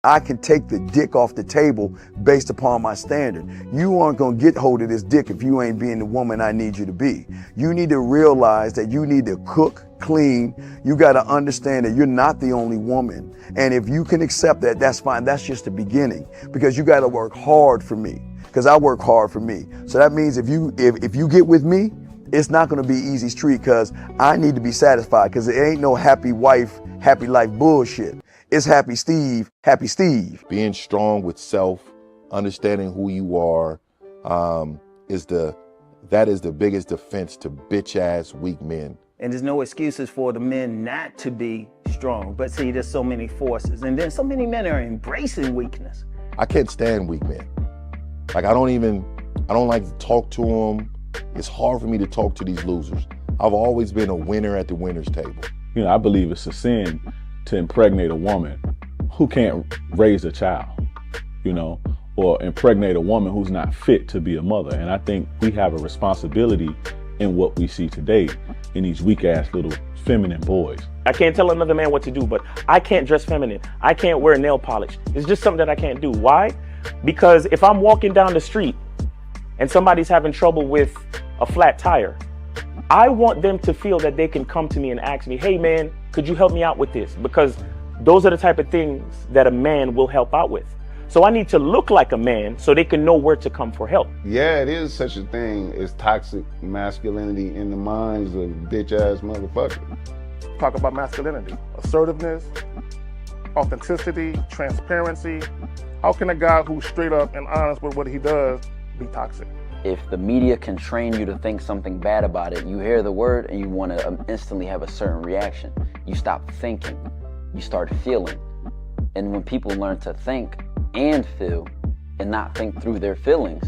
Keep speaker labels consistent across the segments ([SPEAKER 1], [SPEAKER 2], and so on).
[SPEAKER 1] I can take the dick off the table based upon my standard. You aren't gonna get hold of this dick if you ain't being the woman I need you to be. You need to realize that you need to cook, clean. You gotta understand that you're not the only woman. And if you can accept that, that's fine. That's just the beginning, because you gotta work hard for me, because I work hard for me. So that means if you get with me, it's not gonna be easy street, because I need to be satisfied, because it ain't no happy wife, happy life bullshit. It's happy Steve, happy Steve.
[SPEAKER 2] Being strong with self, understanding who you are, that is the biggest defense to bitch ass weak men.
[SPEAKER 3] And there's no excuses for the men not to be strong. But see, there's so many forces. And then so many men are embracing weakness.
[SPEAKER 2] I can't stand weak men. Like I don't like to talk to them. It's hard for me to talk to these losers. I've always been a winner at the winner's table.
[SPEAKER 4] You know, I believe it's a sin to impregnate a woman who can't raise a child, you know, or impregnate a woman who's not fit to be a mother. And I think we have a responsibility in what we see today in these weak ass little feminine boys.
[SPEAKER 5] I can't tell another man what to do, but I can't dress feminine. I can't wear nail polish. It's just something that I can't do. Why? Because if I'm walking down the street and somebody's having trouble with a flat tire, I want them to feel that they can come to me and ask me, hey man, could you help me out with this? Because those are the type of things that a man will help out with. So I need to look like a man so they can know where to come for help.
[SPEAKER 6] Yeah, it is such a thing as toxic masculinity in the minds of bitch ass motherfuckers.
[SPEAKER 7] Talk about masculinity, assertiveness, authenticity, transparency. How can a guy who's straight up and honest with what he does be toxic?
[SPEAKER 8] If the media can train you to think something bad about it, you hear the word and you want to instantly have a certain reaction. You stop thinking, you start feeling. And when people learn to think and feel and not think through their feelings,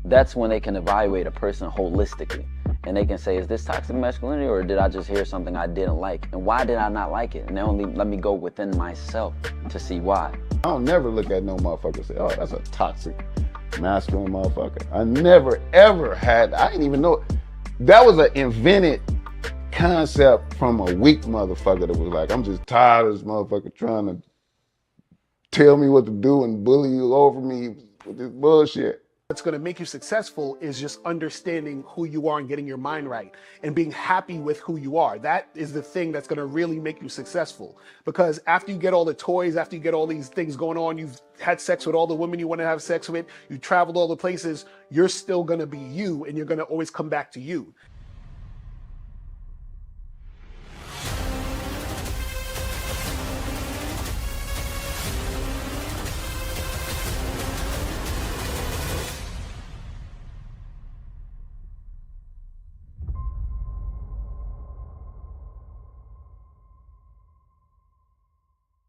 [SPEAKER 8] that's when they can evaluate a person holistically. And they can say, is this toxic masculinity, or did I just hear something I didn't like? And why did I not like it? And they only let me go within myself to see why.
[SPEAKER 6] I don't never look at no motherfucker and say, oh, that's a toxic masculine motherfucker. I never ever had, I didn't even know. That was an invented concept from a weak motherfucker that was like, I'm just tired of this motherfucker trying to tell me what to do and bully you over me with this bullshit.
[SPEAKER 9] What's going to make you successful is just understanding who you are and getting your mind right and being happy with who you are. That is the thing that's going to really make you successful. Because after you get all the toys, after you get all these things going on, you've had sex with all the women you want to have sex with, you traveled all the places, you're still going to be you, and you're going to always come back to you.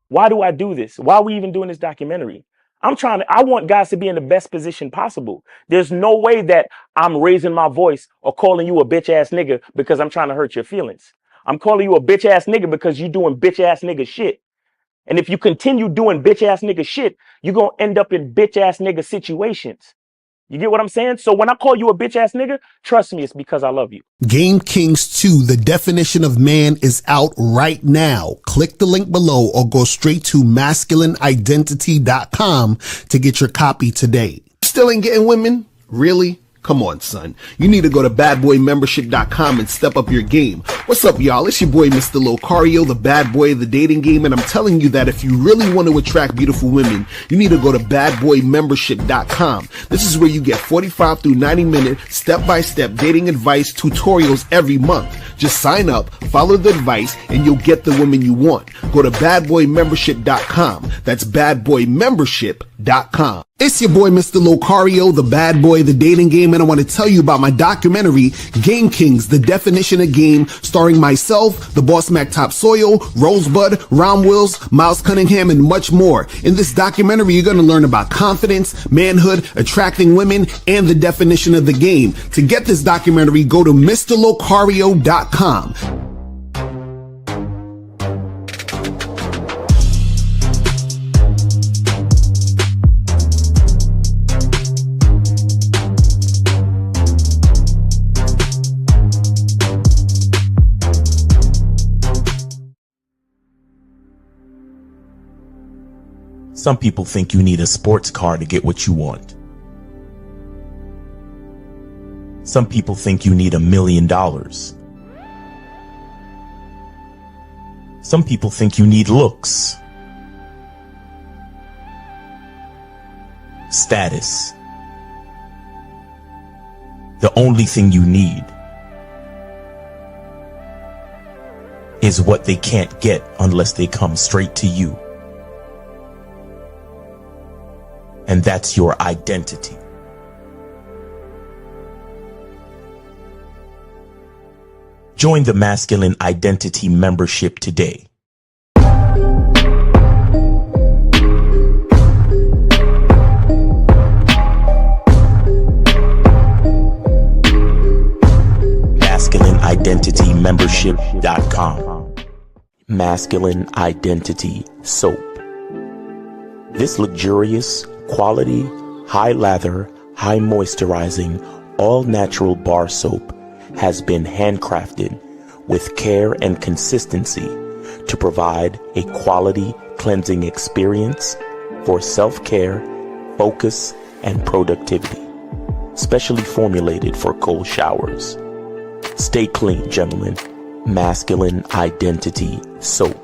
[SPEAKER 5] Why do I do this? Why are we even doing this documentary? I want guys to be in the best position possible. There's no way that I'm raising my voice or calling you a bitch ass nigga because I'm trying to hurt your feelings. I'm calling you a bitch ass nigga because you're doing bitch ass nigga shit. And if you continue doing bitch ass nigga shit, you're going to end up in bitch ass nigga situations. You get what I'm saying? So when I call you a bitch ass nigga, trust me, it's because I love you.
[SPEAKER 10] Game Kings 2, The Definition of Man, is out right now. Click the link below or go straight to masculineidentity.com to get your copy today. Still ain't getting women? Really? Come on, son. You need to go to badboymembership.com and step up your game. What's up, y'all? It's your boy, Mr. Locario, the bad boy of the dating game, and I'm telling you that if you really want to attract beautiful women, you need to go to badboymembership.com. This is where you get 45 through 90-minute step-by-step dating advice tutorials every month. Just sign up, follow the advice, and you'll get the women you want. Go to badboymembership.com. That's badboymembership.com. It's your boy, Mr. Locario, the bad boy of the dating game, and I want to tell you about my documentary, Game Kings, The Definition of Game, starring myself, the Boss Mac Top Soil, Rosebud, Ron Wills, Miles Cunningham, and much more. In this documentary, you're going to learn about confidence, manhood, attracting women, and the definition of the game. To get this documentary, go to MrLocario.com.
[SPEAKER 11] Some people think you need a sports car to get what you want. Some people think you need $1 million. Some people think you need looks, status. The only thing you need is what they can't get unless they come straight to you. And that's your identity. Join the Masculine Identity membership today. MasculineIdentityMembership.com. Masculine Identity Soap. This luxurious, quality, high lather, high moisturizing, all natural bar soap has been handcrafted with care and consistency to provide a quality cleansing experience for self-care, focus, and productivity. Specially formulated for cold showers. Stay clean, gentlemen. Masculine Identity Soap.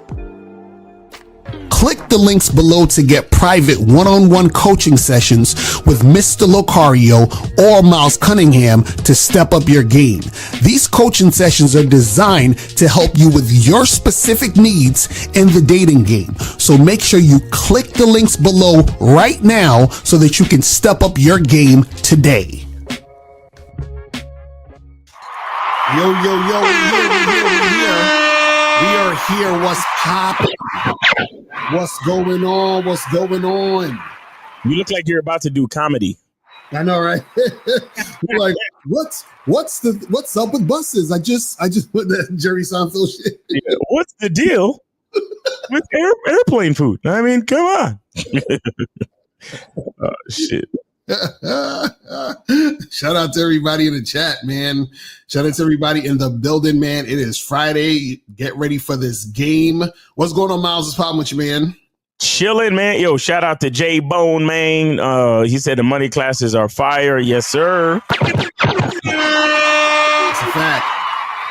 [SPEAKER 10] Click the links below to get private one-on-one coaching sessions with Mr. Locario or Miles Cunningham to step up your game. These coaching sessions are designed to help you with your specific needs in the dating game. So make sure you click the links below right now so that you can step up your game today. Yo, we are here. What's poppin'? What's going on?
[SPEAKER 5] You look like you're about to do comedy.
[SPEAKER 10] I know, right? You're like, what's up with buses? I just put that Jerry Seinfeld shit.
[SPEAKER 5] Yeah, what's the deal with airplane food? I mean, come on. Oh, shit.
[SPEAKER 10] Shout out to everybody in the chat, man. Shout out to everybody in the building, man. It is Friday. Get ready for this game. What's going on, Miles? What's popping with you, man?
[SPEAKER 5] Chilling, man. Yo, shout out to J Bone, man. He said the money classes are fire. Yes, sir.
[SPEAKER 10] It's a fact.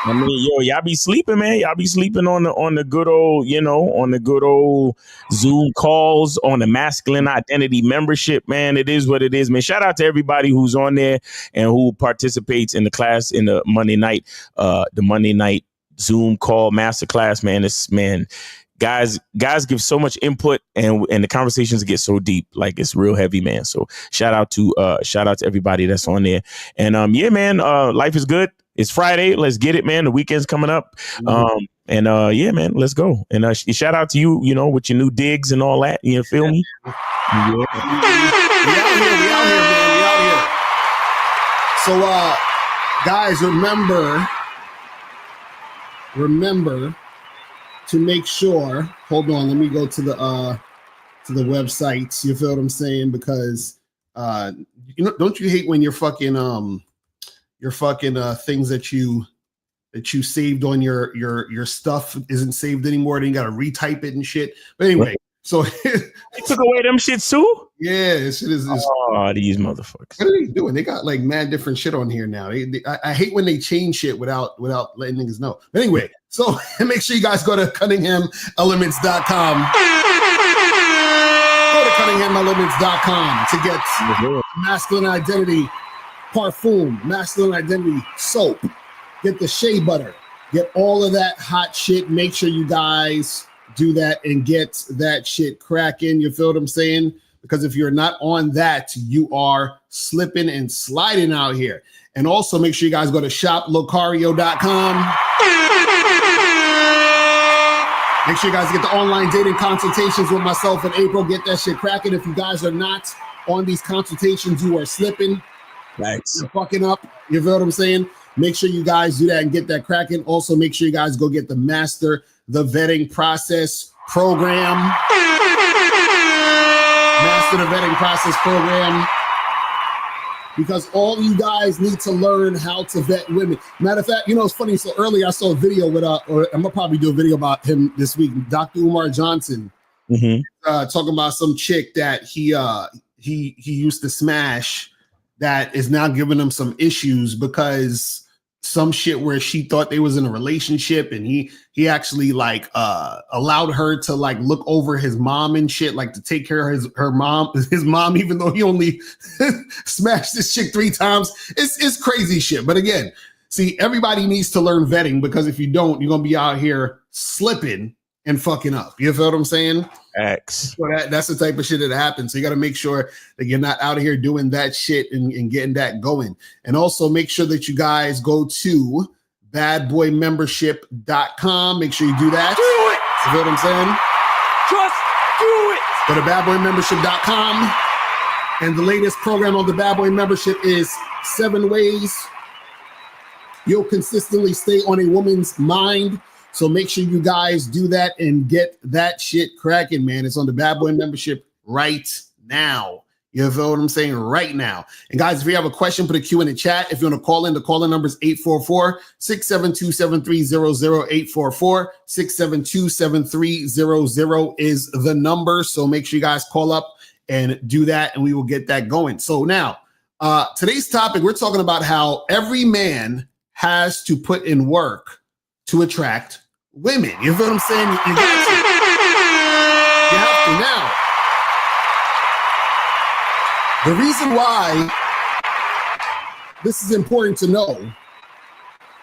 [SPEAKER 5] I mean, yo, y'all be sleeping, man. Y'all be sleeping on the good old, on the good old Zoom calls, on the Masculine Identity membership, man. It is what it is, man. Shout out to everybody who's on there and who participates in the class in the Monday night Zoom call masterclass, man. Guys give so much input and the conversations get so deep, like it's real heavy, man. So shout out to everybody that's on there. And yeah, man, life is good. It's Friday. Let's get it, man. The weekend's coming up. Yeah, man, let's go. And shout out to you, with your new digs and all that. You feel me? Yeah.
[SPEAKER 10] We out here, man. We out here. So, guys, remember to make sure. Hold on, let me go to the websites. You feel what I'm saying? Because don't you hate when your fucking things that you saved on your stuff isn't saved anymore? Then you gotta retype it and shit. But anyway, so
[SPEAKER 5] they took away them shits too.
[SPEAKER 10] Yeah, this shit is.
[SPEAKER 5] Oh, these motherfuckers!
[SPEAKER 10] What are they doing? They got like mad different shit on here now. I hate when they change shit without letting niggas know. But anyway, so make sure you guys go to CunninghamElements.com. Go to CunninghamElements.com to get Masculine Identity Parfum, Masculine Identity Soap. Get the shea butter. Get all of that hot shit. Make sure you guys do that and get that shit cracking. You feel what I'm saying? Because if you're not on that, you are slipping and sliding out here. And also make sure you guys go to shoplocario.com. Make sure you guys get the online dating consultations with myself and April. Get that shit cracking. If you guys are not on these consultations, you are slipping.
[SPEAKER 5] Thanks.
[SPEAKER 10] You're fucking up. You feel what I'm saying? Make sure you guys do that and get that cracking. Also, make sure you guys go get the Master the Vetting Process program. Master the Vetting Process program. Because all you guys need to learn how to vet women. Matter of fact, it's funny. So earlier I saw a video with, or I'm gonna probably do a video about him this week, Dr. Umar Johnson. talking about some chick that he used to smash that is now giving him some issues because some shit where she thought they was in a relationship and he actually like allowed her to like look over his mom and shit, like to take care of his mom, even though he only smashed this chick 3 times. It's crazy shit. But again, see, everybody needs to learn vetting, because if you don't, you're gonna be out here slipping and fucking up. You feel what I'm saying?
[SPEAKER 5] X.
[SPEAKER 10] So that's the type of shit that happens. So you got to make sure that you're not out here doing that shit and getting that going. And also make sure that you guys go to badboymembership.com. Make sure you do that.
[SPEAKER 5] Do it.
[SPEAKER 10] You feel what I'm saying?
[SPEAKER 5] Just do it.
[SPEAKER 10] Go to badboymembership.com. And the latest program on the Bad Boy Membership is 7 ways you'll consistently stay on a woman's mind. So make sure you guys do that and get that shit cracking, man. It's on the Bad Boy Membership right now. You feel what I'm saying? Right now. And guys, if you have a question, put a Q in the chat. If you want to call in, the call-in number is 844-672-7300. 844-672-7300 is the number. So make sure you guys call up and do that, and we will get that going. So now, today's topic, we're talking about how every man has to put in work to attract women. You feel what I'm saying? You have to now. The reason why this is important to know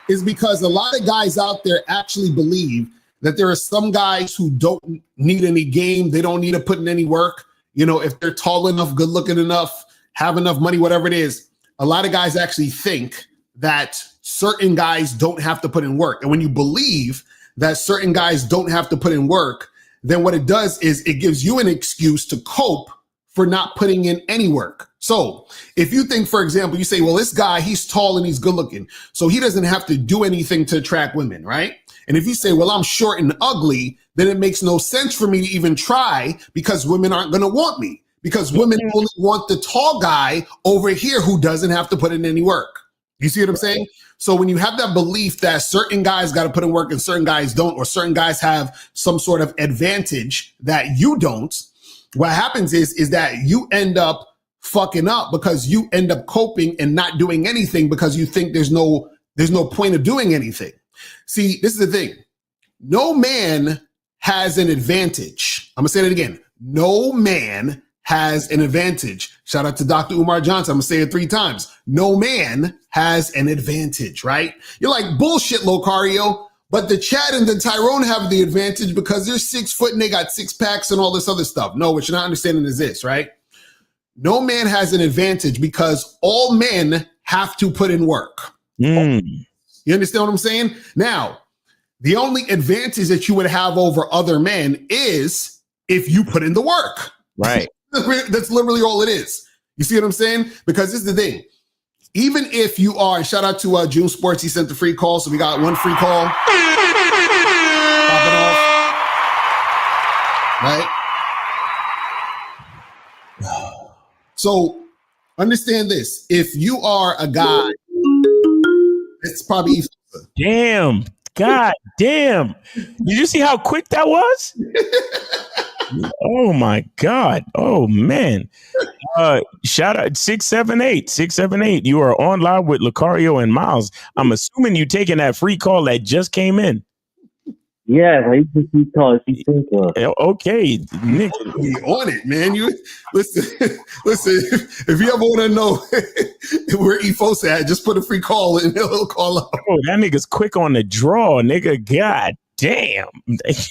[SPEAKER 10] is because a lot of guys out there actually believe that there are some guys who don't need any game. They don't need to put in any work. You know, if they're tall enough, good looking enough, have enough money, whatever it is, a lot of guys actually think that certain guys don't have to put in work. And when you believe that certain guys don't have to put in work, then what it does is it gives you an excuse to cope for not putting in any work. So if you think, for example, you say, well, this guy, he's tall and he's good looking, so he doesn't have to do anything to attract women, right? And if you say, well, I'm short and ugly, then it makes no sense for me to even try, because women aren't going to want me, because women only want the tall guy over here who doesn't have to put in any work. You see what I'm saying? So when you have that belief that certain guys got to put in work and certain guys don't, or certain guys have some sort of advantage that you don't, what happens is that you end up fucking up, because you end up coping and not doing anything because you think there's no point of doing anything. See, this is the thing. No man has an advantage. I'm gonna say that again. No man has an advantage. Shout out to Dr. Umar Johnson. I'm gonna say it 3 times. No man has an advantage, right? You're like, bullshit, Locario. But the Chad and the Tyrone have the advantage because they're 6 foot and they got 6 packs and all this other stuff. No, what you're not understanding is this, right? No man has an advantage because all men have to put in work. You understand what I'm saying? Now, the only advantage that you would have over other men is if you put in the work.
[SPEAKER 5] Right.
[SPEAKER 10] That's literally all it is. You see what I'm saying? Because this is the thing. Even if you are, shout out to June Sports, he sent the free call, so we got 1 free call. Pop it off. Right? So understand this. If you are a guy, it's probably
[SPEAKER 5] damn. God damn. Did you see how quick that was? Oh my God. Oh man. Shout out 678. You are on live with Locario and Miles. I'm assuming you taking that free call that just came in.
[SPEAKER 12] Yeah, I used to see calls.
[SPEAKER 5] Okay, Nick.
[SPEAKER 10] You on it, man. You listen. If you ever want to know where Efos at, just put a free call and he'll call up.
[SPEAKER 5] Oh, that nigga's quick on the draw, nigga. God damn. This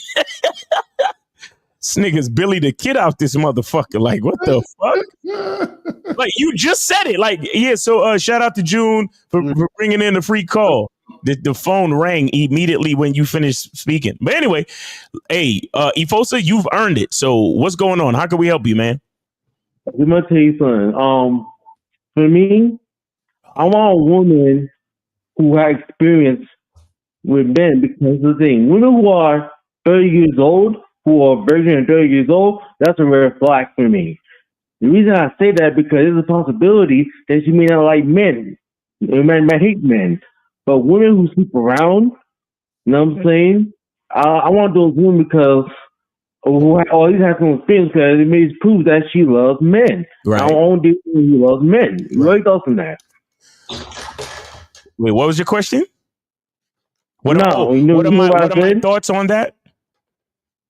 [SPEAKER 5] nigga's Billy the Kid out this motherfucker. Like, what the fuck? Like, you just said it. Like, yeah, so shout out to June for bringing in the free call. The phone rang immediately when you finished speaking. But anyway, hey, Efosa, you've earned it. So what's going on? How can we help you, man?
[SPEAKER 12] Let me tell you something. For me, I want a woman who has experience with men, because the thing, women who are 30 years old, who are virgin and 30 years old, that's a rare flag for me. The reason I say that, because there's a possibility that she may not like men. Men might hate men. But women who sleep around, you know what I'm saying? I want those women because who always has some experience because it makes prove that she loves men.
[SPEAKER 5] Right.
[SPEAKER 12] I don't think he loves men. What are your thoughts on that?
[SPEAKER 5] Wait, what was your question? What
[SPEAKER 12] No,
[SPEAKER 5] what are my thoughts on that?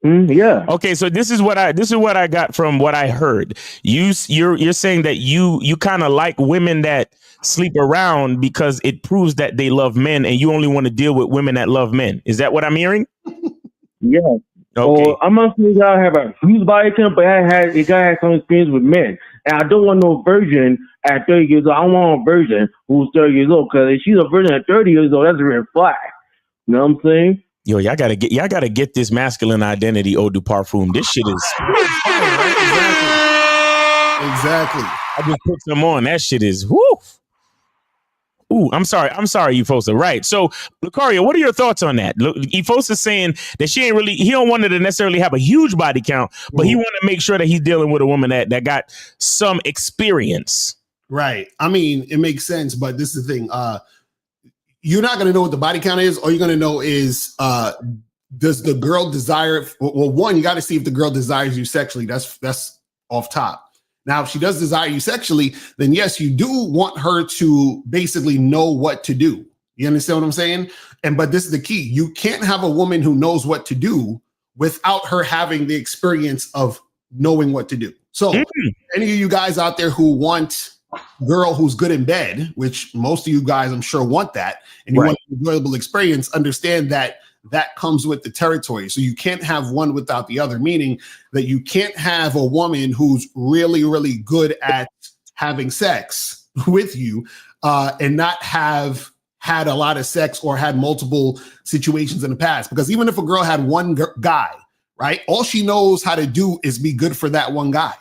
[SPEAKER 12] Yeah.
[SPEAKER 5] Okay, so this is what I got from what I heard. You're saying that you kind of like women that sleep around because it proves that they love men, and you only want to deal with women that love men. Is that what I'm hearing?
[SPEAKER 12] Yeah.
[SPEAKER 5] Okay.
[SPEAKER 12] Or I'm not saying I have a huge body count, but it gotta have some experience with men. And I don't want no virgin at 30 years old. I want a virgin who's 30 years old, because if she's a virgin at 30 years old, that's a red flag. You know what I'm saying?
[SPEAKER 5] Yo, y'all gotta get this masculine identity eau de parfum. This shit is
[SPEAKER 9] Exactly.
[SPEAKER 5] I just put some on. That shit is whoo. Ooh, I'm sorry, Efosa. Right. So, Locario, what are your thoughts on that? Look, Efosa's saying that he don't want her to necessarily have a huge body count, but he want to make sure that he's dealing with a woman that got some experience.
[SPEAKER 9] Right. I mean, it makes sense, but this is the thing. You're not going to know what the body count is. All you're going to know is, does the girl desire? Well, one, you got to see if the girl desires you sexually. That's off top. Now, if she does desire you sexually, then yes, you do want her to basically know what to do. You understand what I'm saying? But this is the key. You can't have a woman who knows what to do without her having the experience of knowing what to do. So any of you guys out there who want a girl who's good in bed, which most of you guys, I'm sure, want that, and you want an enjoyable experience, understand that that comes with the territory. So you can't have one without the other, meaning that you can't have a woman who's really, really good at having sex with you and not have had a lot of sex or had multiple situations in the past. Because even if a girl had one guy, right, all she knows how to do is be good for that one guy.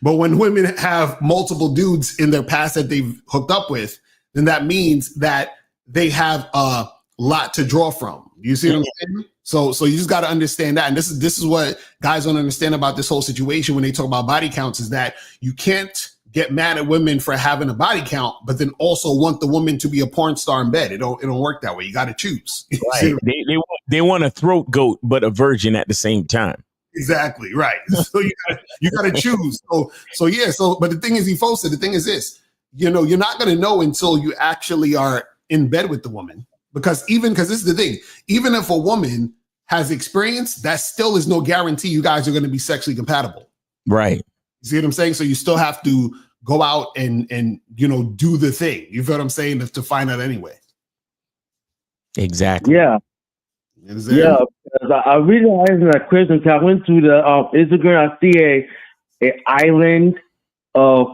[SPEAKER 9] But when women have multiple dudes in their past that they've hooked up with, then that means that they have a lot to draw from. You see what I'm saying? So you just got to understand that. And this is what guys don't understand about this whole situation when they talk about body counts, is that you can't get mad at women for having a body count, but then also want the woman to be a porn star in bed. It don't work that way. You got to choose.
[SPEAKER 5] Right. They want a throat goat, but a virgin at the same time.
[SPEAKER 9] Exactly. Right. So you got to choose. But the thing is, Efosa, the thing is this, you're not going to know until you actually are in bed with the woman. Because this is the thing, even if a woman has experience, that still is no guarantee you guys are going to be sexually compatible.
[SPEAKER 5] Right.
[SPEAKER 9] You see what I'm saying? So you still have to go out and do the thing. You feel what I'm saying? To find out anyway.
[SPEAKER 5] Exactly.
[SPEAKER 12] Yeah. Yeah. I really asking that question because I went to the Instagram. I see a island of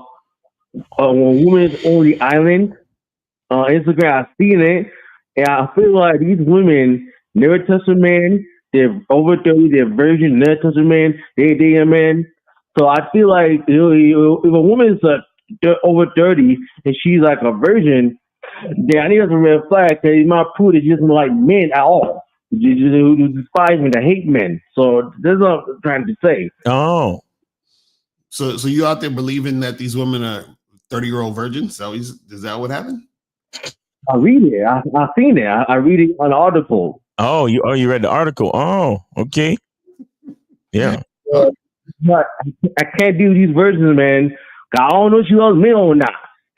[SPEAKER 12] a woman's only island on Instagram. I seen it. And I feel like these women never touch a man. They're over 30. They're virgin. Never touch a man. They date a man. So I feel like if a woman is over 30 and she's like a virgin, then I think that's a red flag because it might prove that she doesn't like men at all. Who despise men, that hate men. So that's what I'm trying to say.
[SPEAKER 5] Oh.
[SPEAKER 9] So you out there believing that these women are 30-year-old virgins? Is that what happened?
[SPEAKER 12] I read it. I seen it. I read it on an article.
[SPEAKER 5] Oh, you read the article. Oh, okay. Yeah.
[SPEAKER 12] But I can't do these virgins, man. I don't know if she loves men or not.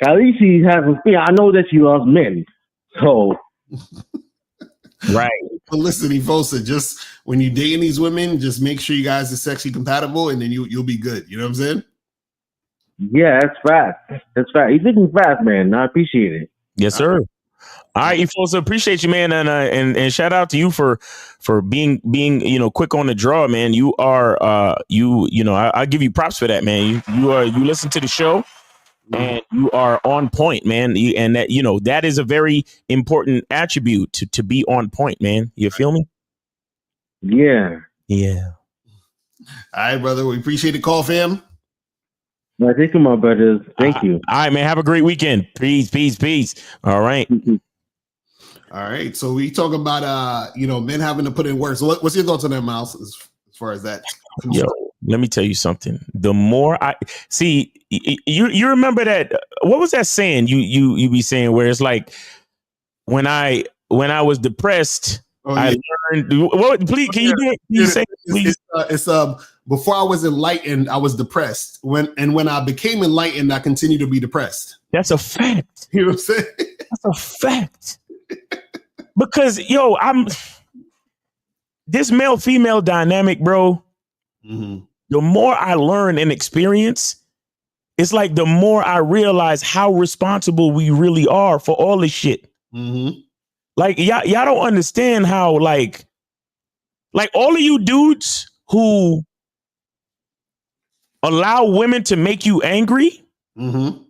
[SPEAKER 12] At least she has some fear. I know that she loves men. So
[SPEAKER 5] right.
[SPEAKER 9] But listen, Efosa, just when you're dating these women, just make sure you guys are sexually compatible, and then you'll be good. You know what I'm saying?
[SPEAKER 12] Yeah, that's fast. That's fast. You're thinking fast, man. I appreciate it.
[SPEAKER 5] Yes, sir. All right, Efosa, appreciate you, man, and shout out to you for being quick on the draw, man. You are I give you props for that, man. You listen to the show and you are on point, man. And that is a very important attribute to be on point, man. You feel me?
[SPEAKER 12] Yeah.
[SPEAKER 5] Yeah.
[SPEAKER 9] All right, brother. We appreciate the call, fam.
[SPEAKER 12] Thank you, my brothers. Thank you.
[SPEAKER 5] All right, man. Have a great weekend. Peace. All right.
[SPEAKER 9] All right. So we talk about men having to put in work. So what's your thoughts on that, Miles, as far as that?
[SPEAKER 5] Yo, let me tell you something. The more I see, you remember that? What was that saying you be saying where it's like when I was depressed,
[SPEAKER 10] Oh,
[SPEAKER 5] I
[SPEAKER 10] yeah.
[SPEAKER 5] learned. What? Please, can you do it? Can you say it, please?
[SPEAKER 10] It's before I was enlightened, I was depressed. When I became enlightened, I continue to be depressed.
[SPEAKER 5] That's a fact.
[SPEAKER 10] You know what I'm saying?
[SPEAKER 5] That's a fact. Because this male-female dynamic, bro.
[SPEAKER 10] Mm-hmm.
[SPEAKER 5] The more I learn and experience, it's like the more I realize how responsible we really are for all this shit.
[SPEAKER 10] Mm-hmm.
[SPEAKER 5] Like y'all don't understand how like all of you dudes who allow women to make you angry,
[SPEAKER 10] mm-hmm.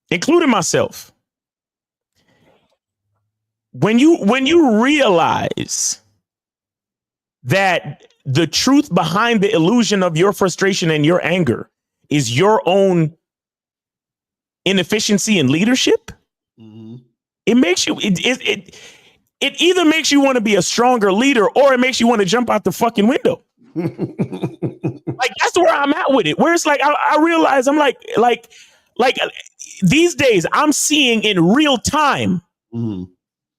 [SPEAKER 5] including myself. When you realize that the truth behind the illusion of your frustration and your anger is your own inefficiency in leadership,
[SPEAKER 10] Mm-hmm.
[SPEAKER 5] it makes you it either makes you want to be a stronger leader or it makes you want to jump out the fucking window. Like that's where I'm at with it. Where it's like I realize I'm like these days I'm seeing in real time
[SPEAKER 10] Mm-hmm.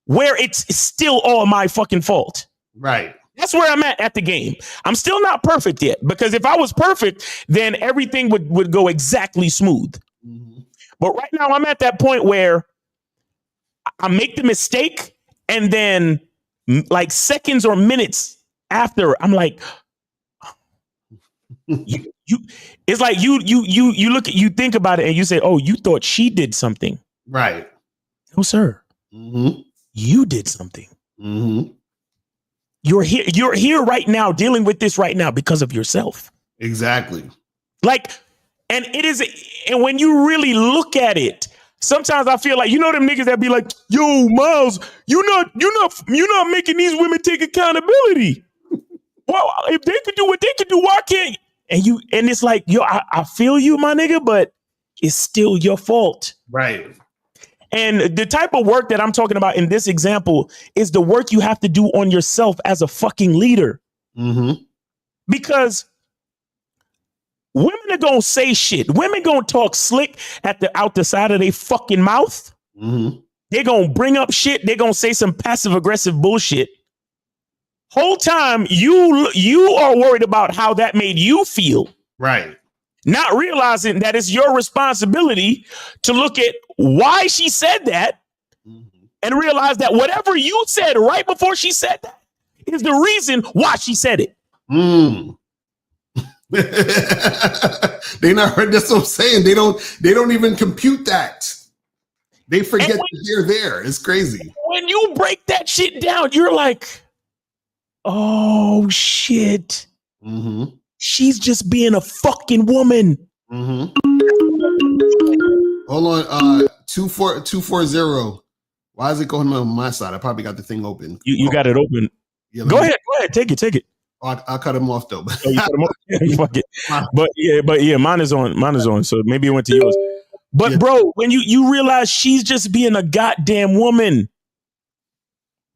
[SPEAKER 5] where it's still all my fucking fault.
[SPEAKER 10] Right.
[SPEAKER 5] That's where I'm at the game. I'm still not perfect yet, because if I was perfect, then everything would go exactly smooth.
[SPEAKER 10] Mm-hmm.
[SPEAKER 5] But right now I'm at that point where I make the mistake, and then like seconds or minutes after, I'm like, it's like you think about it and you say, oh, you thought she did something.
[SPEAKER 10] Right.
[SPEAKER 5] No, sir.
[SPEAKER 10] Mm-hmm.
[SPEAKER 5] You did something.
[SPEAKER 10] Mm-hmm.
[SPEAKER 5] You're here right now dealing with this right now because of yourself.
[SPEAKER 10] Exactly.
[SPEAKER 5] Like, and when you really look at it, sometimes I feel like, them niggas that be like, yo, Miles, you're not making these women take accountability. Well, if they could do what they could do, why can't you? And it's like, yo, I feel you, my nigga, but it's still your fault.
[SPEAKER 10] Right.
[SPEAKER 5] And the type of work that I'm talking about in this example is the work you have to do on yourself as a fucking leader.
[SPEAKER 10] Mm-hmm.
[SPEAKER 5] Because women are gonna say shit. Women gonna talk slick out the side of their fucking mouth.
[SPEAKER 10] Mm-hmm.
[SPEAKER 5] They're gonna bring up shit. They're gonna say some passive aggressive bullshit. Whole time you are worried about how that made you feel.
[SPEAKER 10] Right.
[SPEAKER 5] Not realizing that it's your responsibility to look at why she said that, mm-hmm. and realize that whatever you said right before she said that is the reason why she said it.
[SPEAKER 10] Mm. They not heard. That's what I'm saying. They don't even compute that. They forget that they're there. It's crazy.
[SPEAKER 5] When you break that shit down, you're like, oh shit.
[SPEAKER 10] Mm-hmm.
[SPEAKER 5] She's just being a fucking woman.
[SPEAKER 10] Mm-hmm. Hold on, 240. Why is it going on my side? I probably got the thing open.
[SPEAKER 5] You got it open.
[SPEAKER 10] Yeah,
[SPEAKER 5] go ahead. Take it.
[SPEAKER 10] I'll cut him off though.
[SPEAKER 5] Oh, you cut him off? Fuck it. But yeah, mine is on. So maybe it went to yours. But bro, when you realize she's just being a goddamn woman.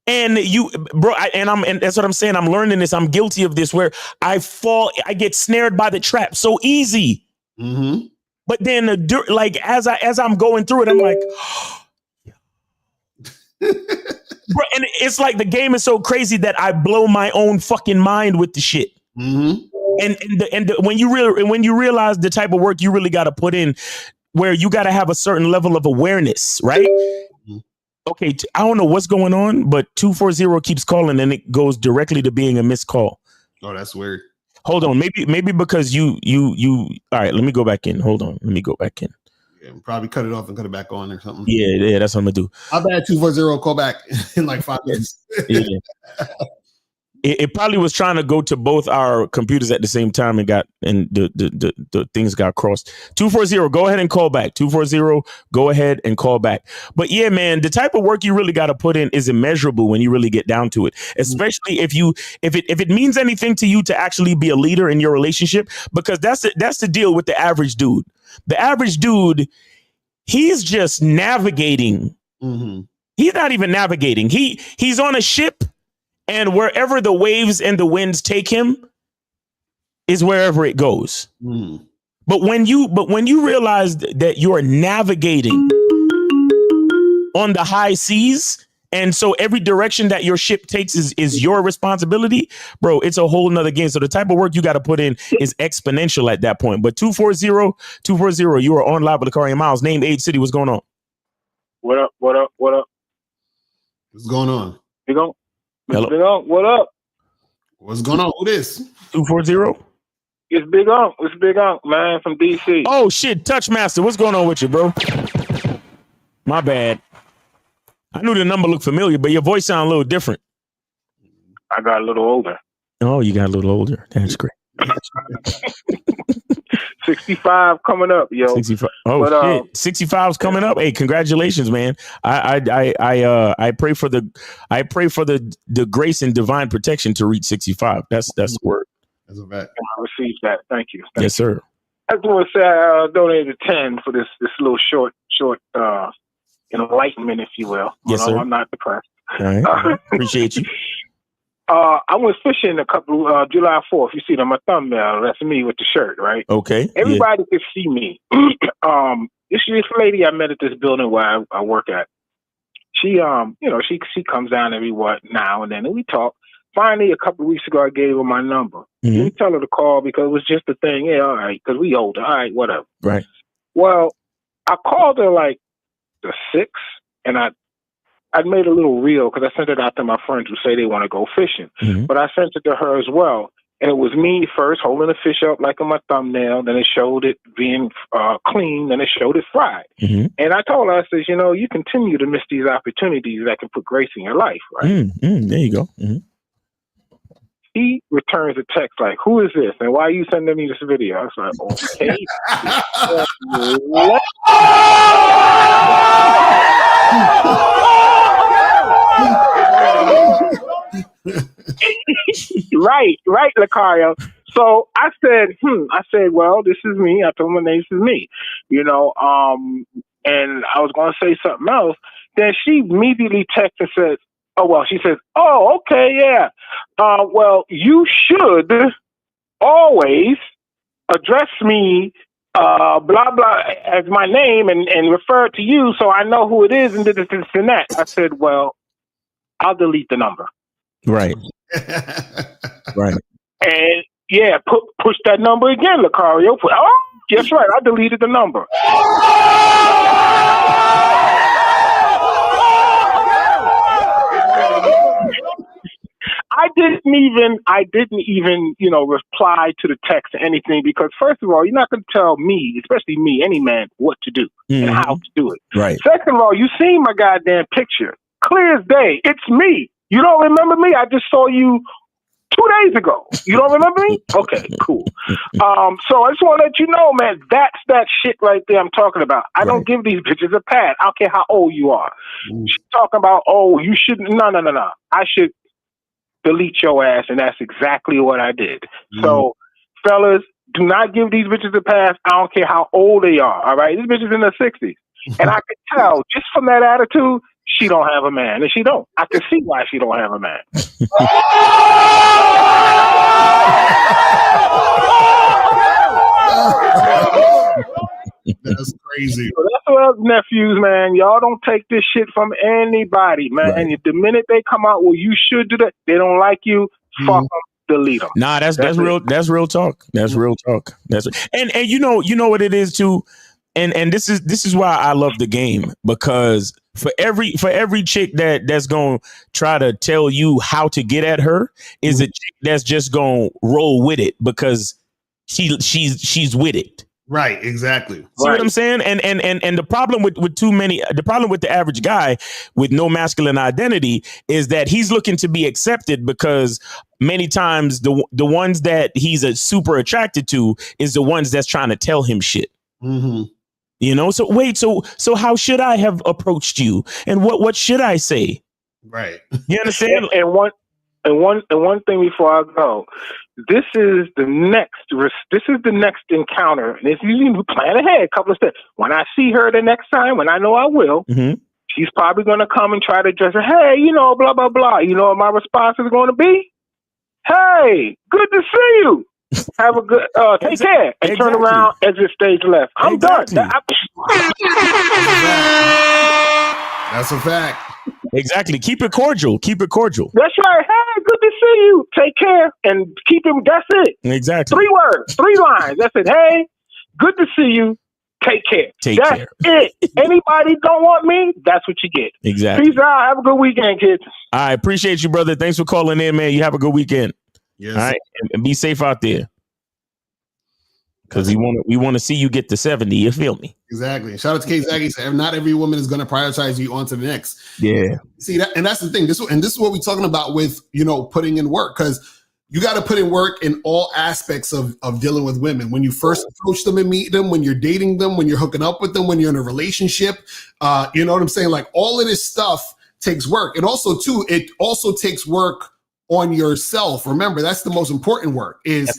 [SPEAKER 5] And and that's what I'm saying. I'm learning this. I'm guilty of this, where I get snared by the trap so easy.
[SPEAKER 10] Mm-hmm.
[SPEAKER 5] But then, like as I'm going through it, I'm like, bro, and it's like the game is so crazy that I blow my own fucking mind with the shit.
[SPEAKER 10] Mm-hmm.
[SPEAKER 5] And when you realize the type of work you really got to put in, where you got to have a certain level of awareness, right? Okay, I don't know what's going on, but 240 keeps calling and it goes directly to being a missed call.
[SPEAKER 10] Oh, that's weird.
[SPEAKER 5] Hold on, maybe because you. All right, let me go back in. Hold on, let me go back in.
[SPEAKER 10] Yeah, probably cut it off and cut it back on or something.
[SPEAKER 5] Yeah, that's what I'm gonna do.
[SPEAKER 10] My bad. 240. Call back in like 5 minutes.
[SPEAKER 5] Yeah. It probably was trying to go to both our computers at the same time and the things got crossed. 240, go ahead and call back. 240, go ahead and call back. But yeah, man, the type of work you really got to put in is immeasurable when you really get down to it. Especially if it means anything to you to actually be a leader in your relationship, because that's the deal with the average dude. The average dude, he's just navigating.
[SPEAKER 10] Mm-hmm.
[SPEAKER 5] He's not even navigating. He's on a ship. And wherever the waves and the winds take him is wherever it goes.
[SPEAKER 10] Mm.
[SPEAKER 5] But when you realize that you are navigating on the high seas And so every direction that your ship takes is your responsibility, bro. It's a whole nother game. So the type of work you got to put in is exponential at that point. But 240, you are on live with Locario Miles. Name, age, city. What's going on?
[SPEAKER 13] What up? What up? What up?
[SPEAKER 6] What's going on?
[SPEAKER 13] Big on.
[SPEAKER 5] Hello.
[SPEAKER 13] Big on. What up?
[SPEAKER 6] What's going on? Who this?
[SPEAKER 5] 240.
[SPEAKER 13] It's Big on. It's Big on, man, from DC.
[SPEAKER 5] Oh shit, Touchmaster. What's going on with you, bro? My bad. I knew the number looked familiar, but your voice sounded a little different.
[SPEAKER 13] I got a little older.
[SPEAKER 5] Oh, you got a little older. That's great.
[SPEAKER 13] 65 coming up, yo.
[SPEAKER 5] 65. Oh shit, 65's coming up. Hey, congratulations, man. I pray for the grace and divine protection to reach 65. That's the word.
[SPEAKER 6] That's a fact.
[SPEAKER 13] I received that. Thank you.
[SPEAKER 5] Yes, sir.
[SPEAKER 13] I just want to say I donated 10 for this little short enlightenment, if you will.
[SPEAKER 5] Yes, sir.
[SPEAKER 13] I'm not depressed.
[SPEAKER 5] All right. Appreciate you.
[SPEAKER 13] I was fishing a couple July 4th. You see it on my thumbnail. That's me with the shirt, right?
[SPEAKER 5] Okay.
[SPEAKER 13] Everybody could see me. This lady I met at this building where I work at. She she comes down every now and then, and we talk. Finally, a couple of weeks ago, I gave her my number.
[SPEAKER 5] Mm-hmm.
[SPEAKER 13] Didn't tell her to call because it was just a thing. Yeah, all right, because we older. All right, whatever.
[SPEAKER 5] Right.
[SPEAKER 13] Well, I called her like the 6th, and I made a little reel because I sent it out to my friends who say they want to go fishing.
[SPEAKER 5] Mm-hmm.
[SPEAKER 13] But I sent it to her as well. And it was me first holding the fish up like on my thumbnail. Then it showed it being clean. Then it showed it fried.
[SPEAKER 5] Mm-hmm.
[SPEAKER 13] And I told her, I said, you continue to miss these opportunities that can put grace in your life, right?
[SPEAKER 5] There you go. Mm-hmm.
[SPEAKER 13] He returns a text like, who is this? And why are you sending me this video? I was like, okay. Right, Locario. So I said, well, this is me. I told him my name is me, and I was going to say something else. Then she immediately texted and said, she says, oh, okay, yeah. Well, you should always address me, blah, blah, as my name and refer to you so I know who it is and this and that. I said, well, I'll delete the number.
[SPEAKER 5] Right. Right.
[SPEAKER 13] And yeah, push that number again, Locario. Oh, that's right. I deleted the number. I didn't even, reply to the text or anything because first of all, you're not going to tell me, especially me, any man, what to do and how to do it.
[SPEAKER 5] Right.
[SPEAKER 13] Second of all, you seen my goddamn picture. Clear as day. It's me. You don't remember me? I just saw you 2 days ago. You don't remember me? Okay, cool. So I just want to let you know, man, that's that shit right there I'm talking about. I don't give these bitches a pass. I don't care how old you are. She's talking about, you shouldn't. No. I should delete your ass, and that's exactly what I did. So, fellas, do not give these bitches a pass. I don't care how old they are, all right? These bitches in their 60s. And I could tell, just from that attitude, she don't have a man. And she don't. I can see why she don't have a man.
[SPEAKER 6] That's crazy.
[SPEAKER 13] So that's what else, nephews, man. Y'all don't take this shit from anybody, man. Right. And the minute they come out, well, you should do that. They don't like you. Fuck them. Delete them.
[SPEAKER 5] Nah, that's real. That's real talk. That's real talk. And you know what it is too. And this is why I love the game, because for every chick that's gonna try to tell you how to get at her is a chick that's just gonna roll with it because she's with it.
[SPEAKER 6] Right, exactly.
[SPEAKER 5] See what I'm saying? And the problem with the problem with the average guy with no masculine identity is that he's looking to be accepted because many times the ones that he's super attracted to is the ones that's trying to tell him shit.
[SPEAKER 6] Mm-hmm.
[SPEAKER 5] So wait, so how should I have approached you? And what should I say?
[SPEAKER 6] Right.
[SPEAKER 5] You understand?
[SPEAKER 13] And one thing before I go, this is the next encounter. And it's usually plan ahead, a couple of steps. When I see her the next time, when I know I will, she's probably going to come and try to address her. Hey, blah, blah, blah. You know what my response is going to be? Hey, good to see you. Have a good, take care. And turn around, exit stage left. I'm done.
[SPEAKER 6] That's a fact.
[SPEAKER 5] Exactly. Keep it cordial. Keep it cordial.
[SPEAKER 13] That's right. Hey, good to see you. Take care and keep him. That's it.
[SPEAKER 5] Exactly.
[SPEAKER 13] 3 words, 3 lines. That's it. Hey, good to see you. Take care. That's it. Anybody don't want me? That's what you get.
[SPEAKER 5] Exactly.
[SPEAKER 13] Peace out. Have a good weekend, kids.
[SPEAKER 5] I appreciate you, brother. Thanks for calling in, man. You have a good weekend.
[SPEAKER 10] Yes.
[SPEAKER 5] All right, and be safe out there. Because we want to see you get to 70. You feel me?
[SPEAKER 10] Exactly. Shout out to Kate Zaggy. Said, not every woman is going to prioritize you on to the next.
[SPEAKER 5] Yeah.
[SPEAKER 10] See that, and that's the thing. This is what we're talking about with putting in work, because you got to put in work in all aspects of dealing with women. When you first approach them and meet them, when you're dating them, when you're hooking up with them, when you're in a relationship, you know what I'm saying? Like all of this stuff takes work, and also too, it also takes work on yourself. Remember, that's the most important work. Is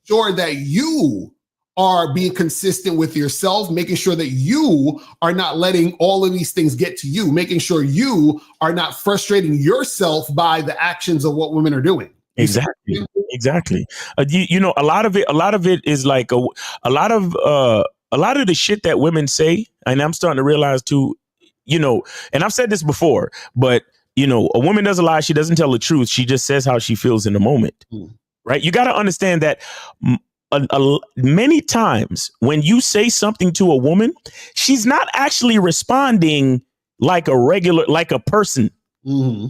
[SPEAKER 10] sure that you are being consistent with yourself, making sure that you are not letting all of these things get to you, making sure you are not frustrating yourself by the actions of what women are doing.
[SPEAKER 5] Exactly. A lot of it is like a lot of the shit that women say, and I'm starting to realize too, and I've said this before, but a woman doesn't lie. She doesn't tell the truth. She just says how she feels in the moment. Right. You got to understand that many times when you say something to a woman, she's not actually responding like a person.
[SPEAKER 10] Mm-hmm.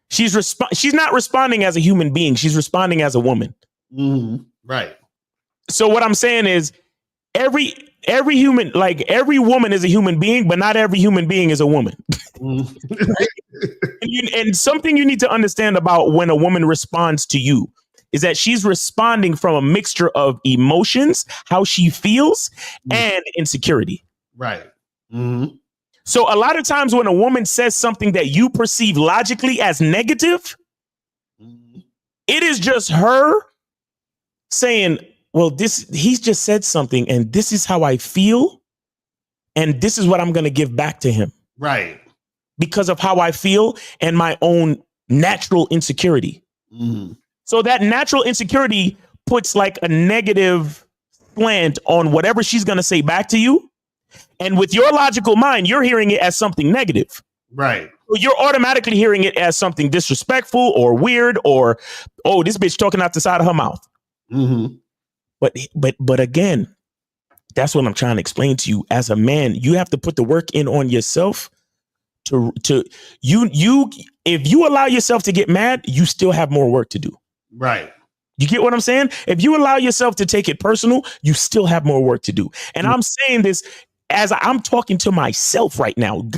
[SPEAKER 5] She's not responding as a human being. She's responding as a woman.
[SPEAKER 10] Mm-hmm. Right.
[SPEAKER 5] So what I'm saying is every human, like every woman is a human being, but not every human being is a woman. And something you need to understand about when a woman responds to you is that she's responding from a mixture of emotions, how she feels, and insecurity.
[SPEAKER 10] Right. Mm-hmm.
[SPEAKER 5] So a lot of times when a woman says something that you perceive logically as negative, it is just her saying, well, he's just said something and this is how I feel. And this is what I'm going to give back to him.
[SPEAKER 10] Right.
[SPEAKER 5] Because of how I feel and my own natural insecurity.
[SPEAKER 10] Mm-hmm.
[SPEAKER 5] So that natural insecurity puts like a negative slant on whatever she's going to say back to you. And with your logical mind, you're hearing it as something negative.
[SPEAKER 10] Right.
[SPEAKER 5] So you're automatically hearing it as something disrespectful or weird or, oh, this bitch talking out the side of her mouth.
[SPEAKER 10] Mm-hmm.
[SPEAKER 5] But again, that's what I'm trying to explain to you. As a man, you have to put the work in on yourself to if you allow yourself to get mad, you still have more work to do.
[SPEAKER 10] Right.
[SPEAKER 5] You get what I'm saying? If you allow yourself to take it personal, you still have more work to do. And I'm saying this as I'm talking to myself right now.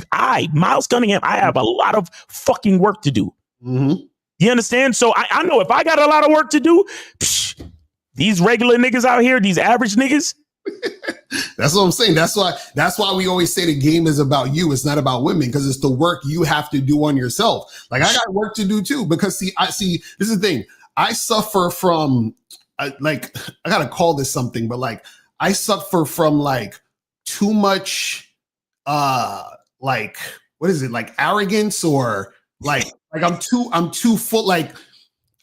[SPEAKER 5] Miles Cunningham, I have a lot of fucking work to do.
[SPEAKER 10] Mm-hmm.
[SPEAKER 5] You understand? So I know if I got a lot of work to do, these regular niggas out here, these average niggas.
[SPEAKER 10] That's what I'm saying. That's why we always say the game is about you. It's not about women, because it's the work you have to do on yourself. Like I got work to do too, because this is the thing. I suffer from I gotta call this something, but like I suffer from like too much like what is it, like arrogance, or like I'm too full, like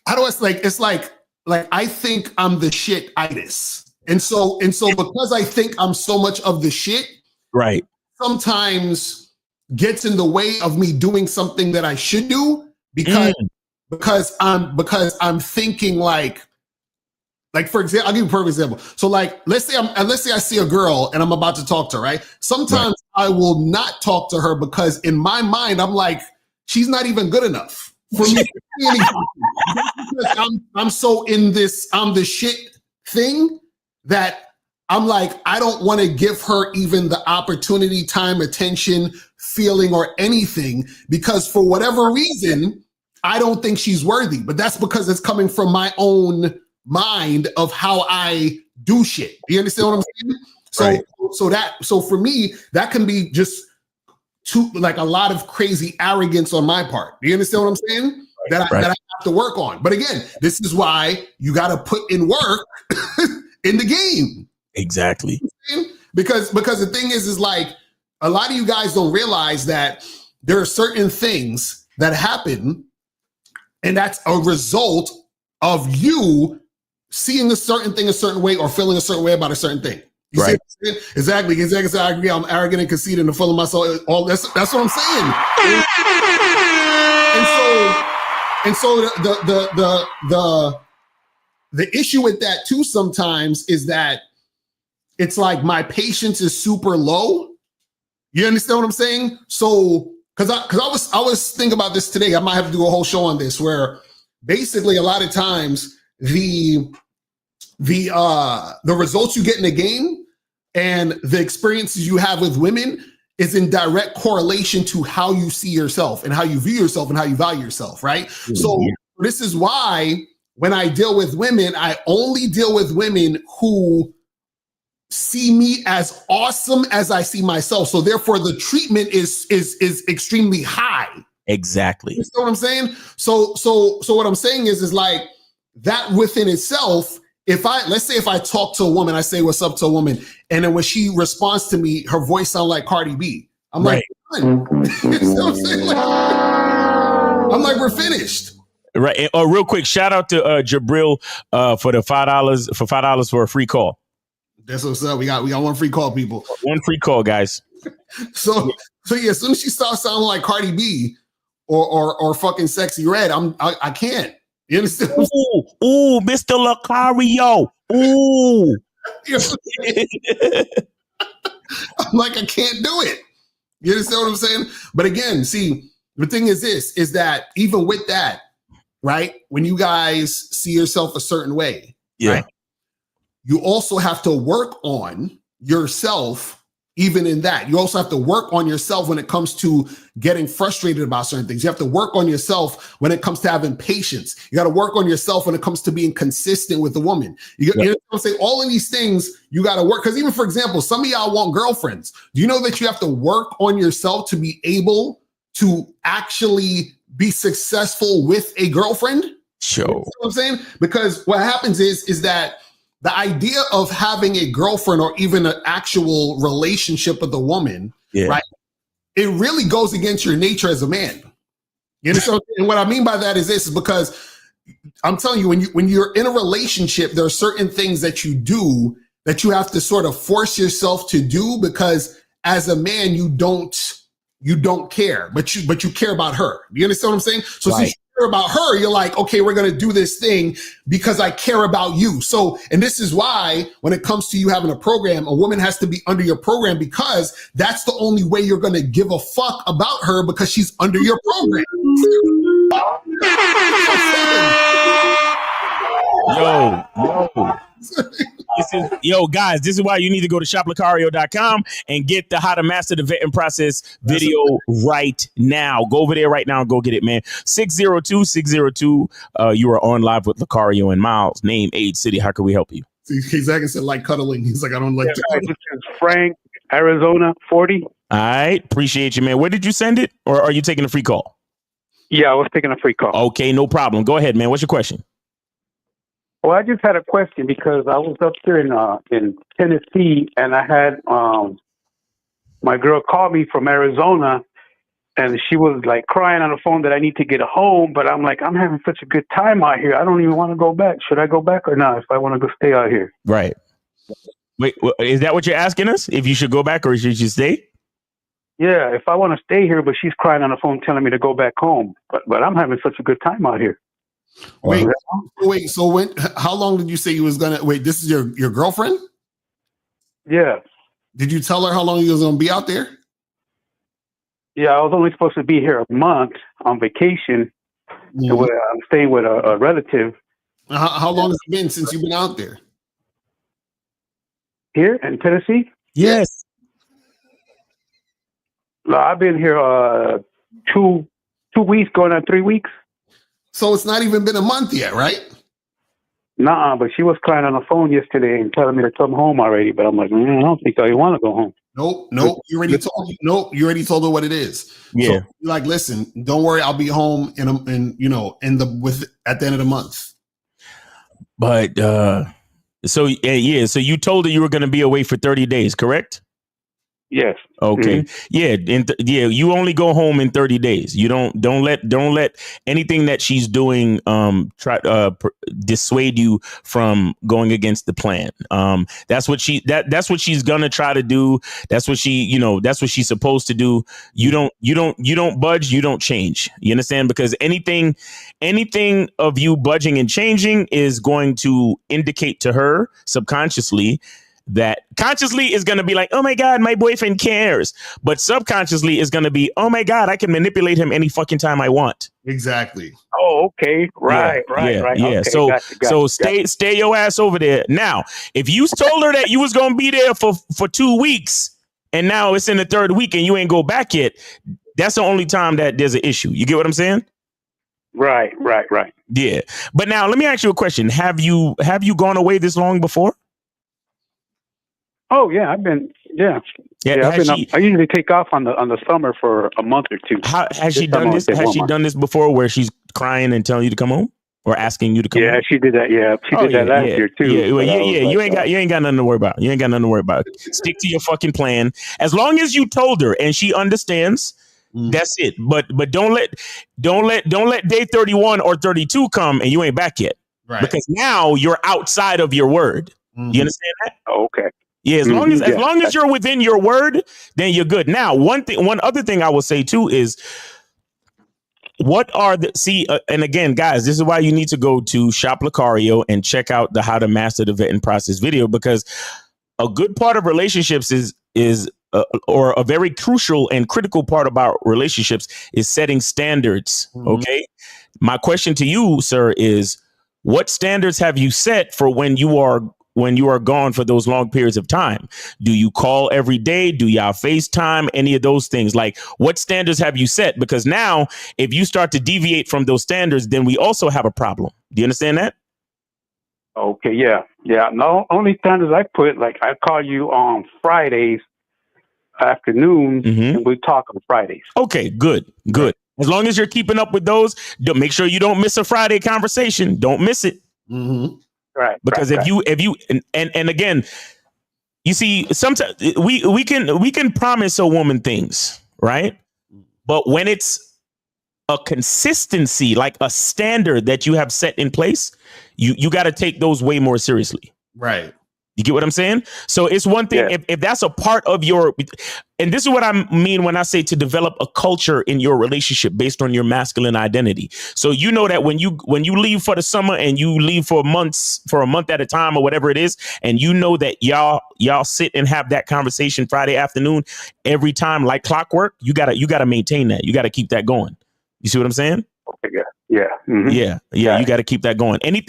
[SPEAKER 10] how do I, like it's like I think I'm the shit-itis. And so because I think I'm so much of the shit,
[SPEAKER 5] right,
[SPEAKER 10] sometimes gets in the way of me doing something that I should do because I'm thinking like for example, I'll give you a perfect example. So like let's say I see a girl and I'm about to talk to her, right? Sometimes I will not talk to her because in my mind I'm like, she's not even good enough for me to see anything. Because I'm so in this I'm the shit thing that I'm like, I don't want to give her even the opportunity, time, attention, feeling, or anything, because for whatever reason, I don't think she's worthy. But that's because it's coming from my own mind of how I do shit. Do you understand what I'm saying? So for me, that can be just like a lot of crazy arrogance on my part. Do you understand what I'm saying? That I have to work on. But again, this is why you got to put in work in the game.
[SPEAKER 5] Exactly.
[SPEAKER 10] Because the thing is like a lot of you guys don't realize that there are certain things that happen, and that's a result of you seeing a certain thing a certain way or feeling a certain way about a certain thing. You see what I'm saying? Exactly. So I agree. I'm arrogant and conceited and full of myself. All that's what I'm saying. And so the issue with that too sometimes is that it's like my patience is super low. You understand what I'm saying? So because I was thinking about this today. I might have to do a whole show on this where basically a lot of times the results you get in the game and the experiences you have with women is in direct correlation to how you see yourself and how you view yourself and how you value yourself, right? Mm-hmm. So this is why when I deal with women, I only deal with women who see me as awesome as I see myself. So therefore the treatment is extremely high.
[SPEAKER 11] Exactly.
[SPEAKER 10] You know what I'm saying? So what I'm saying is like that within itself, let's say if I talk to a woman, I say what's up to a woman, and then when she responds to me, her voice sounds like Cardi B. I'm like, you know what I'm saying? I'm like, we're finished.
[SPEAKER 5] Right. Real quick, shout out to Jabril for the $5 for a free call.
[SPEAKER 10] That's what's up. We got one free call, people.
[SPEAKER 5] One free call, guys.
[SPEAKER 10] So yeah, as soon as she starts sounding like Cardi B or fucking Sexy Red, I can't. You understand?
[SPEAKER 5] Ooh, Mr. Locario. Ooh.
[SPEAKER 10] I'm like, I can't do it. You understand what I'm saying? But again, see, the thing is this, is that even with that, right? When you guys see yourself a certain way, right? You also have to work on yourself. Even in that, you also have to work on yourself when it comes to getting frustrated about certain things. You have to work on yourself when it comes to having patience. You got to work on yourself when it comes to being consistent with a woman. You know what I'm saying? All of these things you got to work. Because even, for example, some of y'all want girlfriends. Do you know that you have to work on yourself to be able to actually be successful with a girlfriend?
[SPEAKER 5] Sure.
[SPEAKER 10] You know what I'm saying? Because what happens is that the idea of having a girlfriend or even an actual relationship with a woman, right? It really goes against your nature as a man. You know, and what I mean by that is this, is because I'm telling you, when you're in a relationship, there are certain things that you do that you have to sort of force yourself to do, because as a man, you don't care, but you care about her. You understand what I'm saying? So since you care about her, you're like, okay, we're going to do this thing because I care about you. So, and this is why when it comes to you having a program, a woman has to be under your program, because that's the only way you're going to give a fuck about her, because she's under your program.
[SPEAKER 5] Guys, this is why you need to go to shoplocario.com and get the How to Master the Vetting Process video right now. Go over there right now and go get it, man. 602-602. You are on live with Locario and Miles. Name, age, city. How can we help you?
[SPEAKER 10] He's like I said, like cuddling. He's like, I don't like to cuddle.
[SPEAKER 13] This is Frank, Arizona, 40.
[SPEAKER 5] All right. Appreciate you, man. Where did you send it? Or are you taking a free call?
[SPEAKER 13] Yeah, I was taking a free call.
[SPEAKER 5] Okay, no problem. Go ahead, man. What's your question?
[SPEAKER 13] Well, I just had a question because I was up here in Tennessee, and I had my girl call me from Arizona, and she was like crying on the phone that I need to get home. But I'm like, I'm having such a good time out here. I don't even want to go back. Should I go back or not if I want to go stay out here?
[SPEAKER 5] Right. Wait, is that what you're asking us? If you should go back or should you stay?
[SPEAKER 13] Yeah, if I want to stay here, but she's crying on the phone telling me to go back home. But I'm having such a good time out here.
[SPEAKER 10] Wait. So how long did you say you was gonna wait? This is your girlfriend?
[SPEAKER 13] Yeah.
[SPEAKER 10] Did you tell her how long you was gonna be out there?
[SPEAKER 13] Yeah, I was only supposed to be here a month on vacation. Mm-hmm. I'm staying with a relative.
[SPEAKER 10] How long has it been since you've been out there?
[SPEAKER 13] Here in Tennessee?
[SPEAKER 5] Yes.
[SPEAKER 13] I've been here 2 weeks, going on 3 weeks.
[SPEAKER 10] So it's not even been a month yet, right?
[SPEAKER 13] Nah, but she was crying on the phone yesterday and telling me to come home already. But I'm like, I don't think I want to go home.
[SPEAKER 10] Nope. You already told her what it is.
[SPEAKER 5] Yeah.
[SPEAKER 10] So you're like, listen, don't worry, I'll be home at the end of the month.
[SPEAKER 5] But so you told her you were going to be away for 30 days, correct?
[SPEAKER 13] Yes.
[SPEAKER 5] Okay. Yeah. Yeah. You only go home in 30 days. You don't let anything that she's doing dissuade you from going against the plan. That's what she's gonna try to do. That's what that's what she's supposed to do. You don't budge. You don't change. You understand? Because anything of you budging and changing is going to indicate to her subconsciously that consciously is going to be like, oh my God, my boyfriend cares. But subconsciously is going to be, oh my God, I can manipulate him any fucking time I want.
[SPEAKER 10] Exactly.
[SPEAKER 13] Oh, okay. Right.
[SPEAKER 5] Yeah.
[SPEAKER 13] Okay,
[SPEAKER 5] So
[SPEAKER 13] gotcha.
[SPEAKER 5] stay your ass over there. Now, if you told her that you was going to be there for 2 weeks and now it's in the third week and you ain't go back yet, that's the only time that there's an issue. You get what I'm saying?
[SPEAKER 13] Right.
[SPEAKER 5] Yeah. But now let me ask you a question. Have you gone away this long before?
[SPEAKER 13] Oh yeah, I've been. Yeah. I usually take off on the summer for a month or two.
[SPEAKER 5] Has she done this? Has she done this before, where she's crying and telling you to come home or asking you to come home?
[SPEAKER 13] Yeah, she did that. Yeah, she did that last year too.
[SPEAKER 5] Yeah. You ain't got nothing to worry about. You ain't got nothing to worry about. Stick to your fucking plan. As long as you told her and she understands, that's it. But don't let day 31 or 32 come and you ain't back yet.
[SPEAKER 10] Right.
[SPEAKER 5] Because now you're outside of your word. You understand that?
[SPEAKER 13] Oh, okay.
[SPEAKER 5] Yeah, as long as you're within your word, then you're good. Now, one other thing I will say too is, what are and again, guys, this is why you need to go to Shop Locario and check out the How to Master the Vetting Process video, because a good part of relationships or a very crucial and critical part about relationships is setting standards. Okay, my question to you, sir, is what standards have you set for when you are gone for those long periods of time? Do you call every day? Do y'all FaceTime? Any of those things? Like, what standards have you set? Because now, if you start to deviate from those standards, then we also have a problem. Do you understand that?
[SPEAKER 13] Okay, yeah. No, only standards I put, like, I call you on Fridays afternoons, and we talk on Fridays.
[SPEAKER 5] Okay, good. As long as you're keeping up with those, make sure you don't miss a Friday conversation. Don't miss it.
[SPEAKER 13] Right.
[SPEAKER 5] Because if you and again, you see, sometimes we can promise a woman things, right? But when it's a consistency, like a standard that you have set in place, you got to take those way more seriously.
[SPEAKER 10] Right.
[SPEAKER 5] You get what I'm saying? So it's one thing if that's a part of your, and this is what I mean when I say to develop a culture in your relationship based on your masculine identity. So you know that when you leave for the summer and you leave for a month at a time or whatever it is, and you know that y'all sit and have that conversation Friday afternoon every time like clockwork, you gotta maintain that. You gotta keep that going. You see what I'm saying?
[SPEAKER 13] Okay, yeah.
[SPEAKER 5] You got to keep that going. Any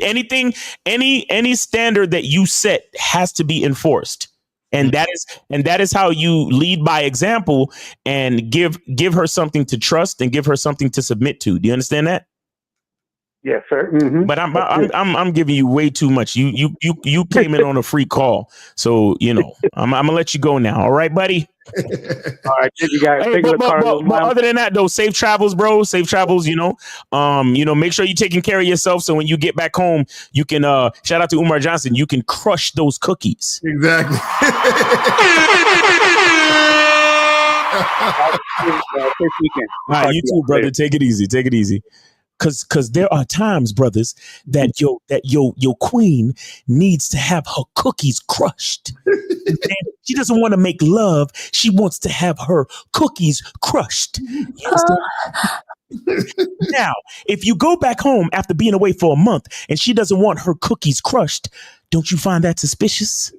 [SPEAKER 5] standard that you set has to be enforced, and that is how you lead by example and give her something to trust and give her something to submit to. Do you understand that?
[SPEAKER 13] Yes, sir.
[SPEAKER 5] But I'm giving you way too much. You came in on a free call, so I'm gonna let you go now. All right, buddy.
[SPEAKER 13] All right, you guys.
[SPEAKER 5] Hey, but other than that, though, safe travels, bro. Safe travels. Make sure you're taking care of yourself. So when you get back home, you can shout out to Umar Johnson. You can crush those cookies.
[SPEAKER 10] Exactly.
[SPEAKER 5] All right, you too, brother. Take it easy. Take it easy. Cause there are times, brothers, that your queen needs to have her cookies crushed. She doesn't want to make love. She wants to have her cookies crushed. Now, if you go back home after being away for a month and she doesn't want her cookies crushed, don't you find that suspicious?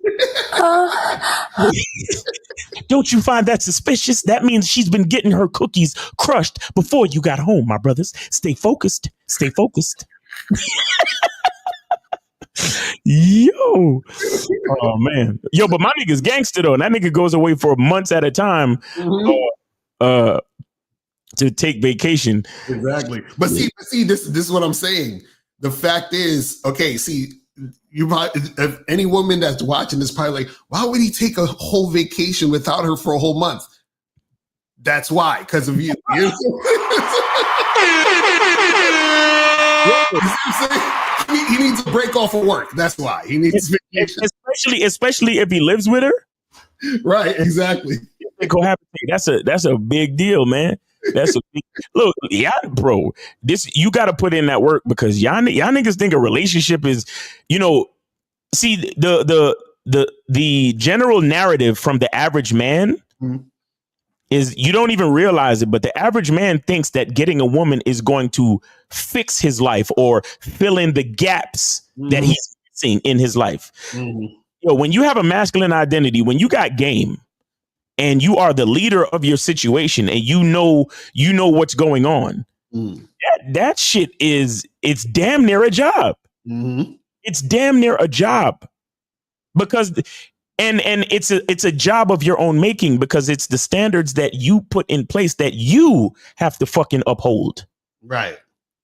[SPEAKER 5] Don't you find that suspicious? That means she's been getting her cookies crushed before you got home, my brothers. Stay focused. Stay focused. Yo. Oh, man. Yo, but my nigga's gangster, though. And that nigga goes away for months at a time to take vacation.
[SPEAKER 10] Exactly. But see, this is what I'm saying. The fact is, okay, see, you might, if any woman that's watching this probably like, why would he take a whole vacation without her for a whole month? That's why, because of you. He needs a break off of work. That's why he needs vacation.
[SPEAKER 5] Especially if he lives with her.
[SPEAKER 10] Right, exactly.
[SPEAKER 5] cohabitate. That's a big deal, man. That's a big, look, yeah, bro. You got to put in that work because y'all niggas think a relationship is, see the general narrative from the average man is you don't even realize it, but the average man thinks that getting a woman is going to fix his life or fill in the gaps that he's missing in his life. When you have a masculine identity, when you got game, and you are the leader of your situation and you know what's going on. That shit it's damn near a job. It's damn near a job because and it's a job of your own making because it's the standards that you put in place that you have to fucking uphold.
[SPEAKER 10] Right.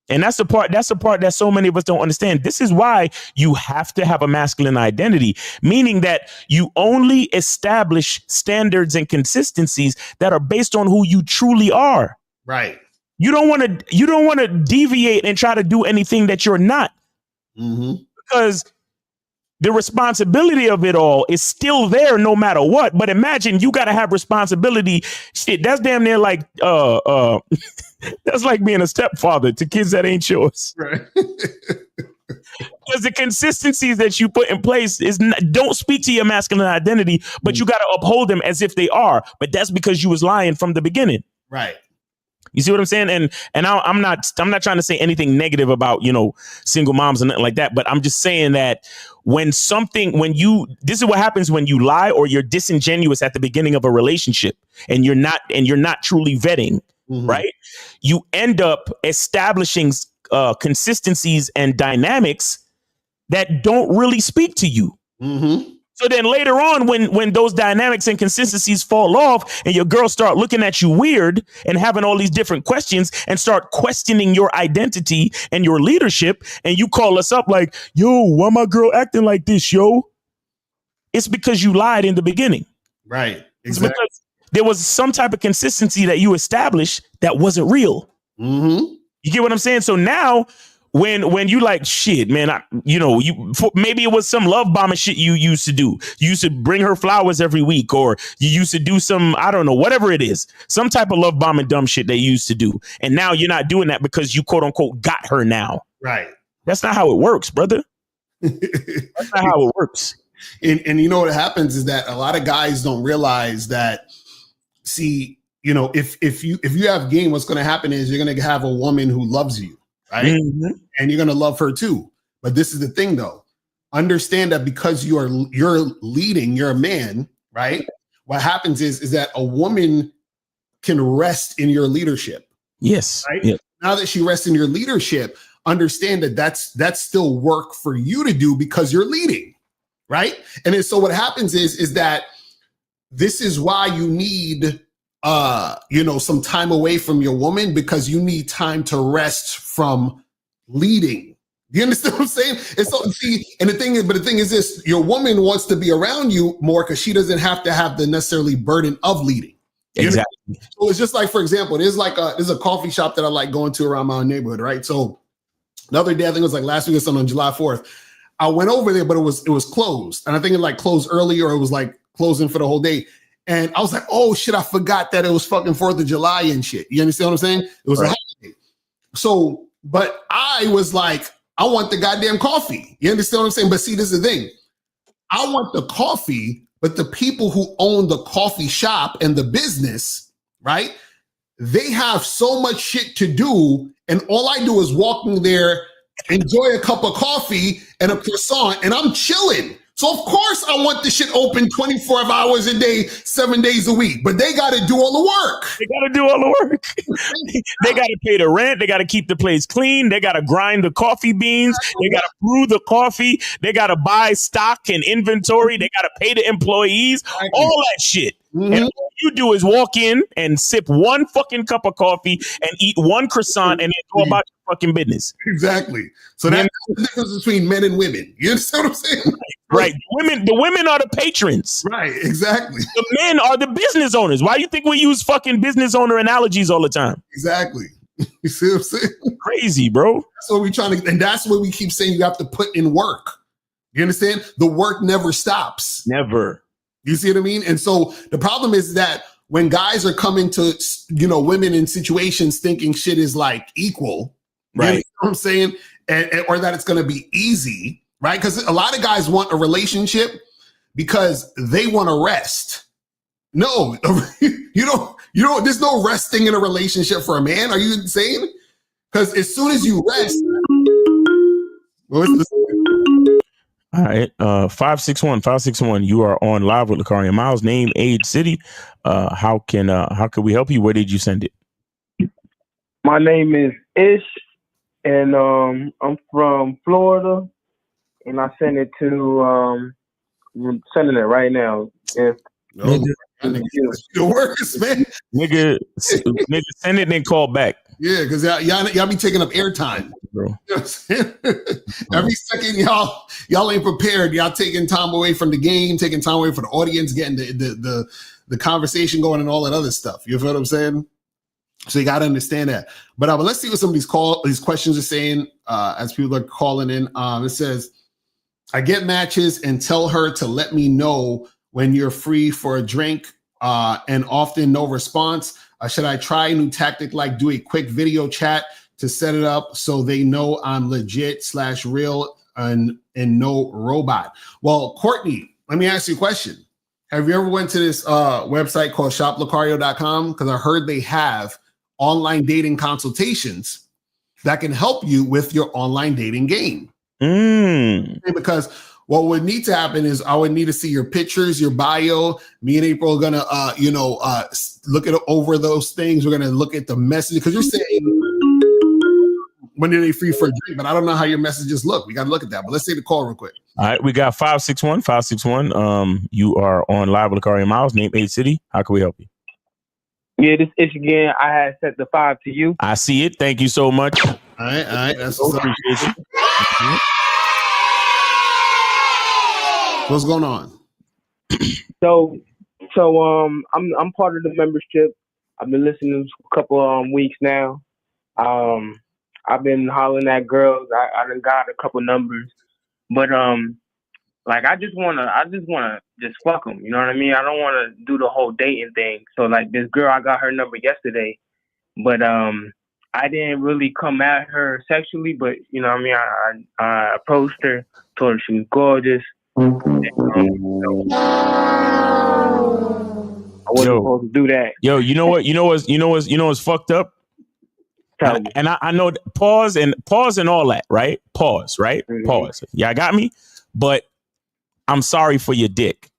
[SPEAKER 5] And that's the part that so many of us don't understand. This is why you have to have a masculine identity, meaning that you only establish standards and consistencies that are based on who you truly are.
[SPEAKER 10] Right.
[SPEAKER 5] You don't want to deviate and try to do anything that you're not. Because the responsibility of it all is still there no matter what. But imagine you got to have responsibility. Shit, that's damn near like that's like being a stepfather to kids that ain't yours.
[SPEAKER 10] Right.
[SPEAKER 5] Because the consistencies that you put in place don't speak to your masculine identity, but you got to uphold them as if they are. But that's because you was lying from the beginning.
[SPEAKER 10] Right.
[SPEAKER 5] You see what I'm saying? And I'm not trying to say anything negative about, single moms and nothing like that. But I'm just saying that this is what happens when you lie or you're disingenuous at the beginning of a relationship and you're not truly vetting, right? You end up establishing consistencies and dynamics that don't really speak to you. So then later on, when those dynamics and consistencies fall off and your girls start looking at you weird and having all these different questions and start questioning your identity and your leadership, and you call us up like, yo, why my girl acting like this, yo? It's because you lied in the beginning.
[SPEAKER 10] Right. Exactly.
[SPEAKER 5] It's because there was some type of consistency that you established that wasn't real. You get what I'm saying? So now when you like shit, man, maybe it was some love bombing shit you used to do. You used to bring her flowers every week, or you used to do some, I don't know, whatever it is, some type of love bombing dumb shit they used to do. And now you're not doing that because you quote unquote got her now.
[SPEAKER 10] Right.
[SPEAKER 5] That's not how it works, brother. That's not how it works.
[SPEAKER 10] And you know what happens is that a lot of guys don't realize that, see, if you have game, what's going to happen is you're going to have a woman who loves you. Right. And you're going to love her too. But this is the thing, though. Understand that because you're leading, you're a man, right? What happens is that a woman can rest in your leadership.
[SPEAKER 5] Yes.
[SPEAKER 10] Right.
[SPEAKER 5] Yeah.
[SPEAKER 10] Now that she rests in your leadership, understand that that's still work for you to do because you're leading. Right. And then, so what happens is that this is why you need some time away from your woman, because you need time to rest from leading. You understand what I'm saying? And so, the thing is this, your woman wants to be around you more because she doesn't have to have the necessarily burden of leading.
[SPEAKER 5] Exactly.
[SPEAKER 10] So it's just like, for example, there's a coffee shop that I like going to around my neighborhood, right? So the other day, I think it was like last week or something, on July 4th, I went over there, but it was closed. And I think it like closed early, or it was like closing for the whole day. And I was like, oh shit, I forgot that it was fucking 4th of July and shit. You understand what I'm saying? It was a holiday. So, but I was like, I want the goddamn coffee. You understand what I'm saying? But see, this is the thing. I want the coffee, but the people who own the coffee shop and the business, right? They have so much shit to do. And all I do is walk in there, enjoy a cup of coffee and a croissant, and I'm chilling. So of course I want the shit open 24 hours a day, 7 days a week, but they got to do all the work.
[SPEAKER 5] They got to do all the work. They got to pay the rent. They got to keep the place clean. They got to grind the coffee beans. They got to brew the coffee. They got to buy stock and inventory. They got to pay the employees, all that shit. And all you do is walk in and sip one fucking cup of coffee and eat one croissant and then go about your fucking business.
[SPEAKER 10] Exactly. So that's the difference between men and women. You understand what I'm saying?
[SPEAKER 5] Right. The women are the patrons.
[SPEAKER 10] Right. Exactly.
[SPEAKER 5] The men are the business owners. Why do you think we use fucking business owner analogies all the time?
[SPEAKER 10] Exactly. You see what I'm saying?
[SPEAKER 5] Crazy, bro.
[SPEAKER 10] That's what we're trying to, and that's what we keep saying. You have to put in work. You understand? The work never stops.
[SPEAKER 5] Never.
[SPEAKER 10] You see what I mean? And so the problem is that when guys are coming to, women in situations thinking shit is like equal,
[SPEAKER 5] right?
[SPEAKER 10] You know what I'm saying? Or that it's going to be easy, right? Because a lot of guys want a relationship because they want to rest. No, you don't, there's no resting in a relationship for a man. Are you insane? Because as soon as you rest,
[SPEAKER 5] all right, 561, you are on live with Locario Miles. Name, age, city. How can we help you? Where did you send it?
[SPEAKER 12] My name is Ish, and I'm from Florida, and I send it to I'm sending it right now. If
[SPEAKER 10] the worst, man.
[SPEAKER 5] Nigga, send it and then call back.
[SPEAKER 10] Yeah, because y'all be taking up airtime, bro. You know what I'm saying? Every second y'all ain't prepared. Y'all taking time away from the game, taking time away from the audience, getting the conversation going, and all that other stuff. You feel what I'm saying? So you got to understand that. But let's see what some of these questions are saying as people are calling in. It says, I get matches and tell her to let me know when you're free for a drink, and often no response. Should I try a new tactic like do a quick video chat to set it up so they know I'm legit / real and no robot? Well, Courtney, let me ask you a question. Have you ever went to this website called shoplocario.com? Because I heard they have online dating consultations that can help you with your online dating game. Because what would need to happen is I would need to see your pictures, your bio. Me and April are gonna, look over those things. We're gonna look at the message because you're saying when are they free for a drink, but I don't know how your messages look. We got to look at that. But let's take the call real quick.
[SPEAKER 5] All right, we got 561. You are on live with Locario Miles. Name, age, city. How can we help you?
[SPEAKER 12] Yeah, this Ish again. I had set the 5 to you.
[SPEAKER 5] I see it. Thank you so much.
[SPEAKER 10] All right. That's what's up.
[SPEAKER 5] Appreciate you.
[SPEAKER 10] What's going on?
[SPEAKER 12] So I'm part of the membership. I've been listening a couple weeks now. I've been hollering at girls. I done got a couple numbers, but like I just wanna fuck them. You know what I mean? I don't want to do the whole dating thing. So like this girl, I got her number yesterday, but I didn't really come at her sexually. But you know what I mean? I approached her, told her she was gorgeous. I wasn't supposed to do that.
[SPEAKER 5] Yo, you know what's fucked up? And I know pause and all that, right? Pause, right? Mm-hmm. Pause. Yeah, I got me. But I'm sorry for your dick.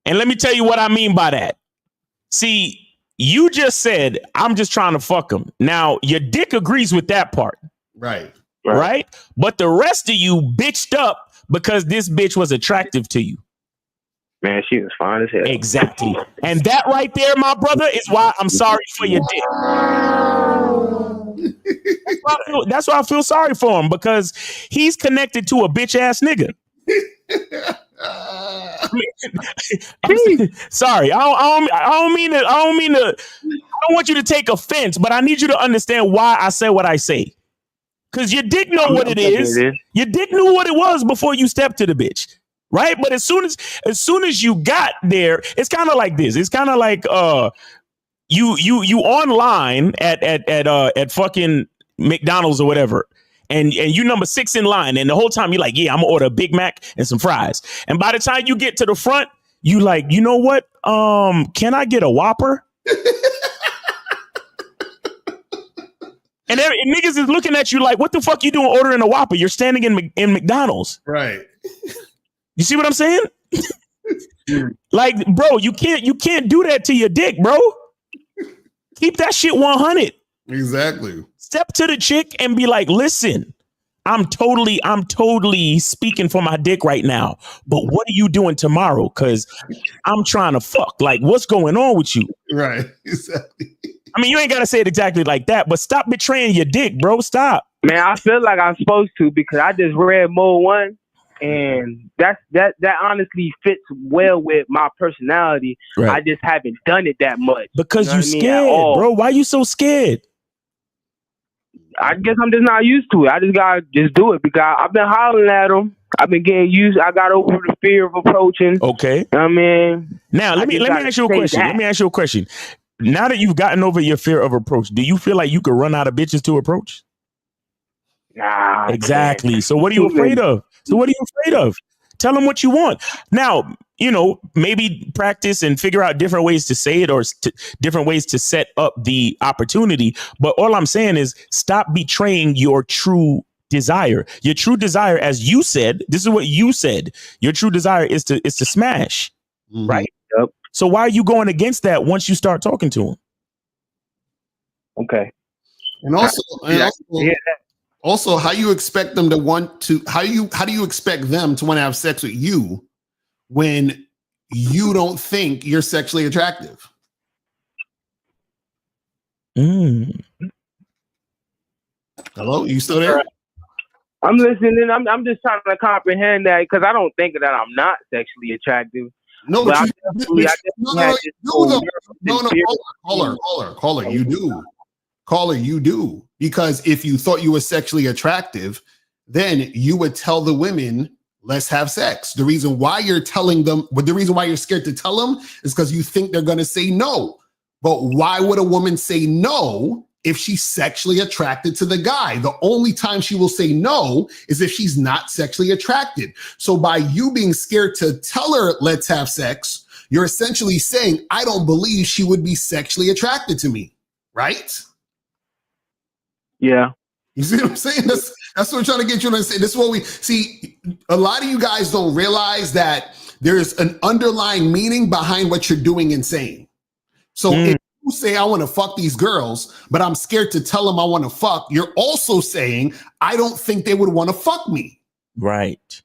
[SPEAKER 5] And let me tell you what I mean by that. See, you just said, I'm just trying to fuck him. Now, your dick agrees with that part. Right? But the rest of you bitched up because this bitch was attractive to you.
[SPEAKER 12] Man, she was fine as hell.
[SPEAKER 5] Exactly. And that right there, my brother, is why I'm sorry for your dick. That's why I feel sorry for him, because he's connected to a bitch ass nigga. Sorry, I don't want you to take offense, but I need you to understand why I say what I say. Because your dick know what it is. Your dick knew what it was before you stepped to the bitch. Right? But as soon as you got there, it's kind of like this. It's kind of like you online at fucking McDonald's or whatever. And you number 6 in line. And the whole time you're like, yeah, I'm gonna order a Big Mac and some fries. And by the time you get to the front, you like, you know what? Can I get a Whopper? And niggas is looking at you like, what the fuck you doing ordering a Whopper? You're standing in McDonald's.
[SPEAKER 10] Right.
[SPEAKER 5] You see what I'm saying? Like, bro, you can't do that to your dick, bro. Keep that shit 100.
[SPEAKER 10] Exactly.
[SPEAKER 5] Step to the chick and be like, listen, I'm totally speaking for my dick right now. But what are you doing tomorrow? Because I'm trying to fuck. Like, what's going on with you?
[SPEAKER 10] Right. Exactly.
[SPEAKER 5] I mean, you ain't got to say it exactly like that, but stop betraying your dick, bro. Stop.
[SPEAKER 12] Man, I feel like I'm supposed to, because I just read Mode 1. And that honestly fits well with my personality. Right. I just haven't done it that much.
[SPEAKER 5] Because you're scared, bro. Why you so scared?
[SPEAKER 12] I guess I'm just not used to it. I just gotta do it because I've been hollering at him. I've been getting used. I got over the fear of approaching.
[SPEAKER 5] Okay.
[SPEAKER 12] I mean,
[SPEAKER 5] now let me ask you a question. Let me ask you a question. Now that you've gotten over your fear of approach, do you feel like you could run out of bitches to approach?
[SPEAKER 12] Nah.
[SPEAKER 5] Exactly. So what are you afraid of? Tell them what you want. Now, maybe practice and figure out different ways to say it or different ways to set up the opportunity. But all I'm saying is stop betraying your true desire. Your true desire, as you said, this is what you said. Your true desire is to smash, right?
[SPEAKER 12] Yep.
[SPEAKER 5] So why are you going against that once you start talking to him?
[SPEAKER 12] Okay.
[SPEAKER 10] And also, how you expect them to want to? How do you expect them to want to have sex with you when you don't think you're sexually attractive? Hello, you still there?
[SPEAKER 12] I'm listening. I'm just trying to comprehend that because I don't think that I'm not sexually attractive.
[SPEAKER 10] No,
[SPEAKER 12] but
[SPEAKER 10] caller, you do. Caller, you do. Because if you thought you were sexually attractive, then you would tell the women, let's have sex. The reason why you're telling them, but the reason why you're scared to tell them is because you think they're going to say no. But why would a woman say no if she's sexually attracted to the guy? The only time she will say no is if she's not sexually attracted. So by you being scared to tell her, let's have sex, you're essentially saying, I don't believe she would be sexually attracted to me. Right?
[SPEAKER 12] Yeah.
[SPEAKER 10] You see what I'm saying? That's what I'm trying to get you to say. This is what we see. A lot of you guys don't realize that there's an underlying meaning behind what you're doing and saying. So if you say, I want to fuck these girls, but I'm scared to tell them I want to fuck, you're also saying, I don't think they would want to fuck me.
[SPEAKER 5] Right.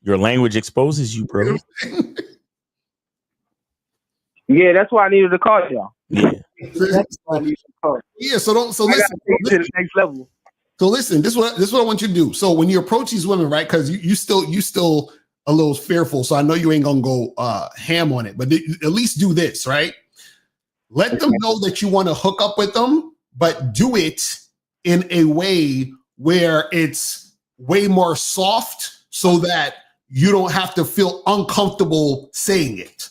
[SPEAKER 5] Your language exposes you, bro.
[SPEAKER 12] Yeah, that's why I needed to call y'all.
[SPEAKER 5] Yeah.
[SPEAKER 10] Yeah, so listen
[SPEAKER 12] to the next level.
[SPEAKER 10] So listen, this is what I want you to do. So when you approach these women, right? Because you still a little fearful. So I know you ain't gonna go ham on it, but at least do this, right? Let them know that you want to hook up with them, but do it in a way where it's way more soft so that you don't have to feel uncomfortable saying it.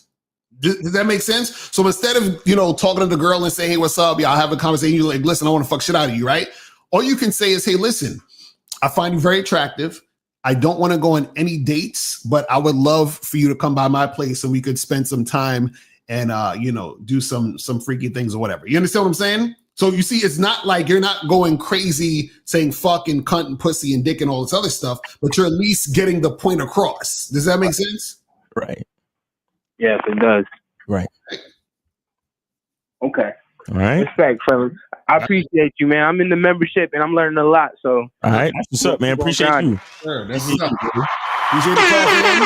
[SPEAKER 10] Does that make sense? So instead of, talking to the girl and saying, hey, what's up? Yeah, I'll have a conversation. You're like, listen, I want to fuck shit out of you, right? All you can say is, hey, listen, I find you very attractive. I don't want to go on any dates, but I would love for you to come by my place and we could spend some time and, do some freaky things or whatever. You understand what I'm saying? So you see, it's not like you're not going crazy saying fuck and cunt and pussy and dick and all this other stuff, but you're at least getting the point across. Does that make sense?
[SPEAKER 5] Right.
[SPEAKER 12] Yes, it does.
[SPEAKER 5] Right.
[SPEAKER 12] Okay.
[SPEAKER 5] All right.
[SPEAKER 12] Respect, fellas. I appreciate you, man. I'm in the membership and I'm learning a lot. So.
[SPEAKER 5] All right. What's up, man? Appreciate you.
[SPEAKER 10] Sure, that's what's up. Appreciate the call, man.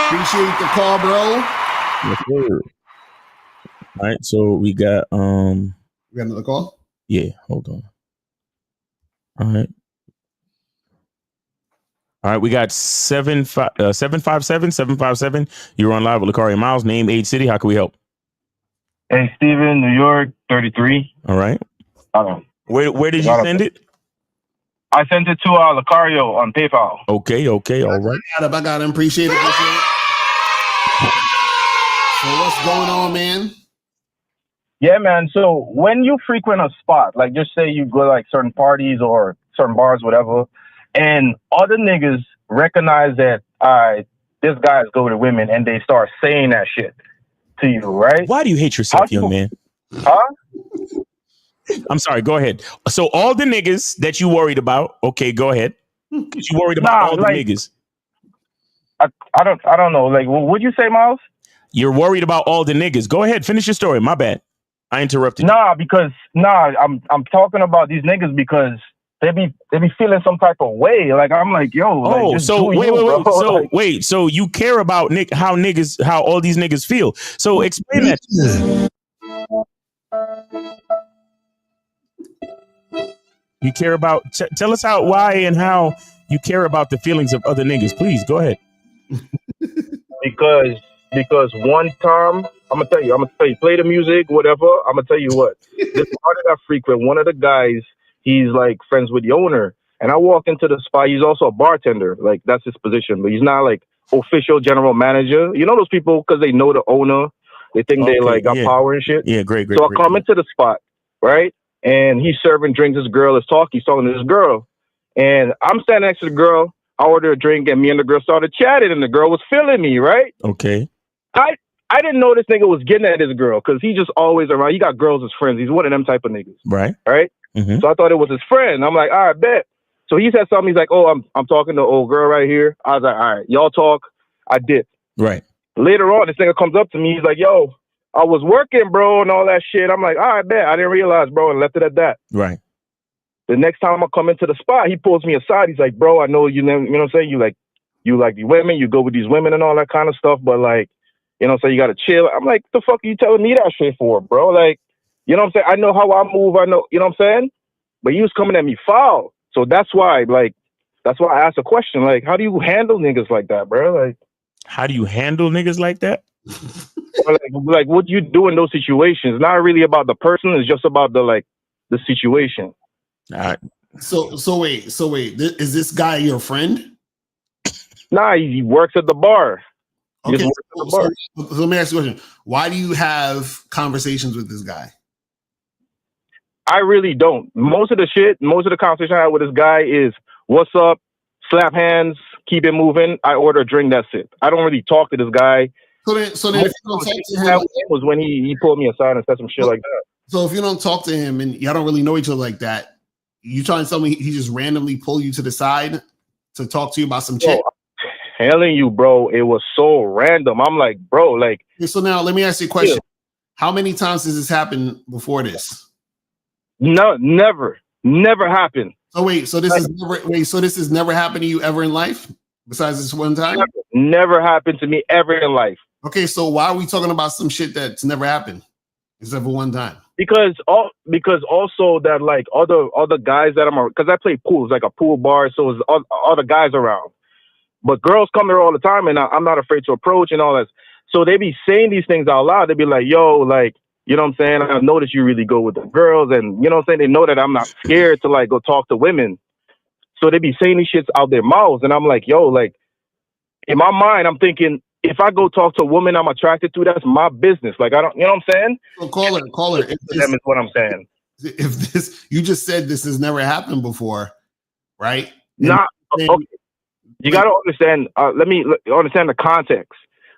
[SPEAKER 10] Appreciate the call, bro.
[SPEAKER 5] Yes, sir. All right. So we got
[SPEAKER 10] We got another call?
[SPEAKER 5] Yeah. Hold on. All right. All right, we got 757. You're on live with Locario Miles. Name, age, city. How can we help?
[SPEAKER 14] Hey, Steven, New York, 33.
[SPEAKER 5] All right. Where did you send it?
[SPEAKER 14] I sent it to Locario on PayPal.
[SPEAKER 5] Okay. All right.
[SPEAKER 10] I got him. Appreciate it. So what's going on, man?
[SPEAKER 14] Yeah, man. So when you frequent a spot, like just say you go like certain parties or certain bars, whatever, and other niggas recognize that this guy's go to women and they start saying that shit to you, right?
[SPEAKER 5] Why do you hate yourself, young man?
[SPEAKER 14] Huh?
[SPEAKER 5] I'm sorry, go ahead. So all the niggas that you worried about, okay, go ahead. You worried about all the niggas.
[SPEAKER 14] I don't know. Like, what'd you say, Miles?
[SPEAKER 5] You're worried about all the niggas. Go ahead, finish your story. My bad. I interrupted you.
[SPEAKER 14] I'm talking about these niggas because they be feeling some type of way. Like I'm like, yo.
[SPEAKER 5] Oh,
[SPEAKER 14] like,
[SPEAKER 5] so wait. So
[SPEAKER 14] like,
[SPEAKER 5] wait. So you care about how all these niggas feel. So explain that. You care about. Tell us why and how you care about the feelings of other niggas. Please go ahead.
[SPEAKER 14] Because one time I'm gonna tell you, play the music, whatever. I'm gonna tell you what. This party I frequent, one of the guys, he's like friends with the owner. And I walk into the spot. He's also a bartender. Like, that's his position. But he's not, like, official general manager. You know those people, because they know the owner, they think they, like, got power and shit?
[SPEAKER 5] Yeah, great.
[SPEAKER 14] So I come into the spot, right? And he's serving drinks. This girl is talking. He's talking to this girl. And I'm standing next to the girl. I ordered a drink, and me and the girl started chatting, and the girl was feeling me, right?
[SPEAKER 5] Okay.
[SPEAKER 14] I didn't know this nigga was getting at this girl, because he just always around. He got girls as friends. He's one of them type of niggas.
[SPEAKER 5] Right.
[SPEAKER 14] Right?
[SPEAKER 5] Mm-hmm.
[SPEAKER 14] So I thought it was his friend. I'm like, all right, bet. So he said something. He's like, oh, I'm talking to old girl right here. I was like, all right, y'all talk. I did.
[SPEAKER 5] Right.
[SPEAKER 14] Later on, this nigga comes up to me. He's like, yo, I was working, bro, and all that shit. I'm like, all right, bet. I didn't realize, bro, and left it at that.
[SPEAKER 5] Right.
[SPEAKER 14] The next time I come into the spot, he pulls me aside. He's like, bro, I know you know what I'm saying? You like the women, you go with these women and all that kind of stuff, but like, you know what I'm saying? You got to chill. I'm like, the fuck are you telling me that shit for, bro? Like, you know what I'm saying? I know how I move. I know, you know what I'm saying? But he was coming at me foul. So that's why I asked a question. Like, how do you handle niggas like that, bro? Like,
[SPEAKER 5] how do you handle niggas like that?
[SPEAKER 14] like what you do in those situations? It's not really about the person. It's just about the situation.
[SPEAKER 10] So wait. Is this guy your friend?
[SPEAKER 14] Nah, he works at the bar.
[SPEAKER 10] Okay. So let me ask you a question. Why do you have conversations with this guy?
[SPEAKER 14] I really don't. Most of the conversation I have with this guy is, what's up, slap hands, keep it moving. I order a drink, that's it. I don't really talk to this guy.
[SPEAKER 10] So then if you don't talk to him,
[SPEAKER 14] was when he pulled me aside and said some shit like that.
[SPEAKER 10] So if you don't talk to him and y'all don't really know each other like that, you trying to tell me he just randomly pulled you to the side to talk to you about some chick?
[SPEAKER 14] I'm telling you, bro, it was so random. I'm like, bro, like.
[SPEAKER 10] So now let me ask you a question. How many times has this happened before this?
[SPEAKER 14] No, never happened.
[SPEAKER 10] Oh wait, so this has never happened to you ever in life besides this one time?
[SPEAKER 14] Never happened to me ever in life.
[SPEAKER 10] Okay, so why are we talking about some shit that's never happened except for one time?
[SPEAKER 14] Because also that like other guys that because I play pool, it's like a pool bar, so it's other guys around. But girls come there all the time, and I'm not afraid to approach and all that. So they be saying these things out loud. They be like, yo, like, you know what I'm saying? I noticed you really go with the girls, and you know what I'm saying? They know that I'm not scared to like go talk to women. So they be saying these shits out their mouths, and I'm like, yo, like, in my mind, I'm thinking, if I go talk to a woman I'm attracted to, that's my business. Like, I don't, you know what I'm saying?
[SPEAKER 10] So caller.
[SPEAKER 14] Them is what I'm saying.
[SPEAKER 10] If this, you just said this has never happened before, right?
[SPEAKER 14] Nah, okay. You got to understand, let me understand the context.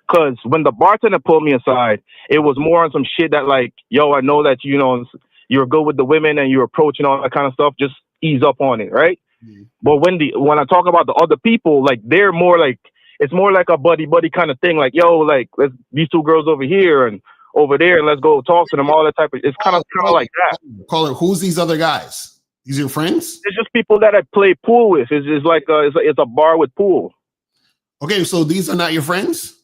[SPEAKER 14] Because when the bartender pulled me aside, it was more on some shit that like, yo, I know that, you know, you're good with the women and you're approaching all that kind of stuff. Just ease up on it, right? Mm-hmm. But when I talk about the other people, like, they're more like, it's more like a buddy kind of thing. Like, yo, like, let's these two girls over here and over there, and let's go talk to them, all that type of, it's kind of like that.
[SPEAKER 10] Caller, who's these other guys? These are your friends?
[SPEAKER 14] It's just people that I play pool with. It's like it's a bar with pool.
[SPEAKER 10] Okay, so these are not your friends?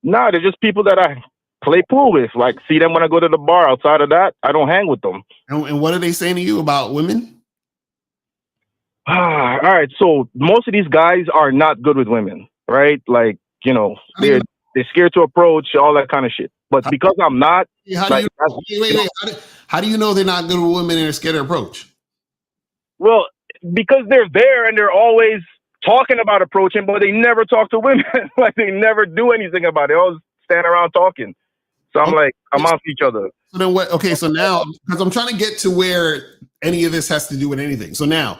[SPEAKER 14] No, they're just people that I play pool with. Like, see them when I go to the bar. Outside of that, I don't hang with them.
[SPEAKER 10] And what are they saying to you about women?
[SPEAKER 14] All right, so most of these guys are not good with women, right? Like, you know, they're scared to approach, all that kind of shit. But because I'm not,
[SPEAKER 10] how do you know they're not good with women and they're scared to approach?
[SPEAKER 14] Well, because they're there and they're always talking about approaching, but they never talk to women. Like, they never do anything about it. They always stand around talking. So I'm like, I'm off each other.
[SPEAKER 10] So then what? Okay, so now, because I'm trying to get to where any of this has to do with anything. So now,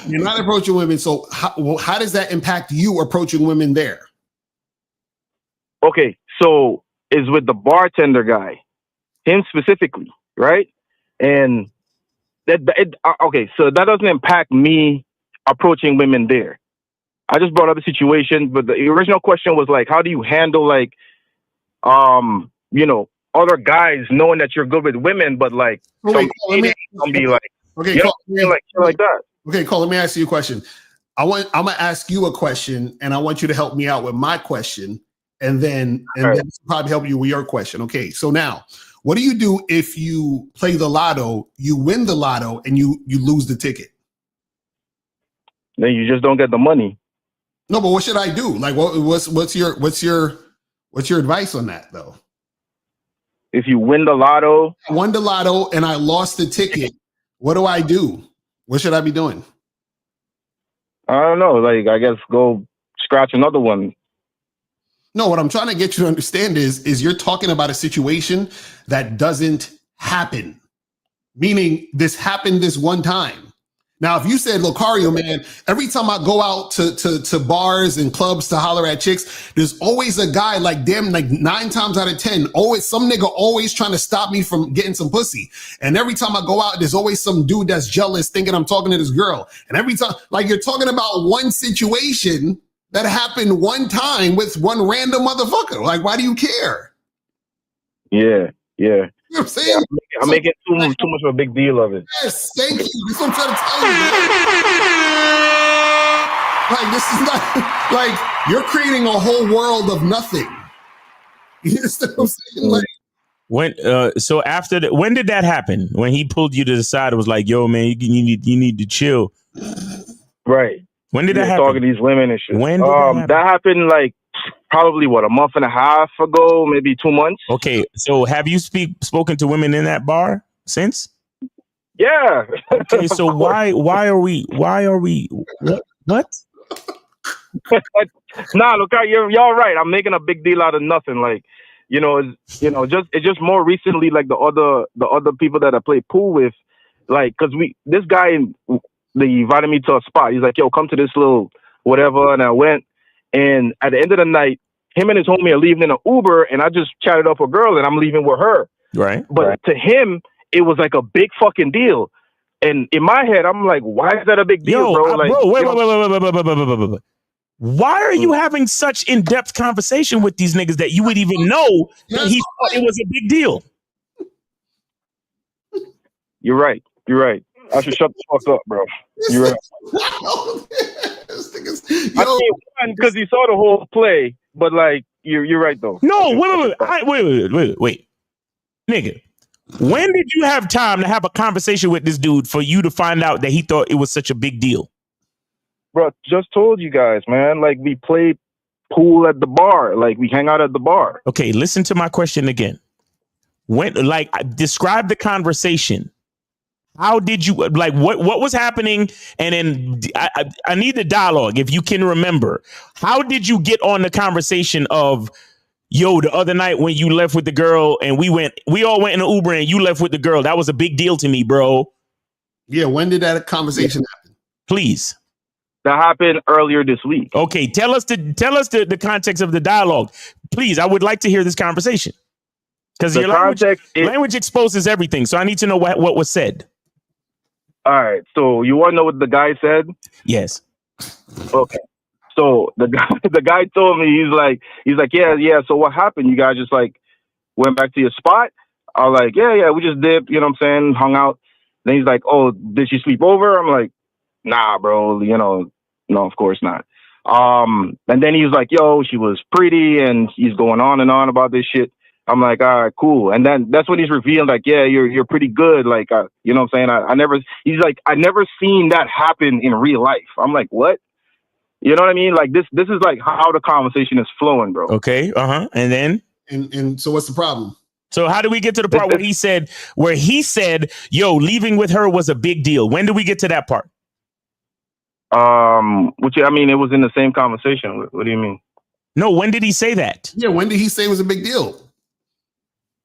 [SPEAKER 10] you're not approaching women. So how does that impact you approaching women there?
[SPEAKER 14] Okay, so is with the bartender guy, him specifically, right? And okay, so that doesn't impact me approaching women there. I just brought up the situation, but the original question was like, how do you handle like, you know, other guys knowing that you're good with women, but like, be like,
[SPEAKER 10] okay,
[SPEAKER 14] you know, like that.
[SPEAKER 10] Okay, Cole, let me ask you a question. I'm gonna ask you a question, and I want you to help me out with my question, and then probably help you with your question. Okay, so now, what do you do if you play the lotto, you win the lotto, and you lose the ticket?
[SPEAKER 14] Then you just don't get the money.
[SPEAKER 10] No, but what should I do? Like, what's your advice on that though?
[SPEAKER 14] If you win the lotto,
[SPEAKER 10] I won the lotto and I lost the ticket, what do I do? What should I be doing?
[SPEAKER 14] I don't know. Like, I guess go scratch another one.
[SPEAKER 10] No, what I'm trying to get you to understand is you're talking about a situation that doesn't happen. Meaning this happened this one time. Now, if you said, Locario, man, every time I go out to bars and clubs to holler at chicks, there's always a guy like 9 times out of 10, always some nigga always trying to stop me from getting some pussy. And every time I go out, there's always some dude that's jealous thinking I'm talking to this girl. And every time, like you're talking about one situation that happened one time with one random motherfucker. Like, why do you care?
[SPEAKER 14] Yeah.
[SPEAKER 10] You know what I'm saying?
[SPEAKER 14] Yeah, I'm making too much of a big deal of it.
[SPEAKER 10] Yes, thank you. That's what I'm trying to tell you, man. Like, this is not, like, you're creating a whole world of nothing. You understand what I'm saying? Like,
[SPEAKER 5] when did that happen? When he pulled you to the side and was like, yo, man, you need to chill.
[SPEAKER 14] Right.
[SPEAKER 5] When did that happen?
[SPEAKER 14] Talking to these women and shit.
[SPEAKER 5] When did that happen?
[SPEAKER 14] That happened like probably a month and a half ago, maybe 2 months.
[SPEAKER 5] Okay, so have you spoken to women in that bar since?
[SPEAKER 14] Yeah.
[SPEAKER 5] Okay, so why are we what?
[SPEAKER 14] Nah, look, y'all right. I'm making a big deal out of nothing. Like, it's just more recently, like the other people that I play pool with, like, cause this guy, they invited me to a spot. He's like, yo, come to this little whatever. And I went, and at the end of the night, him and his homie are leaving in an Uber, and I just chatted up a girl, and I'm leaving with her.
[SPEAKER 5] Right.
[SPEAKER 14] But to him, it was like a big fucking deal. And in my head, I'm like, why is that a big deal, bro? Like,
[SPEAKER 5] wait. Why are you having such in-depth conversation with these niggas that you would even know that he thought it was a big deal?
[SPEAKER 14] You're right. I should shut the fuck up, bro. You're right. I can't one because he saw the whole play, but like you're right though.
[SPEAKER 5] No, wait, nigga. When did you have time to have a conversation with this dude for you to find out that he thought it was such a big deal?
[SPEAKER 14] Bro, just told you guys, man. Like, we play pool at the bar. Like, we hang out at the bar.
[SPEAKER 5] Okay, listen to my question again. Describe the conversation. How did you, like, what was happening? And then I need the dialogue, if you can remember. How did you get on the conversation of, yo, the other night when you left with the girl and we all went in an Uber and you left with the girl, that was a big deal to me, bro.
[SPEAKER 10] Yeah, when did that conversation happen?
[SPEAKER 5] Please.
[SPEAKER 14] That happened earlier this week.
[SPEAKER 5] Okay, tell us the context of the dialogue. Please, I would like to hear this conversation. Because your language exposes everything, so I need to know what was said.
[SPEAKER 14] All right, so you want to know what the guy said?
[SPEAKER 5] Yes.
[SPEAKER 14] Okay. So the guy told me, he's like, yeah. So what happened? You guys just like went back to your spot? I was like, yeah, we just dipped, you know what I'm saying, hung out. Then he's like, oh, did she sleep over? I'm like, nah, bro, no, of course not. And then he was like, yo, she was pretty, and he's going on and on about this shit. I'm like, all right, cool. And then that's when he's revealing, like, yeah, you're pretty good. Like, you know what I'm saying? He's like, I never seen that happen in real life. I'm like, what? You know what I mean? Like, this is like how the conversation is flowing, bro.
[SPEAKER 5] Okay. And then?
[SPEAKER 10] And so what's the problem?
[SPEAKER 5] So how do we get to the part where he said, yo, leaving with her was a big deal? When do we get to that part?
[SPEAKER 14] It was in the same conversation. What do you mean?
[SPEAKER 5] No, when did he say that?
[SPEAKER 10] Yeah, when did he say it was a big deal?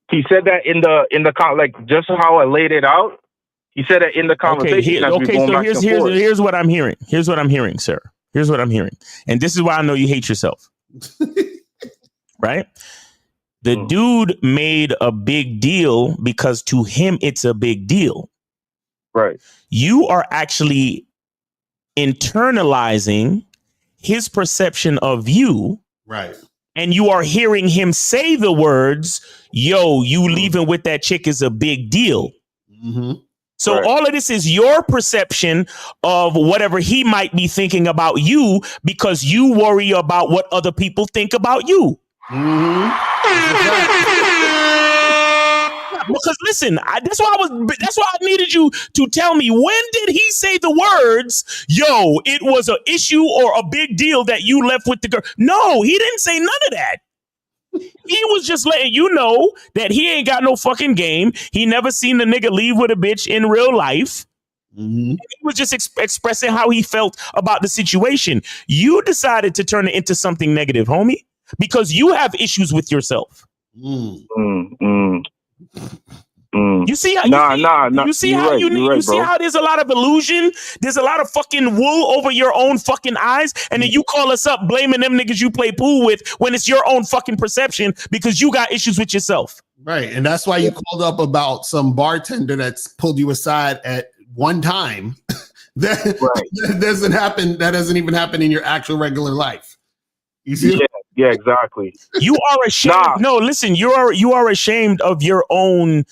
[SPEAKER 14] He said that in the like, just how I laid it out. He said it in the conversation.
[SPEAKER 5] So here's what I'm hearing. Here's what I'm hearing, sir. Here's what I'm hearing. And this is why I know you hate yourself. Right? The dude made a big deal because to him it's a big deal.
[SPEAKER 14] Right.
[SPEAKER 5] You are actually internalizing his perception of you.
[SPEAKER 10] Right.
[SPEAKER 5] And you are hearing him say the words, yo, you leaving with that chick is a big deal.
[SPEAKER 10] Mm-hmm.
[SPEAKER 5] So all of this is your perception of whatever he might be thinking about you because you worry about what other people think about you.
[SPEAKER 10] Mm-hmm.
[SPEAKER 5] Because listen, that's why I needed you to tell me, when did he say the words, yo, it was an issue or a big deal that you left with the girl? No, he didn't say none of that. He was just letting you know that he ain't got no fucking game. He never seen the nigga leave with a bitch in real life. He was just expressing how he felt about the situation. You decided to turn it into something negative, homie, because you have issues with yourself. You see how you see how there's a lot of illusion, there's a lot of fucking wool over your own fucking eyes, and then you call us up blaming them niggas you play pool with when it's your own fucking perception because you got issues with yourself.
[SPEAKER 10] Right, and that's why you called up about some bartender that's pulled you aside at one time. that doesn't happen. That doesn't even happen in your actual regular life. You see?
[SPEAKER 14] Yeah, exactly.
[SPEAKER 5] You are ashamed. No, listen, you are ashamed of your own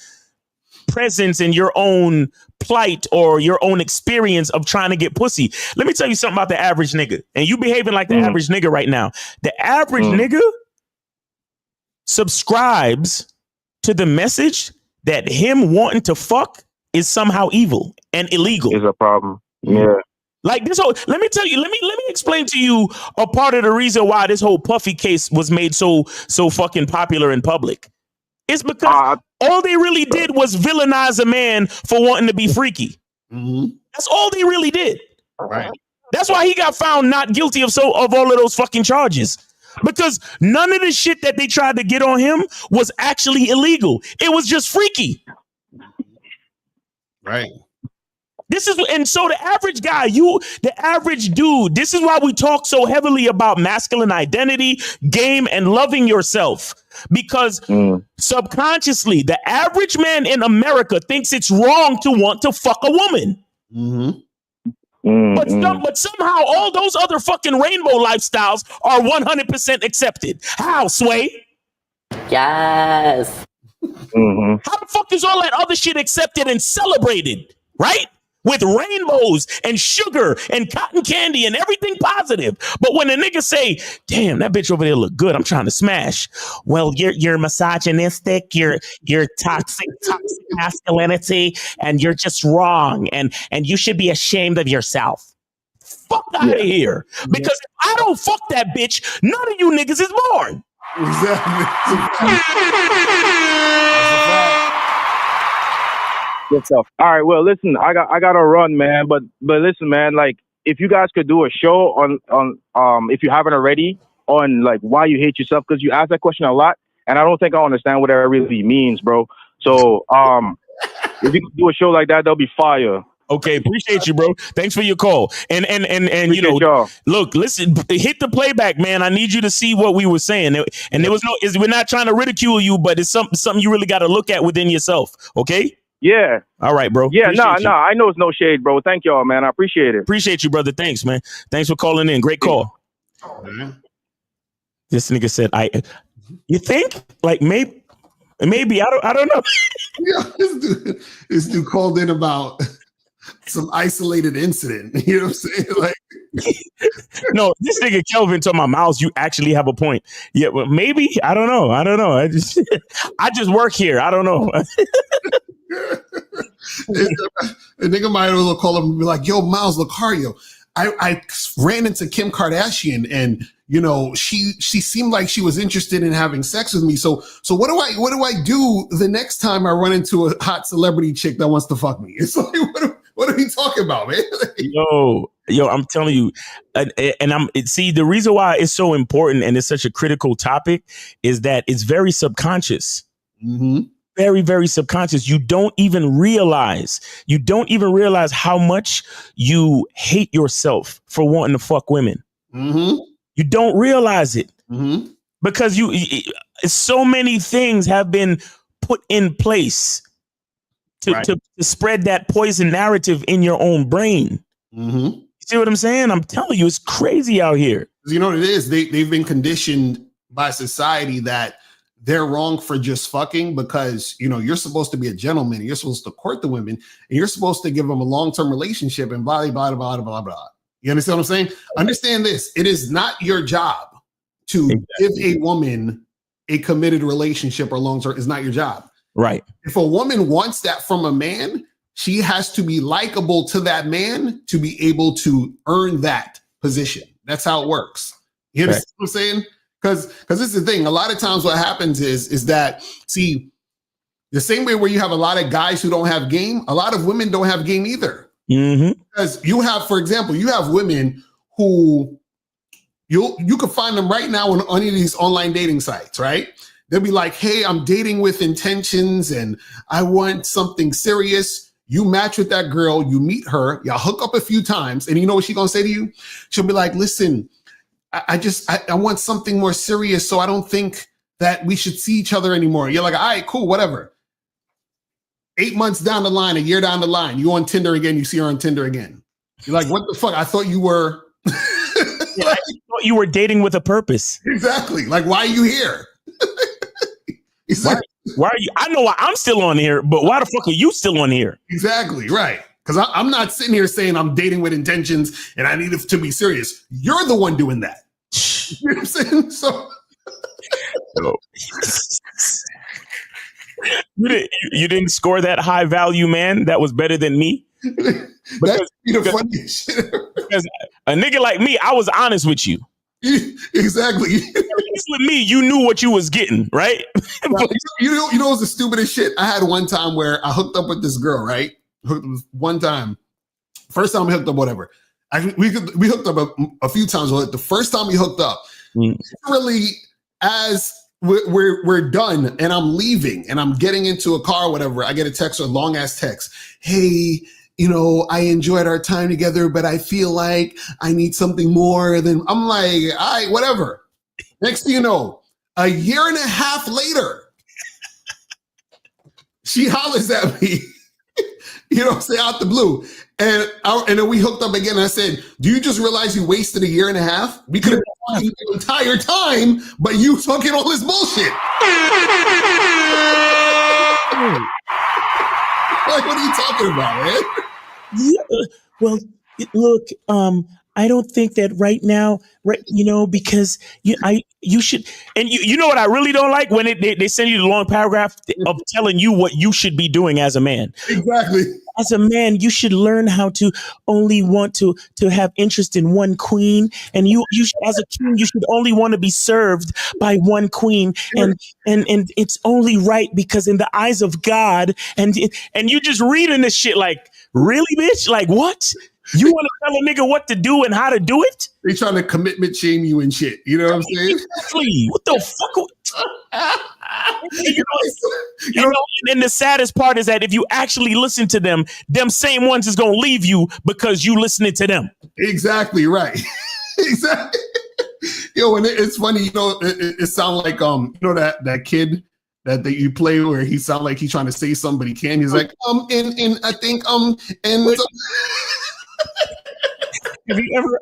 [SPEAKER 5] presence and your own plight or your own experience of trying to get pussy. Let me tell you something about the average nigga. And you behaving like the average nigga right now. The average nigga subscribes to the message that him wanting to fuck is somehow evil and illegal.
[SPEAKER 14] Is a problem. Yeah.
[SPEAKER 5] Like this whole, let me explain to you a part of the reason why this whole Puffy case was made so fucking popular in public. It's because all they really did was villainize a man for wanting to be freaky. That's all they really did.
[SPEAKER 10] Right.
[SPEAKER 5] That's why he got found not guilty of all of those fucking charges. Because none of the shit that they tried to get on him was actually illegal. It was just freaky.
[SPEAKER 10] Right.
[SPEAKER 5] And so the average guy, the average dude, this is why we talk so heavily about masculine identity, game, and loving yourself. Because subconsciously, the average man in America thinks it's wrong to want to fuck a woman. But somehow all those other fucking rainbow lifestyles are 100% accepted. How, Sway?
[SPEAKER 15] Yes.
[SPEAKER 5] How the fuck is all that other shit accepted and celebrated, right? With rainbows and sugar and cotton candy and everything positive. But when a nigga say, damn, that bitch over there look good, I'm trying to smash. Well, you're misogynistic, you're toxic masculinity, and you're just wrong. And you should be ashamed of yourself. Fuck out of here. Because if I don't fuck that bitch, none of you niggas is born.
[SPEAKER 14] Good stuff. All right, well, listen, I got to run, man. But listen, man, like if you guys could do a show on if you haven't already, on like why you hate yourself, because you ask that question a lot, and I don't think I understand what that really means, bro. So if you could do a show like that, that'll be fire.
[SPEAKER 5] Okay, appreciate you, bro. Thanks for your call. And you know,
[SPEAKER 14] y'all.
[SPEAKER 5] Look, listen, hit the playback, man. I need you to see what we were saying. And there was we're not trying to ridicule you, but it's something you really got to look at within yourself. Okay.
[SPEAKER 14] Yeah.
[SPEAKER 5] All right, bro.
[SPEAKER 14] Yeah, no. I know it's no shade, bro. Thank y'all, man. I appreciate it.
[SPEAKER 5] Appreciate you, brother. Thanks, man. Thanks for calling in. Great call. This nigga said, you think? Like maybe I don't know.
[SPEAKER 10] Yeah, this dude called in about some isolated incident. You know what I'm saying? Like,
[SPEAKER 5] no, this nigga Kelvin told my Miles, you actually have a point. Yeah, well, maybe. I don't know. I just work here. I don't know.
[SPEAKER 10] A nigga might as well call him and be like, yo, Miles Locario, I ran into Kim Kardashian and you know she seemed like she was interested in having sex with me. So what do I do the next time I run into a hot celebrity chick that wants to fuck me? It's like what are we talking about, man?
[SPEAKER 5] Yo, I'm telling you, see, the reason why it's so important and it's such a critical topic is that it's very subconscious. Very, very subconscious. You don't even realize how much you hate yourself for wanting to fuck women. You don't realize it because so many things have been put in place to spread that poison narrative in your own brain. You see what I'm saying? I'm telling you, it's crazy out here.
[SPEAKER 10] You know what it is? They've been conditioned by society that they're wrong for just fucking because, you know, you're supposed to be a gentleman. And you're supposed to court the women and you're supposed to give them a long-term relationship and blah, blah, blah, blah, blah. You understand what I'm saying? Understand this. It is not your job to give a woman a committed relationship or long-term. It's not your job.
[SPEAKER 5] Right. If
[SPEAKER 10] a woman wants that from a man, she has to be likable to that man to be able to earn that position. That's how it works. You understand what I'm saying? Because this is the thing. A lot of times what happens is that, see, the same way where you have a lot of guys who don't have game, a lot of women don't have game either. Because you have, for example, you have women who you can find them right now on any of these online dating sites, right? They'll be like, hey, I'm dating with intentions and I want something serious. You match with that girl, you meet her, y'all hook up a few times, and you know what she's gonna say to you? She'll be like, listen, I want something more serious, so I don't think that we should see each other anymore. You're like, all right, cool, whatever. 8 months down the line, a year down the line, you on Tinder again, you see her on Tinder again. You're like, what the fuck? I thought you were...
[SPEAKER 5] Yeah, I thought you were dating with a purpose.
[SPEAKER 10] Exactly. Like, why are you here?
[SPEAKER 5] Why are you? I know why I'm still on here, but why the fuck are you still on here?
[SPEAKER 10] Exactly. Right. Because I'm not sitting here saying I'm dating with intentions and I need it to be serious. You're the one doing that. You know what I'm saying? So
[SPEAKER 5] you didn't score that high value, man. That was better than me. Because a nigga like me, I was honest with you.
[SPEAKER 10] Exactly.
[SPEAKER 5] With me, you knew what you was getting, right?
[SPEAKER 10] you know what's the stupidest shit? I had one time where I hooked up with this girl, right? One time. First time we hooked up, whatever. We hooked up a few times. The first time we hooked up, really, as we're done and I'm leaving and I'm getting into a car or whatever, I get a text or a long ass text. Hey, you know, I enjoyed our time together, but I feel like I need something more than... I'm like, all right, whatever. Next thing you know, a year and a half later, she hollers at me, you know, say out the blue. And then we hooked up again. And I said, do you just realize you wasted a year and a half? We could have been talking the entire time, but you talking all this bullshit. Like, what are you talking about, man?
[SPEAKER 16] Yeah, well, look, I don't think that right now, right? You know, because you should,
[SPEAKER 5] and you know what I really don't like when they send you the long paragraph of telling you what you should be doing as a man.
[SPEAKER 10] Exactly.
[SPEAKER 16] As a man, you should learn how to only want to have interest in one queen, and you as a king, you should only want to be served by one queen, and it's only right because in the eyes of God, and you just reading this shit like, really, bitch? Like, what? You want to tell a nigga what to do and how to do it?
[SPEAKER 10] They trying to commitment shame you and shit. You know what I'm saying?
[SPEAKER 5] Exactly. What the fuck? You know, and the saddest part is that if you actually listen to them same ones is gonna leave you because you listening to them.
[SPEAKER 10] Exactly right. Exactly. Yo, and it's funny. You know, it sounds like you know that kid that you play where he sound like he's trying to say something but he can't. He's like and I think and.
[SPEAKER 16] Have you ever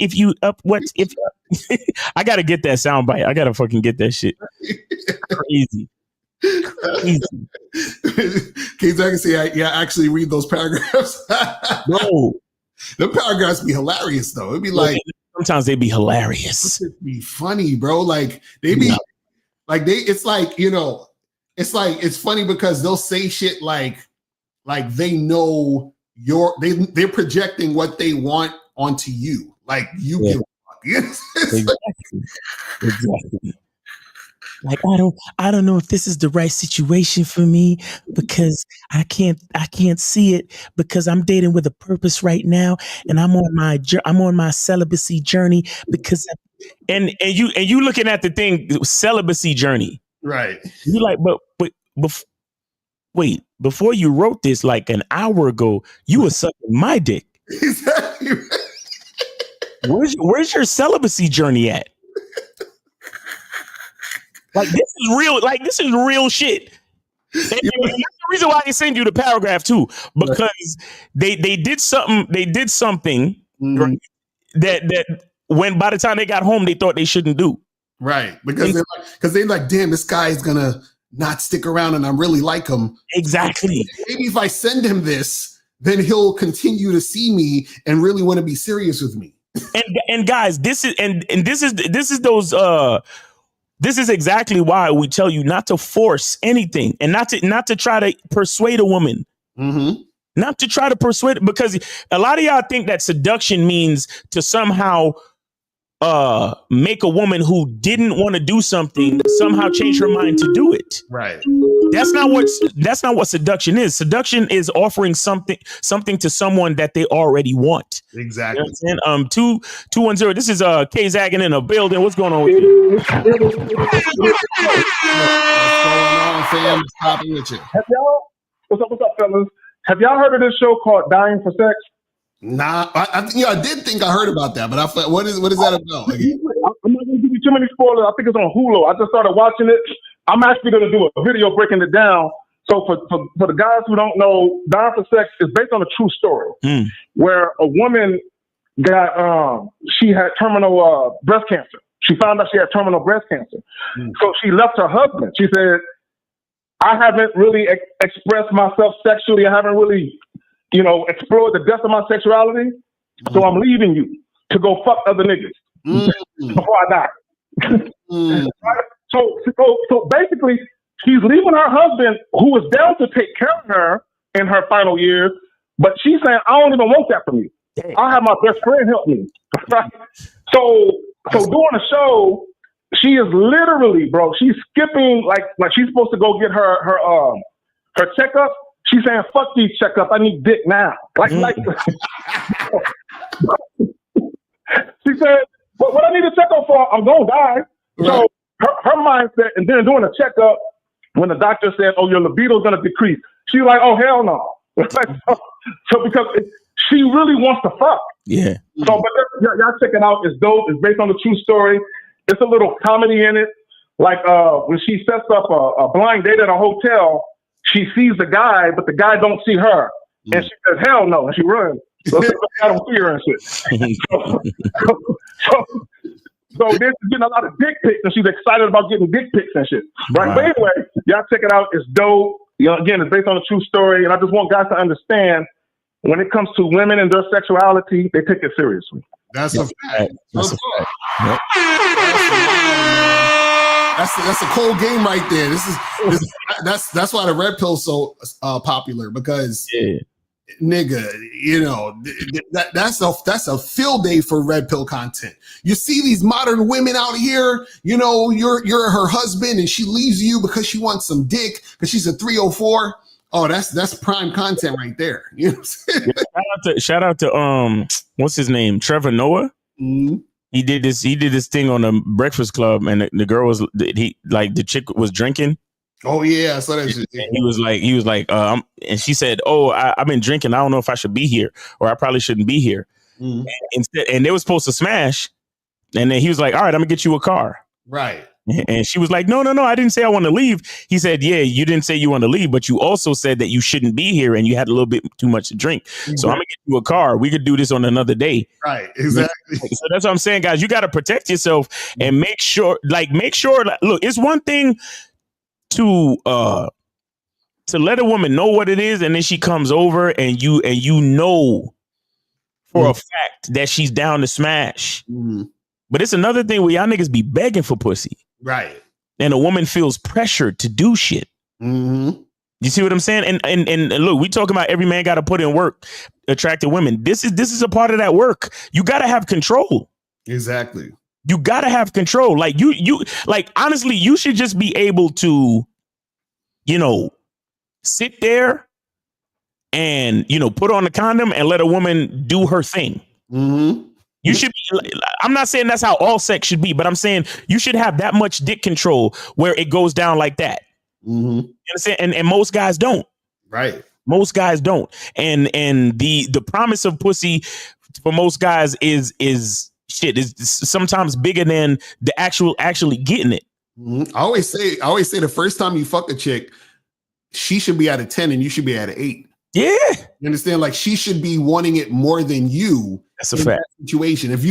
[SPEAKER 16] if you up what if
[SPEAKER 5] I gotta get that soundbite. I gotta fucking get that shit. Crazy.
[SPEAKER 10] Kids, I can say, I actually read those paragraphs.
[SPEAKER 5] No,
[SPEAKER 10] the paragraphs be hilarious though. It'd be like
[SPEAKER 5] sometimes they be hilarious.
[SPEAKER 10] It'd be funny, bro. Like they be like it's like, you know, it's like it's funny because they'll say shit like they know they're projecting what they want onto you. Like you give a fuck.
[SPEAKER 16] Exactly. Like I don't know if this is the right situation for me because I can't see it because I'm dating with a purpose right now and I'm on my celibacy journey because
[SPEAKER 5] and you looking at the thing celibacy journey.
[SPEAKER 10] Right.
[SPEAKER 5] You like but wait, before you wrote this like an hour ago, you were sucking my dick.
[SPEAKER 10] Exactly.
[SPEAKER 5] Where's your celibacy journey at? Like this is real. Like this is real shit. And that's the reason why I send you the paragraph too, because they did something. They did something right, that when by the time they got home, they thought they shouldn't do.
[SPEAKER 10] Right, because they're like, damn, this guy is gonna not stick around, and I really like him.
[SPEAKER 5] Exactly.
[SPEAKER 10] Maybe if I send him this, then he'll continue to see me and really want to be serious with me.
[SPEAKER 5] And guys, this is exactly why we tell you not to force anything and not to try to persuade a woman.
[SPEAKER 10] Mm-hmm.
[SPEAKER 5] Not to try to persuade, because a lot of y'all think that seduction means to somehow make a woman who didn't want to do something somehow change her mind to do it.
[SPEAKER 10] Right.
[SPEAKER 16] That's not what seduction is. Seduction is offering something to someone that they already want.
[SPEAKER 10] Exactly.
[SPEAKER 16] You know what I'm saying? 210. This is K Zagging in a building. What's going on with you?
[SPEAKER 10] What's going on, fam? What's popping with you?
[SPEAKER 13] Have y'all? What's up, fellas? Have y'all heard of this show called Dying for Sex?
[SPEAKER 10] Nah, I did think I heard about that, but I thought, what is that about? Again?
[SPEAKER 13] I'm not gonna give you too many spoilers. I think it's on Hulu. I just started watching it. I'm actually gonna do a video breaking it down. So for the guys who don't know, Dying for Sex is based on a true story where a woman got she had terminal breast cancer. She found out she had terminal breast cancer. So she left her husband. She said, I haven't really expressed myself sexually. I haven't really, explored the depth of my sexuality. So I'm leaving you to go fuck other niggas before I die. Right? So basically, she's leaving her husband, who was down to take care of her in her final years, but she's saying, I don't even want that from you. I'll have my best friend help me. Right? So doing a show, she is literally, bro, she's skipping like she's supposed to go get her checkup. She's saying, fuck these checkups. I need dick now. Like she said, what I need a checkup for, I'm gonna die. So her mindset, and then doing a checkup, when the doctor said, oh, your libido's gonna decrease, she's like, oh, hell no. So because she really wants to fuck.
[SPEAKER 16] Yeah.
[SPEAKER 13] So, but y'all check it out. It's dope. It's based on a true story. It's a little comedy in it. Like when she sets up a blind date at a hotel, she sees the guy, but the guy don't see her. And she says, hell no. And she runs. So I don't see her and shit. So then she's getting a lot of dick pics, and she's excited about getting dick pics and shit. Right? But anyway, y'all check it out. It's dope. Again, it's based on a true story. And I just want guys to understand, when it comes to women and their sexuality, they take it seriously.
[SPEAKER 10] That's a fact. That's a fact. Yep. That's a cold game right there. That's why the red pill's so popular, because nigga, that's a field day for red pill content. You see these modern women out here, you're her husband and she leaves you because she wants some dick because she's a 304. Oh, that's prime content right there. You know what I'm saying?
[SPEAKER 16] Shout out to what's his name? Trevor Noah.
[SPEAKER 10] Mm-hmm.
[SPEAKER 16] He did this thing on the Breakfast Club, and the girl was the chick was drinking.
[SPEAKER 10] Oh yeah, I saw that shit.
[SPEAKER 16] He was like, and she said, "Oh, I've been drinking. I don't know if I should be here, or I probably shouldn't be here."
[SPEAKER 10] Mm-hmm.
[SPEAKER 16] And they were supposed to smash, and then he was like, "All right, I'm gonna get you a car."
[SPEAKER 10] Right.
[SPEAKER 16] And she was like, no, I didn't say I want to leave. He said, yeah, you didn't say you want to leave, but you also said that you shouldn't be here and you had a little bit too much to drink. Mm-hmm. So I'm going to get you a car. We could do this on another day.
[SPEAKER 10] Right, exactly.
[SPEAKER 16] So that's what I'm saying, guys. You got to protect yourself and make sure, look, it's one thing to let a woman know what it is, and then she comes over and you know for a fact that she's down to smash.
[SPEAKER 10] Mm-hmm.
[SPEAKER 16] But it's another thing where y'all niggas be begging for pussy.
[SPEAKER 10] Right.
[SPEAKER 16] And a woman feels pressured to do shit.
[SPEAKER 10] Mm-hmm.
[SPEAKER 16] You see what I'm saying? And look, we talking about every man got to put in work, attracting women. This is a part of that work. You got to have control.
[SPEAKER 10] Exactly.
[SPEAKER 16] You got to have control. Like you honestly, you should just be able to, sit there and, put on a condom and let a woman do her thing.
[SPEAKER 10] Mm-hmm.
[SPEAKER 16] You should be, I'm not saying that's how all sex should be, but I'm saying you should have that much dick control where it goes down like that.
[SPEAKER 10] Mm-hmm.
[SPEAKER 16] You understand? And most guys don't.
[SPEAKER 10] Right.
[SPEAKER 16] Most guys don't. And the promise of pussy for most guys is sometimes bigger than the actually getting it.
[SPEAKER 10] Mm-hmm. I always say the first time you fuck a chick, she should be at a 10 and you should be at an 8.
[SPEAKER 16] Yeah.
[SPEAKER 10] You understand? Like, she should be wanting it more than you.
[SPEAKER 16] That's a fact.
[SPEAKER 10] That situation. If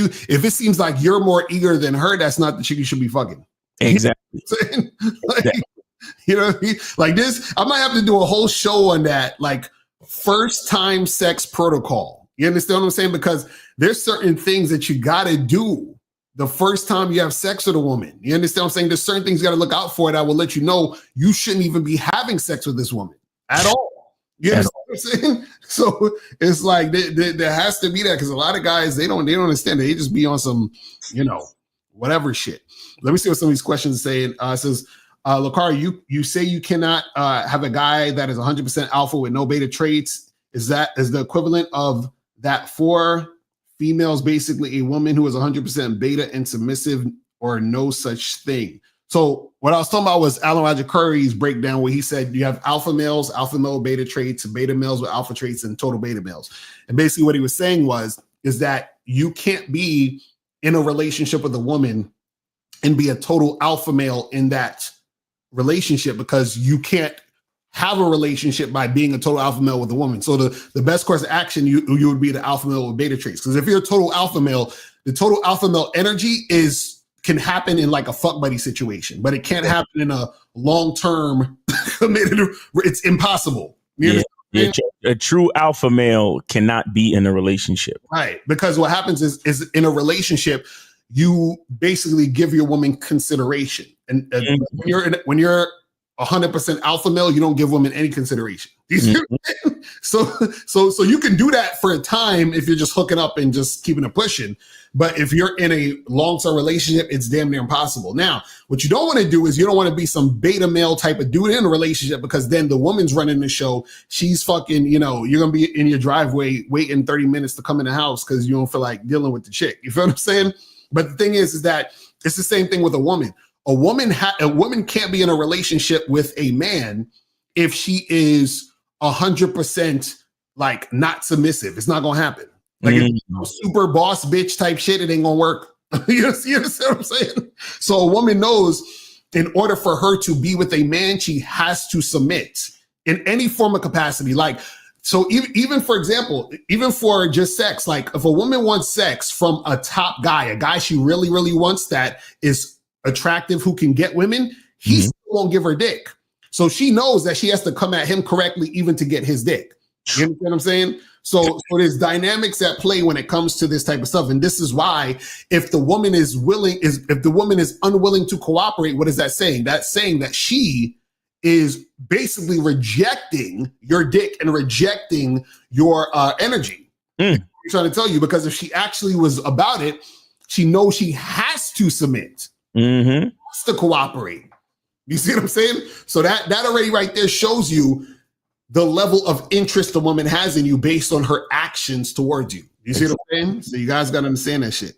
[SPEAKER 10] it seems like you're more eager than her, that's not the chick you should be fucking.
[SPEAKER 16] Exactly.
[SPEAKER 10] You know what I mean? Like this, I might have to do a whole show on that, like first time sex protocol. You understand what I'm saying? Because there's certain things that you got to do the first time you have sex with a woman. You understand what I'm saying? There's certain things you got to look out for that will let you know you shouldn't even be having sex with this woman at all. You understand what I'm saying? So it's like there has to be that, because a lot of guys, they don't understand. They just be on some, whatever shit. Let me see what some of these questions are saying. It says, Locario, you say you cannot have a guy that is 100% alpha with no beta traits. Is the equivalent of that for females basically a woman who is 100% beta and submissive, or no such thing? So what I was talking about was Alan Roger Curry's breakdown, where he said you have alpha males, alpha male beta traits, beta males with alpha traits, and total beta males. And basically what he was saying is that you can't be in a relationship with a woman and be a total alpha male in that relationship, because you can't have a relationship by being a total alpha male with a woman. So the best course of action, you would be the alpha male with beta traits. Because if you're a total alpha male, the total alpha male energy can happen in like a fuck buddy situation, but it can't happen in a long-term committed. It's impossible.
[SPEAKER 16] A true alpha male cannot be in a relationship.
[SPEAKER 10] Right. Because what happens is in a relationship, you basically give your woman consideration. And when you're 100% alpha male, you don't give women any consideration. So you can do that for a time if you're just hooking up and just keeping it pushing. But if you're in a long-term relationship, it's damn near impossible. Now, what you don't want to do is you don't want to be some beta male type of dude in a relationship, because then the woman's running the show. She's fucking, you're going to be in your driveway waiting 30 minutes to come in the house because you don't feel like dealing with the chick. You feel what I'm saying? But the thing is that it's the same thing with a woman. A woman can't be in a relationship with a man if she is 100% like not submissive. It's not gonna happen. Like if it's super boss bitch type shit, it ain't gonna work. You understand what I'm saying? So a woman knows in order for her to be with a man, she has to submit in any form of capacity. Like, so even for example, even for just sex, like if a woman wants sex from a top guy, a guy she really, really wants that is attractive, who can get women, he still won't give her dick. So she knows that she has to come at him correctly even to get his dick. You understand what I'm saying? So there's dynamics at play when it comes to this type of stuff. And this is why if the woman is unwilling to cooperate, what is that saying? That's saying that she is basically rejecting your dick and rejecting your energy. I'm trying to tell you, because if she actually was about it, she knows she has to submit. Has to cooperate. You see what I'm saying? So that already right there shows you the level of interest the woman has in you based on her actions towards you. You see what I'm saying? So you guys got to understand that shit.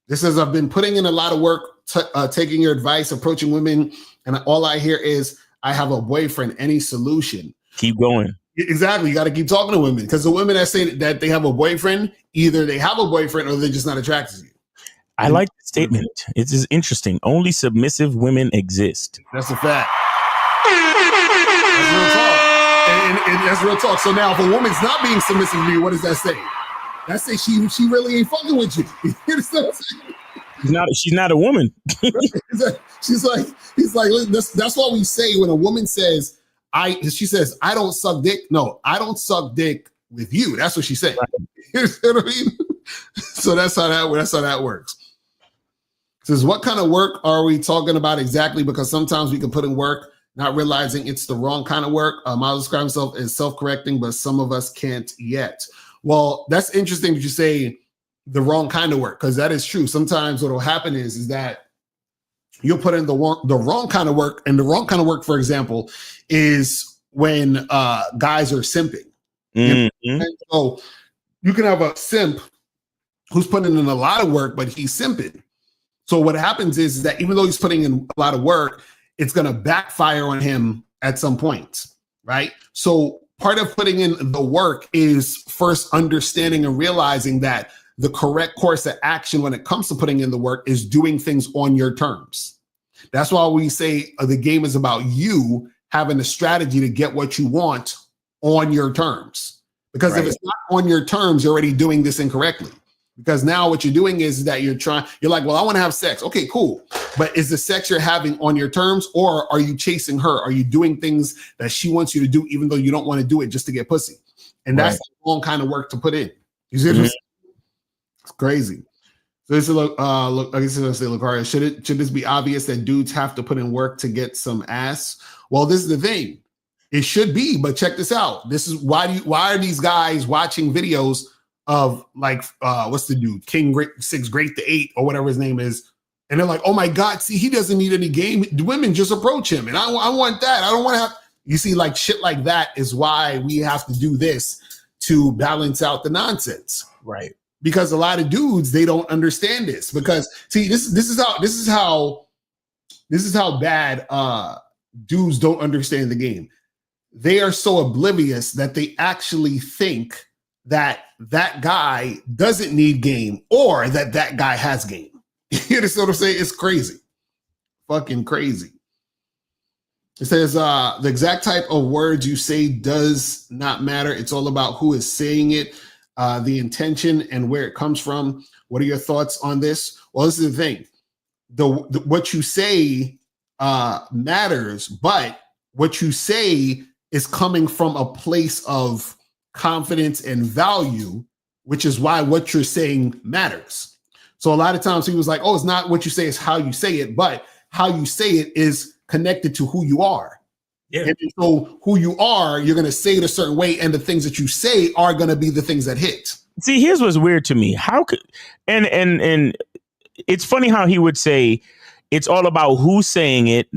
[SPEAKER 10] This says, I've been putting in a lot of work, taking your advice, approaching women, and all I hear is, I have a boyfriend, any solution?
[SPEAKER 16] Keep going.
[SPEAKER 10] Exactly. You got to keep talking to women, because the women that say that they have a boyfriend, either they have a boyfriend or they're just not attracted to you.
[SPEAKER 16] I like the statement. It is interesting. Only submissive women exist.
[SPEAKER 10] That's a fact. That's real talk. And that's real talk. So now if a woman's not being submissive to you, what does that say? That says she really ain't fucking with you. You understand what I'm saying?
[SPEAKER 16] She's not a woman.
[SPEAKER 10] He's like, that's why we say when a woman says, she says, I don't suck dick. No, I don't suck dick with you. That's what she said. Right. You know what I mean? So that's how that works. It says, what kind of work are we talking about exactly? Because sometimes we can put in work, not realizing it's the wrong kind of work. Miles describes himself as self-correcting, but some of us can't yet. Well, that's interesting that you say the wrong kind of work, because that is true. Sometimes what will happen is that you'll put in the wrong kind of work. And the wrong kind of work, for example, is when guys are simping. And so you can have a simp who's putting in a lot of work, but he's simping. So what happens is that even though he's putting in a lot of work, it's going to backfire on him at some point, right? So part of putting in the work is first understanding and realizing that the correct course of action when it comes to putting in the work is doing things on your terms. That's why we say the game is about you having a strategy to get what you want on your terms. Because if it's not on your terms, you're already doing this incorrectly. Because now what you're doing is that you're like, well, I want to have sex. Okay, cool. But is the sex you're having on your terms, or are you chasing her? Are you doing things that she wants you to do, even though you don't want to do it just to get pussy? And that's the wrong kind of work to put in. You see what I'm saying? It's crazy. So this is I guess I say, Locario, should this be obvious that dudes have to put in work to get some ass? Well, this is the thing. It should be, but check this out. This is why are these guys watching videos of like what's the dude, King Great 6 Great to 8 or whatever his name is, And they're like, oh my God, see, he doesn't need any game. Women just approach him. And I want that. I don't want to have, you see, like shit like that is why we have to do this to balance out the nonsense.
[SPEAKER 9] Right.
[SPEAKER 10] Because a lot of dudes, they don't understand this. Because see, this is how bad dudes don't understand the game. They are so oblivious that they actually think that guy doesn't need game or that guy has game. You understand what I'm saying? It's crazy. Fucking crazy. It says the exact type of words you say does not matter. It's all about who is saying it, the intention, and where it comes from. What are your thoughts on this? Well, this is the thing. What you say matters, but what you say is coming from a place of confidence and value, which is why what you're saying matters. So a lot of times he was like, oh, it's not what you say, it's how you say it, but how you say it is connected to who you are. Yeah. And so who you are, you're going to say it a certain way, and the things that you say are going to be the things that hit.
[SPEAKER 5] See, here's what's weird to me. How could, and it's funny how he would say, it's all about who's saying it.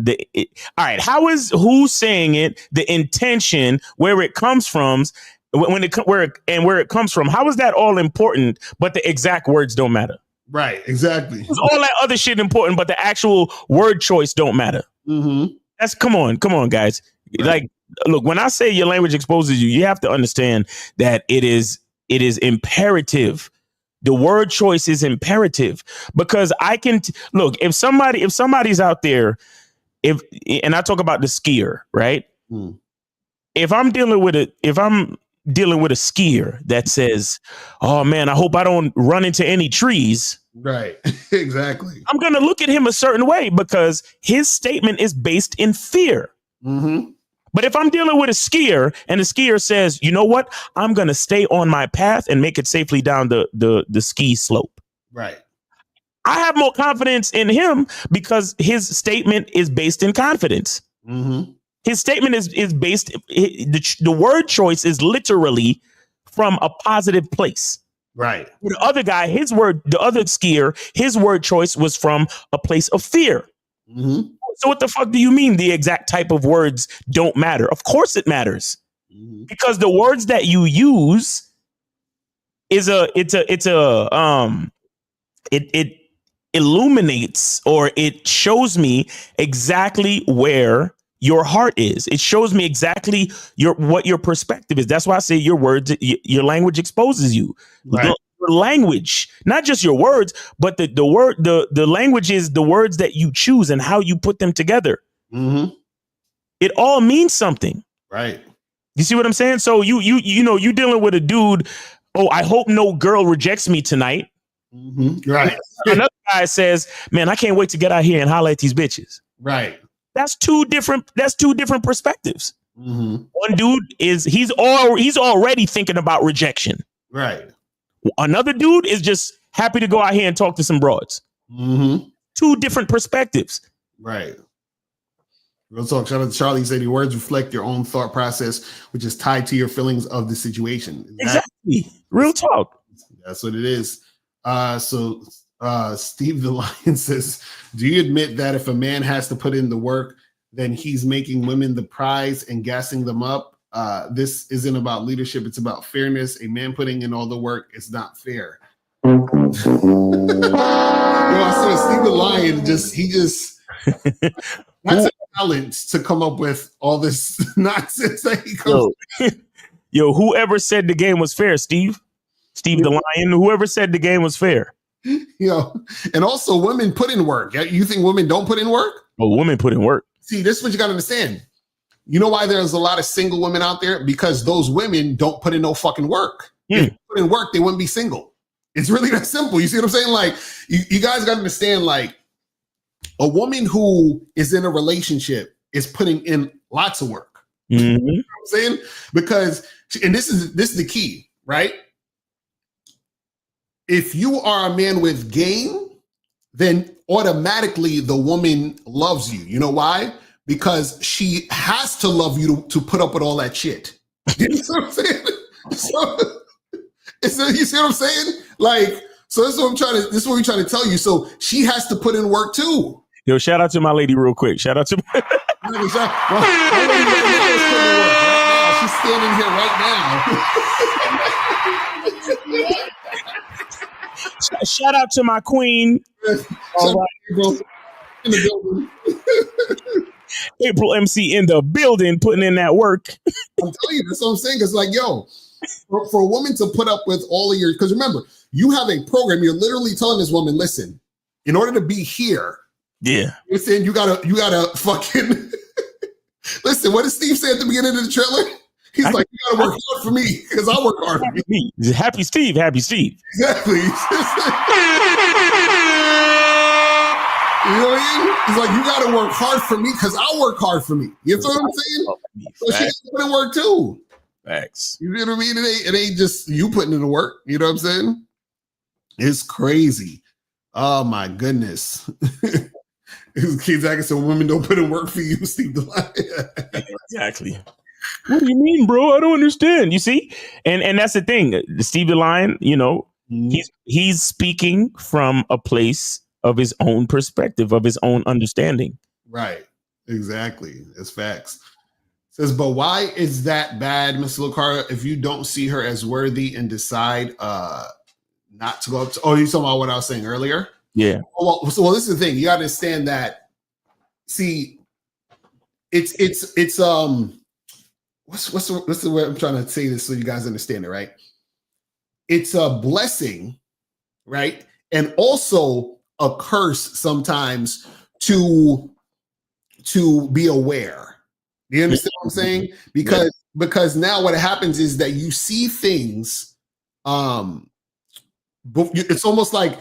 [SPEAKER 5] All right. How is who's saying it, the intention, where it comes from, where it comes from? How is that all important, but the exact words don't matter?
[SPEAKER 10] Right. Exactly.
[SPEAKER 5] All that other shit important, but the actual word choice don't matter.
[SPEAKER 10] Mm-hmm.
[SPEAKER 5] That's come on, guys. Right. Like, look, when I say your language exposes you, you have to understand that it is imperative. The word choice is imperative, because I can look, if somebody's out there, and I talk about the skier, right? If I'm dealing with a skier that says, oh man, I hope I don't run into any trees.
[SPEAKER 10] Right. Exactly.
[SPEAKER 5] I'm going to look at him a certain way because his statement is based in fear.
[SPEAKER 10] Mm-hmm.
[SPEAKER 5] But if I'm dealing with a skier and the skier says, you know what, I'm going to stay on my path and make it safely down the ski slope.
[SPEAKER 10] Right.
[SPEAKER 5] I have more confidence in him because his statement is based in confidence.
[SPEAKER 10] Mm-hmm.
[SPEAKER 5] His statement is based, the word choice is literally from a positive place.
[SPEAKER 10] Right.
[SPEAKER 5] The other guy, the other skier, his word choice was from a place of fear.
[SPEAKER 10] Mm-hmm.
[SPEAKER 5] So what the fuck do you mean the exact type of words don't matter? Of course it matters.
[SPEAKER 10] Mm-hmm.
[SPEAKER 5] Because the words that you use it illuminates, or it shows me exactly where your heart is. It shows me exactly what your perspective is. That's why I say your language exposes you.
[SPEAKER 10] Right.
[SPEAKER 5] The language, not just your words, but the language is the words that you choose and how you put them together.
[SPEAKER 10] Mm-hmm.
[SPEAKER 5] It all means something.
[SPEAKER 10] Right.
[SPEAKER 5] You see what I'm saying? So you dealing with a dude. Oh, I hope no girl rejects me tonight.
[SPEAKER 10] Mm-hmm. Right.
[SPEAKER 5] Another guy says, man, I can't wait to get out here and holler at these bitches.
[SPEAKER 10] Right.
[SPEAKER 5] That's two different perspectives.
[SPEAKER 10] Mm-hmm.
[SPEAKER 5] One dude he's already thinking about rejection.
[SPEAKER 10] Right.
[SPEAKER 5] Another dude is just happy to go out here and talk to some broads.
[SPEAKER 10] Mm-hmm.
[SPEAKER 5] Two different perspectives.
[SPEAKER 10] Right. Real talk. Shout out to Charlie. He said your words reflect your own thought process, which is tied to your feelings of the situation.
[SPEAKER 5] Exactly. Real talk.
[SPEAKER 10] That's what it is. So Steve the Lion says, do you admit that if a man has to put in the work, then he's making women the prize and gassing them up? This isn't about leadership. It's about fairness. A man putting in all the work is not fair. I saw Steve the Lion that's a talent to come up with all this nonsense that he comes.
[SPEAKER 5] Yo, whoever said the game was fair, Steve the Lion, whoever said the game was fair.
[SPEAKER 10] And also women put in work. You think women don't put in work?
[SPEAKER 5] Oh, women put in work.
[SPEAKER 10] See, this is what you got to understand. You know why there's a lot of single women out there? Because those women don't put in no fucking work. If they put in work, they wouldn't be single. It's really that simple. You see what I'm saying? Like, you guys got to understand, like, a woman who is in a relationship is putting in lots of work.
[SPEAKER 5] Mm-hmm.
[SPEAKER 10] You know what I'm saying? Because, and this is the key, right? If you are a man with game, then automatically the woman loves you. You know why? Because she has to love you to put up with all that shit. You know what I'm saying? So, you see what I'm saying? Like, So this is what we're trying to tell you. So she has to put in work too.
[SPEAKER 16] Yo, shout out to my lady real quick. Shout out to my
[SPEAKER 10] lady right now is putting in work right now. She's standing here right now.
[SPEAKER 16] Shout out to my queen.
[SPEAKER 10] All right, bro. In the building.
[SPEAKER 16] April MC in the building, putting in that work.
[SPEAKER 10] I'm telling you, that's what I'm saying. It's like, yo, for a woman to put up with all of your, because remember, you have a program. You're literally telling this woman, listen, in order to be here, you're saying you gotta fucking listen. What did Steve say at the beginning of the trailer? He's like, you gotta work hard for me because I work hard for me.
[SPEAKER 16] Happy Steve.
[SPEAKER 10] Exactly. You know what I mean? It's like, you got to work hard for me because I work hard for me. You know what I'm saying? So she got to put in work too.
[SPEAKER 16] Facts.
[SPEAKER 10] You know what I mean? It ain't just you putting in the work. You know what I'm saying? It's crazy. Oh my goodness. Kids acting so women don't put in work for you, Steve DeLine.
[SPEAKER 16] Exactly. What do you mean, bro? I don't understand. You see? And that's the thing. Steve DeLine, you know, he's speaking from a place of his own perspective, of his own understanding.
[SPEAKER 10] Right. Exactly. It's facts. Says, but why is that bad, Mr. Locario, if you don't see her as worthy and decide not to go up to, oh, you're talking about what I was saying earlier?
[SPEAKER 16] Yeah.
[SPEAKER 10] Well, this is the thing. You got to understand that, see, it's what's the way I'm trying to say this so you guys understand it, right? It's a blessing, right? And also a curse sometimes to be aware. Do you understand what I'm saying? Because now what happens is that you see things. It's almost like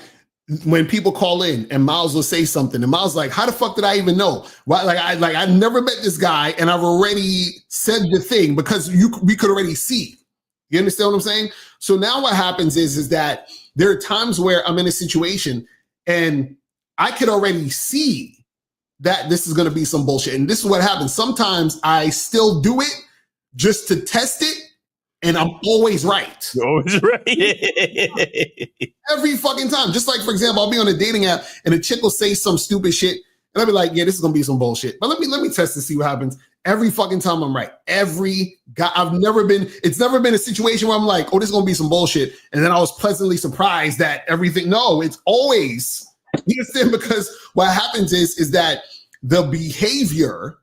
[SPEAKER 10] when people call in and Miles will say something, and Miles like, "How the fuck did I even know?" Why? I never met this guy, and I've already said the thing because we could already see. You understand what I'm saying? So now what happens is that there are times where I'm in a situation and I could already see that this is going to be some bullshit. And this is what happens. Sometimes I still do it just to test it, and I'm always right.
[SPEAKER 16] You're always right.
[SPEAKER 10] Every fucking time. Just like, for example, I'll be on a dating app and a chick will say some stupid shit, and I'll be like, yeah, this is going to be some bullshit. But let me test to see what happens. Every fucking time I'm right. Every guy, it's never been a situation where I'm like, oh, this is going to be some bullshit. And then I was pleasantly surprised that everything, no, it's always, you understand? Because what happens is that the behavior,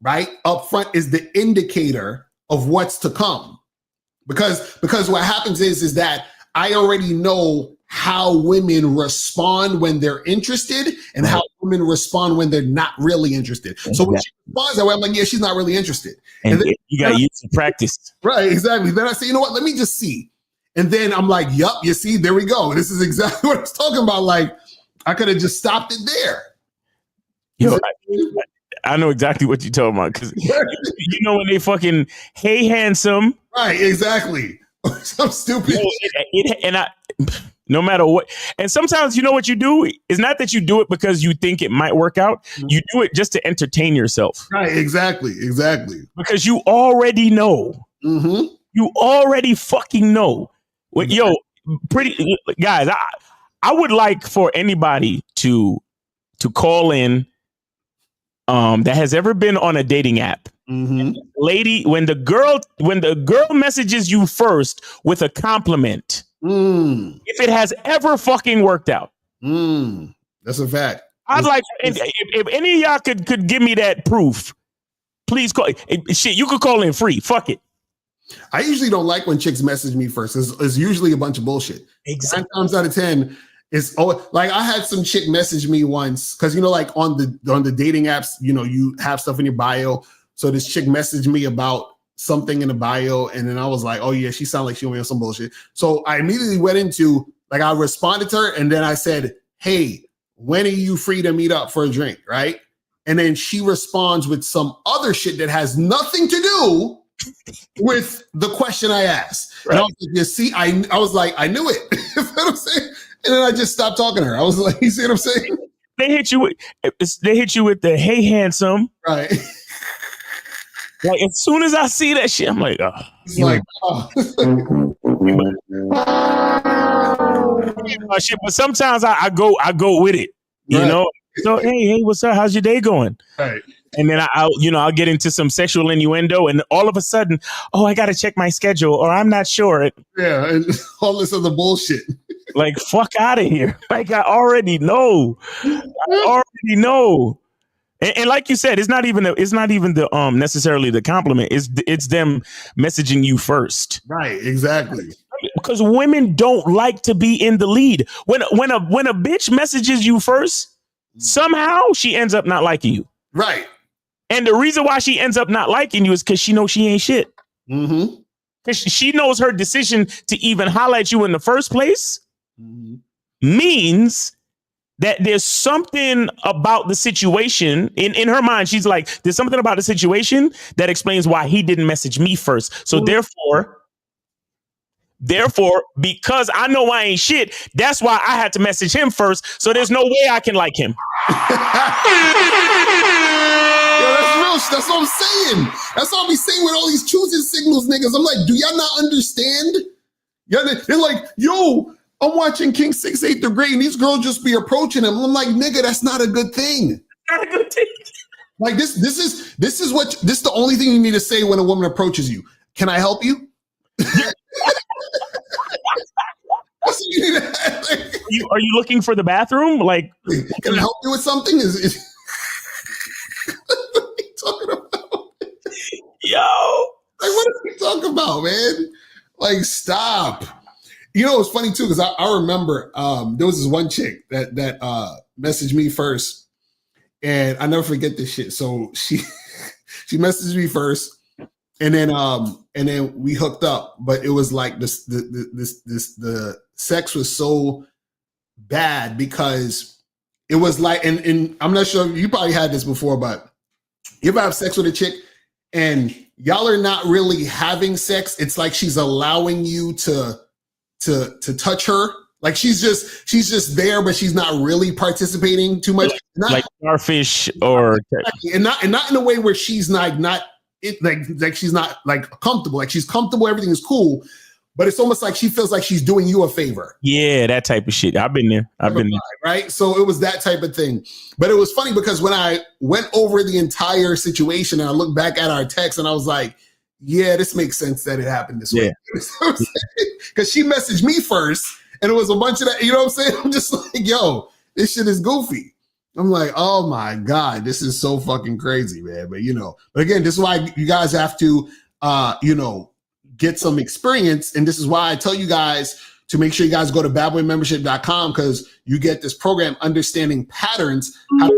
[SPEAKER 10] right, up front is the indicator of what's to come. Because what happens is that I already know how women respond when they're interested and how women respond when they're not really interested. So when she responds that way, I'm like, yeah, she's not really interested.
[SPEAKER 16] And then you got to use some practice.
[SPEAKER 10] Right, exactly. Then I say, you know what, let me just see. And then I'm like, yup, you see, there we go. This is exactly what I was talking about. Like, I could have just stopped it there.
[SPEAKER 16] Yo, I know exactly what you're talking about. Because you know when they fucking, hey, handsome.
[SPEAKER 10] Right, exactly. I'm stupid.
[SPEAKER 16] No matter what. And sometimes, you know what you do? It's not that you do it because you think it might work out. You do it just to entertain yourself.
[SPEAKER 10] Right, exactly.
[SPEAKER 16] Because you already know.
[SPEAKER 10] Mm-hmm.
[SPEAKER 16] You already fucking know. Well, yo, pretty guys, I would like for anybody to call in that has ever been on a dating app.
[SPEAKER 10] Mm-hmm.
[SPEAKER 16] Lady, when the girl messages you first with a compliment, if it has ever fucking worked out.
[SPEAKER 10] That's a fact.
[SPEAKER 16] I'd like, if any of y'all could give me that proof, please call. Shit, you could call in free. Fuck it.
[SPEAKER 10] I usually don't like when chicks message me first. It's usually a bunch of bullshit.
[SPEAKER 16] Exactly.
[SPEAKER 10] 9 times out of 10, it's like I had some chick message me once because, you know, like on the dating apps, you know, you have stuff in your bio. So this chick messaged me about something in the bio, and then I was like, oh yeah, she sounded like she was on some bullshit. So I immediately went into, like, I responded to her, and then I said, hey, when are you free to meet up for a drink, right? And then she responds with some other shit that has nothing to do with the question I asked. Right. And I was like, you see, I was like, I knew it. You know what I'm saying? And then I just stopped talking to her. I was like, you see what I'm saying?
[SPEAKER 16] They hit you with the hey handsome.
[SPEAKER 10] Right.
[SPEAKER 16] Like, as soon as I see that shit, I'm like, oh.
[SPEAKER 10] It's like, oh.
[SPEAKER 16] shit, but sometimes I go with it, you
[SPEAKER 10] Right.
[SPEAKER 16] know. So hey, what's up? How's your day going?
[SPEAKER 10] Right.
[SPEAKER 16] And then I'll get into some sexual innuendo, and all of a sudden, oh, I got to check my schedule, or I'm not sure.
[SPEAKER 10] Yeah, and all this other bullshit.
[SPEAKER 16] Like, fuck out of here. Like, I already know. And like you said, it's not even the necessarily the compliment. It's them messaging you first.
[SPEAKER 10] Right, exactly.
[SPEAKER 16] Because women don't like to be in the lead. When a bitch messages you first, somehow she ends up not liking you.
[SPEAKER 10] Right.
[SPEAKER 16] And the reason why she ends up not liking you is because she knows she ain't shit.
[SPEAKER 10] Mm-hmm.
[SPEAKER 16] Because she knows her decision to even highlight you in the first place means that there's something about the situation in her mind. She's like, there's something about the situation that explains why he didn't message me first. So therefore, because I know I ain't shit, that's why I had to message him first. So there's no way I can like him.
[SPEAKER 10] Yo, that's real. That's what I'm saying. That's what I'll be saying with all these choosing signals, niggas. I'm like, do y'all not understand? Yeah, they're like, yo, I'm watching King 6 Degree, and these girls just be approaching him. I'm like, nigga, that's not a good thing.
[SPEAKER 16] Not a good thing.
[SPEAKER 10] Like this is the only thing you need to say when a woman approaches you. Can I help you? That's what you need to have. Like,
[SPEAKER 16] are you looking for the bathroom? Like,
[SPEAKER 10] can I help you with something? Is what are you talking about?
[SPEAKER 16] Yo,
[SPEAKER 10] like, what are you talking about, man? Like, stop. You know, it's funny too, because I remember there was this one chick that messaged me first, and I never forget this shit. So she messaged me first, and then we hooked up, but it was like the sex was so bad because it was like, and I'm not sure, you probably had this before, but you ever have sex with a chick and y'all are not really having sex? It's like she's allowing you to touch her. Like she's just there, but she's not really participating too much. Not,
[SPEAKER 16] like starfish, or
[SPEAKER 10] and not in a way where she's like she's not like comfortable. Like she's comfortable, everything is cool, but it's almost like she feels like she's doing you a favor.
[SPEAKER 16] Yeah, that type of shit. I've been there.
[SPEAKER 10] Right. So it was that type of thing. But it was funny because when I went over the entire situation and I looked back at our text and I was like, yeah, this makes sense that it happened this way. Because she messaged me first and it was a bunch of that, you know what I'm saying? I'm just like, yo, this shit is goofy. I'm like, oh my God, this is so fucking crazy, man. But again, this is why you guys have to, get some experience. And this is why I tell you guys to make sure you guys go to badboymembership.com because you get this program, Understanding Patterns. You know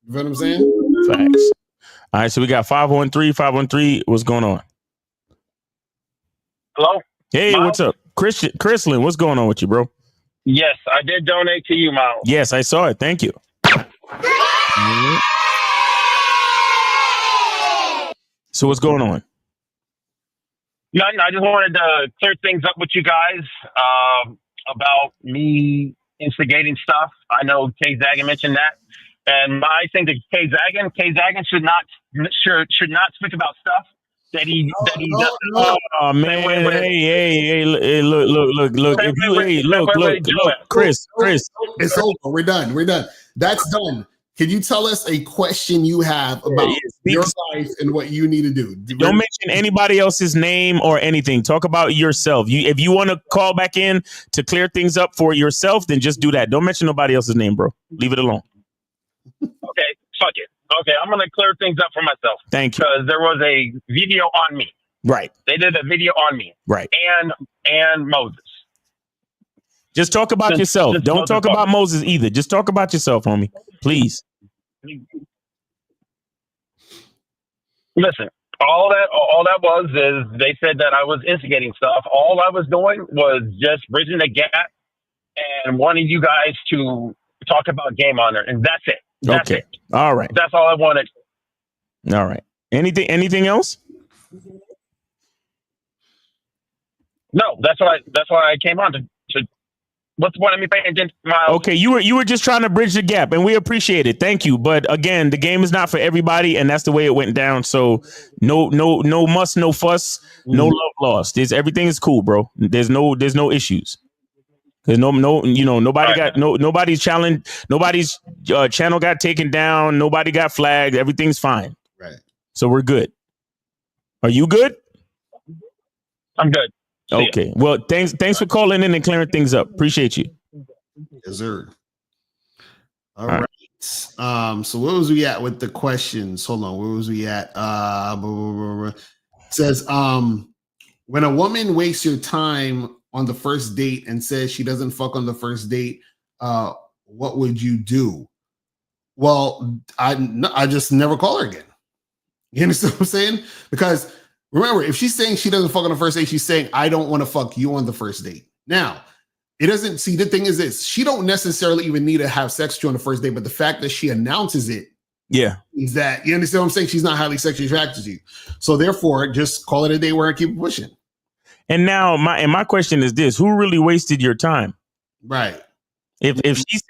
[SPEAKER 10] what I'm saying?
[SPEAKER 16] Facts. All right, so we got 513. What's going on?
[SPEAKER 14] Hello?
[SPEAKER 16] Hey,
[SPEAKER 14] Miles?
[SPEAKER 16] What's up? Chrislyn, what's going on with you, bro?
[SPEAKER 14] Yes, I did donate to you, Miles.
[SPEAKER 16] Yes, I saw it. Thank you. So what's going on?
[SPEAKER 14] No, I just wanted to clear things up with you guys about me instigating stuff. I know Kay Zagan mentioned that. And I think that Kay Zagan should not speak about stuff that he doesn't.
[SPEAKER 16] Oh man! Hey! Look! If you look, Chris,
[SPEAKER 10] it's over. We're done. That's done. Can you tell us a question you have about your life and what you need to do?
[SPEAKER 16] Don't mention anybody else's name or anything. Talk about yourself. If you want to call back in to clear things up for yourself, then just do that. Don't mention nobody else's name, bro. Leave it alone.
[SPEAKER 14] Okay, fuck it. Okay, I'm going to clear things up for myself.
[SPEAKER 16] Thank you.
[SPEAKER 14] Because there was a video on me.
[SPEAKER 16] Right.
[SPEAKER 14] They did a video on me.
[SPEAKER 16] Right.
[SPEAKER 14] And Moses.
[SPEAKER 16] Just talk about yourself. Don't talk about Moses either. Just talk about yourself, homie. Please.
[SPEAKER 14] Listen, all that was is they said that I was instigating stuff. All I was doing was just bridging the gap and wanting you guys to talk about Game Honor, and that's it. That's it.
[SPEAKER 16] All right.
[SPEAKER 14] That's all I wanted.
[SPEAKER 16] All right. Anything else?
[SPEAKER 14] No, that's why I came on to what's the point of me paying attention?
[SPEAKER 16] Okay, you were just trying to bridge the gap, and we appreciate it. Thank you. But again, the game is not for everybody, and that's the way it went down. So no muss, no fuss, no love lost. Everything is cool, bro. There's no issues. There's nobody's challenge, nobody's channel got taken down, nobody got flagged, everything's fine.
[SPEAKER 6] Right.
[SPEAKER 16] So we're good. Are you good?
[SPEAKER 14] I'm good.
[SPEAKER 16] Okay. Well, thanks for calling in and clearing things up. Appreciate you.
[SPEAKER 6] Yes, sir. All right. So where was we at with the questions? Hold on. Where was we at? It says, when a woman wastes your time on the first date and says she doesn't fuck on the first date, what would you do? Well, I just never call her again. You understand what I'm saying? Because remember, if she's saying she doesn't fuck on the first date, she's saying, I don't want to fuck you on the first date. Now, it doesn't, see, the thing is this, she don't necessarily even need to have sex with you on the first date, but the fact that she announces it, is that, you understand what I'm saying? She's not highly sexually attracted to you. So therefore, just call it a day where I keep pushing.
[SPEAKER 16] And now my question is this: who really wasted your time?
[SPEAKER 6] Right.
[SPEAKER 16] If she's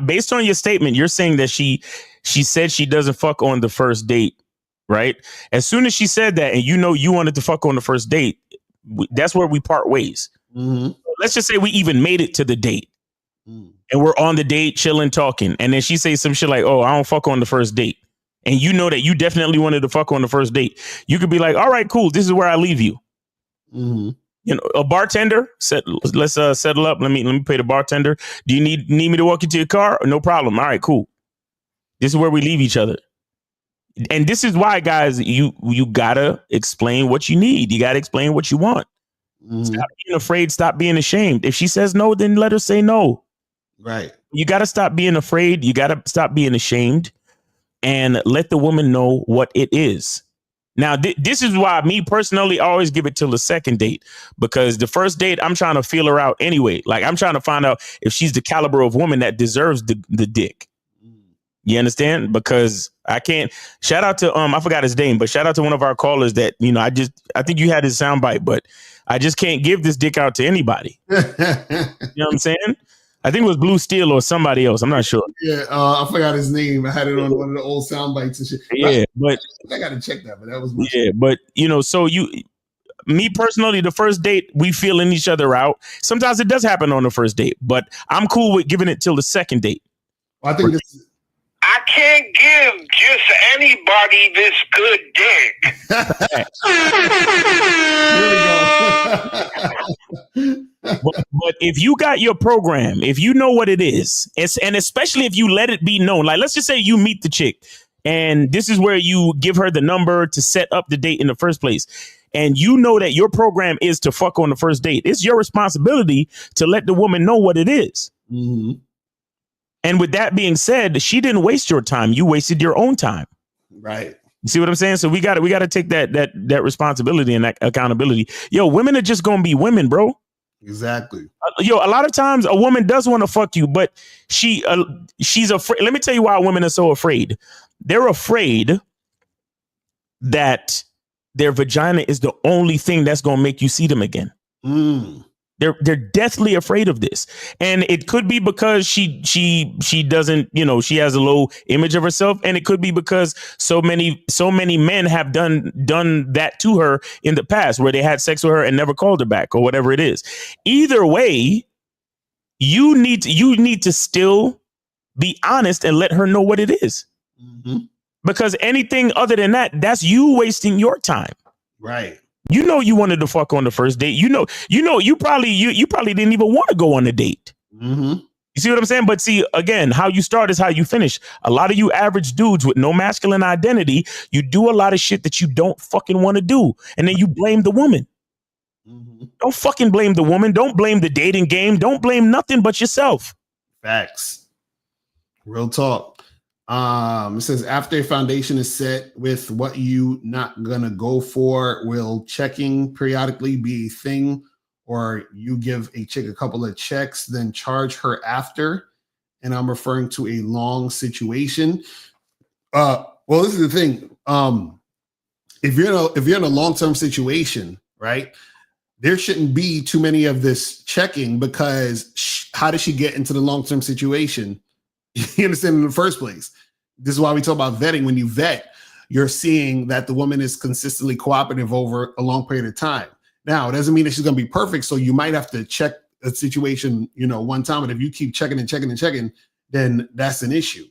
[SPEAKER 16] based on your statement, you're saying that she said she doesn't fuck on the first date, right? As soon as she said that, and you wanted to fuck on the first date, that's where we part ways.
[SPEAKER 6] Mm-hmm.
[SPEAKER 16] Let's just say we even made it to the date, and we're on the date, chilling, talking, and then she says some shit like, "Oh, I don't fuck on the first date," and you know that you definitely wanted to fuck on the first date. You could be like, "All right, cool. This is where I leave you."
[SPEAKER 6] Mm-hmm.
[SPEAKER 16] You know, a bartender said, let's settle up. Let me pay the bartender. Do you need me to walk you to your car? No problem. All right, cool. This is where we leave each other. And this is why, guys, you gotta explain what you need. You gotta explain what you want. Mm-hmm. Stop being afraid. Stop being ashamed. If she says no, then let her say no.
[SPEAKER 6] Right.
[SPEAKER 16] You gotta stop being afraid. You gotta stop being ashamed, and let the woman know what it is. Now, this is why me personally I always give it till the second date, because the first date I'm trying to feel her out anyway. Like, I'm trying to find out if she's the caliber of woman that deserves the dick. You understand? Because I can't. Shout out to I forgot his name, but shout out to one of our callers that, you know, I think you had his soundbite, but I just can't give this dick out to anybody. You know what I'm saying? I think it was Blue Steel or somebody else. I'm not sure.
[SPEAKER 6] Yeah, I forgot his name. I had it on one of the old sound bites and shit.
[SPEAKER 16] Yeah, but
[SPEAKER 6] I got to check that. But that was
[SPEAKER 16] but you know, so me personally, the first date, we feeling each other out. Sometimes it does happen on the first date, but I'm cool with giving it till the second date.
[SPEAKER 6] Well, I think this.
[SPEAKER 13] I can't give just anybody this good dick.
[SPEAKER 6] Here we go.
[SPEAKER 16] But if you got your program, if you know what it is, and especially if you let it be known, like, let's just say you meet the chick and this is where you give her the number to set up the date in the first place. And you know that your program is to fuck on the first date. It's your responsibility to let the woman know what it is.
[SPEAKER 6] Mm-hmm.
[SPEAKER 16] And with that being said, she didn't waste your time. You wasted your own time.
[SPEAKER 6] Right.
[SPEAKER 16] You see what I'm saying? So we got to take that responsibility and that accountability. Yo, women are just going to be women, bro.
[SPEAKER 6] Exactly.
[SPEAKER 16] Yo, a lot of times a woman does want to fuck you, but she's afraid. Let me tell you why women are so afraid. They're afraid that their vagina is the only thing that's going to make you see them again. They're deathly afraid of this. And it could be because she doesn't, you know, she has a low image of herself. And it could be because so many men have done that to her in the past, where they had sex with her and never called her back, or whatever it is. Either way, you need to still be honest and let her know what it is.
[SPEAKER 6] Mm-hmm.
[SPEAKER 16] Because anything other than that, that's you wasting your time.
[SPEAKER 6] Right.
[SPEAKER 16] You know, you wanted to fuck on the first date. You probably didn't even want to go on a date.
[SPEAKER 6] Mm-hmm.
[SPEAKER 16] You see what I'm saying? But see, again, how you start is how you finish. A lot of you average dudes with no masculine identity, you do a lot of shit that you don't fucking want to do. And then you blame the woman.
[SPEAKER 6] Mm-hmm.
[SPEAKER 16] Don't fucking blame the woman. Don't blame the dating game. Don't blame nothing but yourself.
[SPEAKER 6] Facts. Real talk. It says, after a foundation is set with what you not gonna go for, will checking periodically be a thing, or you give a chick a couple of checks, then charge her after? And I'm referring to a long situation. Well, this is the thing. If you're in a long-term situation, right, there shouldn't be too many of this checking, because how does she get into the long-term situation? You understand, in the first place? This is why we talk about vetting. When you vet, you're seeing that the woman is consistently cooperative over a long period of time. Now, it doesn't mean that she's going to be perfect, so you might have to check
[SPEAKER 10] a situation, one time, but if you keep checking and checking and checking, then that's an issue.